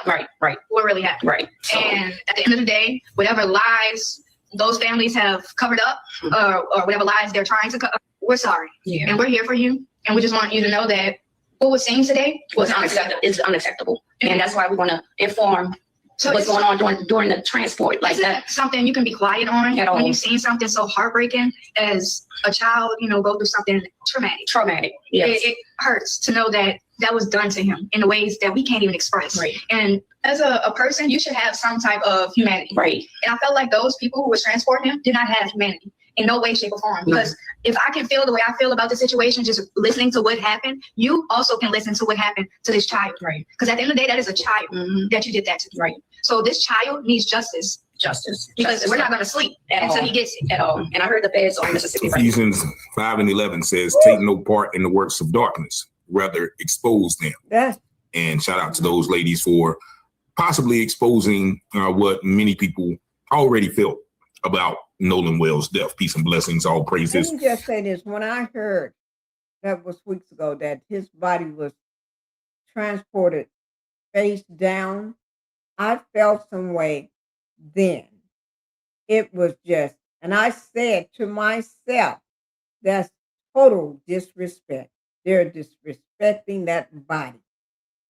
right what really happened. Right. So, and at the end of the day, whatever lies those families have covered up, or whatever lies they're trying to cover, we're sorry. Yeah. And we're here for you. And we just want you to know that what was seen today was unacceptable. It's unacceptable. And that's why we want to inform what's going on during the transport. Like that. Something you can be quiet on at all. When you've seen something so heartbreaking as a child, go through something traumatic. Yes. It hurts to know that was done to him in ways that we can't even express. Right. And as a person, you should have some type of humanity. Right. And I felt like those people who were transporting him did not have humanity in no way, shape, or form. Because if I can feel the way I feel about the situation, just listening to what happened, you also can listen to what happened to this child. Right. Because at the end of the day, that is a child that you did that to. Right. So this child needs justice. Because we're not going to sleep until he gets it. At all. And I heard the feds on Mississippi. Ephesians 5:11 says, take no part in the works of darkness, rather expose them. Yeah. And shout out to those ladies for possibly exposing what many people already felt about Nolan Wells' death. Peace and blessings, all praises. Let me just say this. When I heard, that was weeks ago, that his body was transported face down, I felt some way then. It was just, and I said to myself, that's total disrespect. They're disrespecting that body.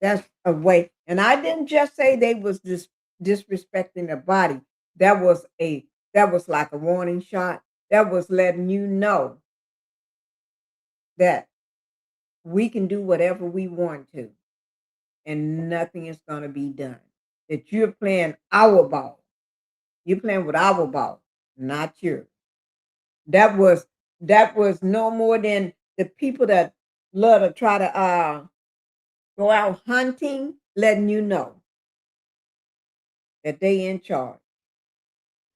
That's a way. And I didn't just say they was disrespecting the body. That was like a warning shot. That was letting you know that we can do whatever we want to, and nothing is going to be done. That you're playing our ball. You're playing with our ball, not yours. That was no more than the people that love to try to go out hunting, letting you know that they in charge.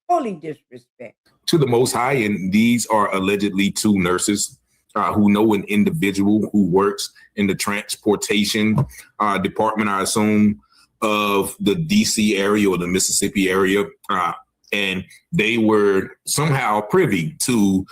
Holy disrespect. To the Most High, and these are allegedly two nurses who know an individual who works in the transportation department, I assume, of the DC area or the Mississippi area. And they were somehow privy to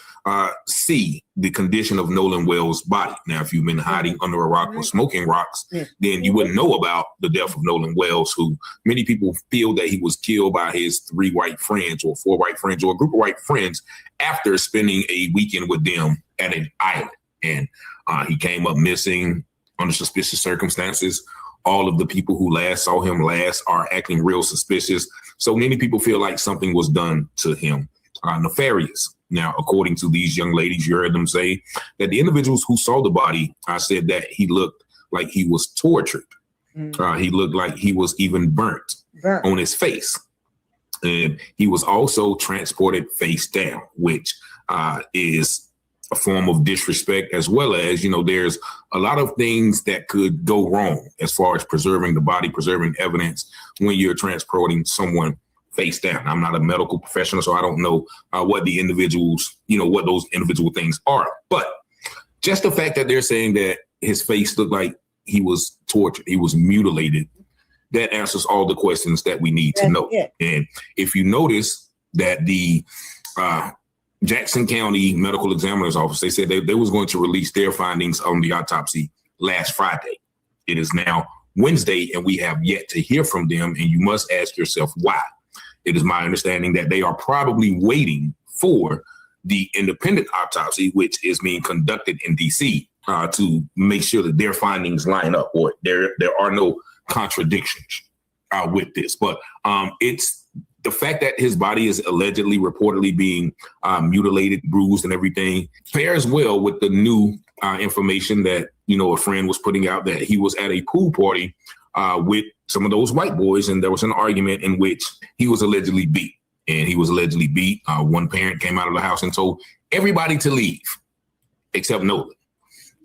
see the condition of Nolan Wells' body. Now, if you've been hiding under a rock or smoking rocks, then you wouldn't know about the death of Nolan Wells, who many people feel that he was killed by his 3 white friends or 4 white friends or a group of white friends after spending a weekend with them at an island. And he came up missing under suspicious circumstances. All of the people who last saw him are acting real suspicious. So many people feel like something was done to him, nefarious. Now, according to these young ladies, you heard them say that the individuals who saw the body said that he looked like he was tortured. He looked like he was even burnt on his face. And he was also transported face down, which is a form of disrespect, as well as, there's a lot of things that could go wrong as far as preserving the body, preserving evidence when you're transporting someone face down. I'm not a medical professional, so I don't know what the individuals, what those individual things are. But just the fact that they're saying that his face looked like he was tortured, he was mutilated, that answers all the questions that we need to know. And if you notice that the Jackson County Medical Examiner's Office, they said they was going to release their findings on the autopsy last Friday. It is now Wednesday, and we have yet to hear from them. And you must ask yourself why. It is my understanding that they are probably waiting for the independent autopsy, which is being conducted in DC, to make sure that their findings line up, or there are no contradictions with this. But it's the fact that his body is allegedly, reportedly being mutilated, bruised, and everything pairs well with the new information that, a friend was putting out, that he was at a pool party with some of those white boys, and there was an argument in which he was allegedly beat. And he was allegedly beat. One parent came out of the house and told everybody to leave except Nolan.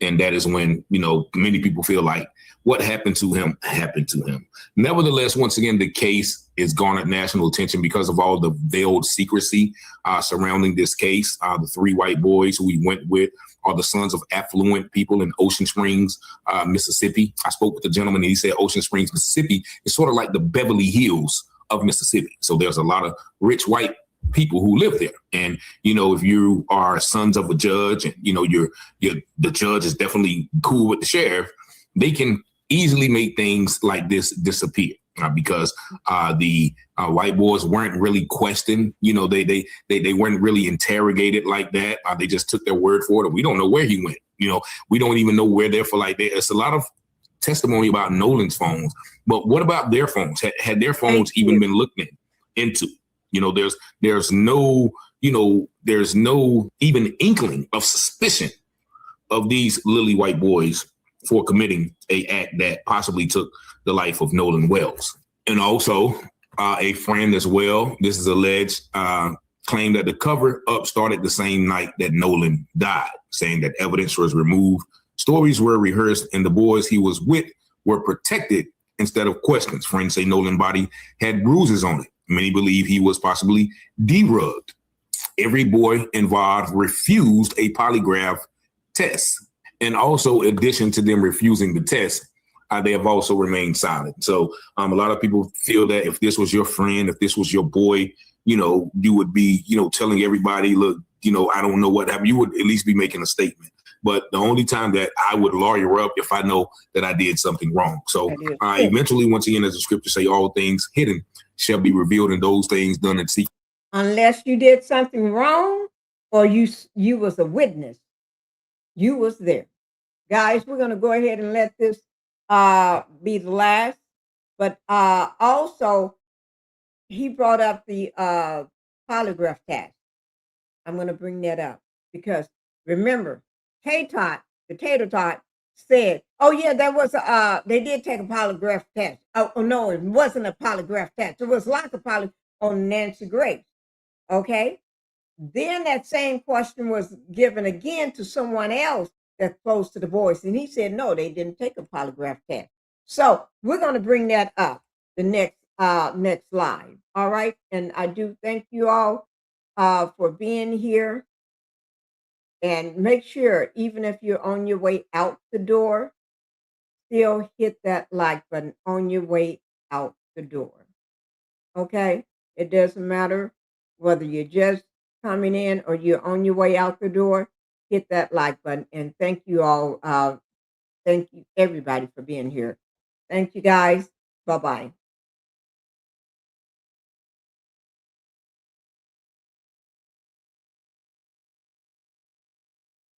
And that is when, many people feel like what happened to him happened to him. Nevertheless, once again, the case is garnered national attention because of all the veiled secrecy surrounding this case. The 3 white boys who we went with are the sons of affluent people in Ocean Springs, Mississippi. I spoke with the gentleman, and he said Ocean Springs, Mississippi is sort of like the Beverly Hills of Mississippi. So there's a lot of rich white people who live there. And, if you are sons of a judge and, the judge is definitely cool with the sheriff, they can easily make things like this disappear because the white boys weren't really questioned. They weren't really interrogated like that. They just took their word for it. We don't know where he went. We don't even know where they're for. Like, there's a lot of testimony about Nolan's phones, but what about their phones? Had their phones even been looked into? There's no even inkling of suspicion of these lily white boys for committing a act that possibly took the life of Nolan Wells. And also a friend as well. This is alleged claimed that the cover-up started the same night that Nolan died, saying that evidence was removed, stories were rehearsed, and the boys he was with were protected instead of questions. Friends say Nolan's body had bruises on it. Many believe he was possibly derubbed. Every boy involved refused a polygraph test. And also, in addition to them refusing the test, they have also remained silent. So a lot of people feel that if this was your friend, if this was your boy, you would be, telling everybody, look, I don't know what happened. You would at least be making a statement. But the only time that I would lawyer up if I know that I did something wrong. So eventually, once again, as the scripture say, all things hidden shall be revealed, and those things done in secret. Unless you did something wrong or you was a witness. You was there. Guys, we're going to go ahead and let this be the last. But also, he brought up the polygraph test. I'm going to bring that up because remember, Potato Tot said, oh yeah, that was they did take a polygraph test. Oh no, it wasn't a polygraph test. It was like a polygraph on Nancy Grace. Okay. Then that same question was given again to someone else that's close to the voice. And he said, no, they didn't take a polygraph test. So we're going to bring that up the next live. All right. And I do thank you all for being here. And make sure, even if you're on your way out the door, still hit that like button on your way out the door. Okay? It doesn't matter whether you're just coming in or you're on your way out the door, hit that like button. And thank you all. Thank you, everybody, for being here. Thank you, guys. Bye-bye.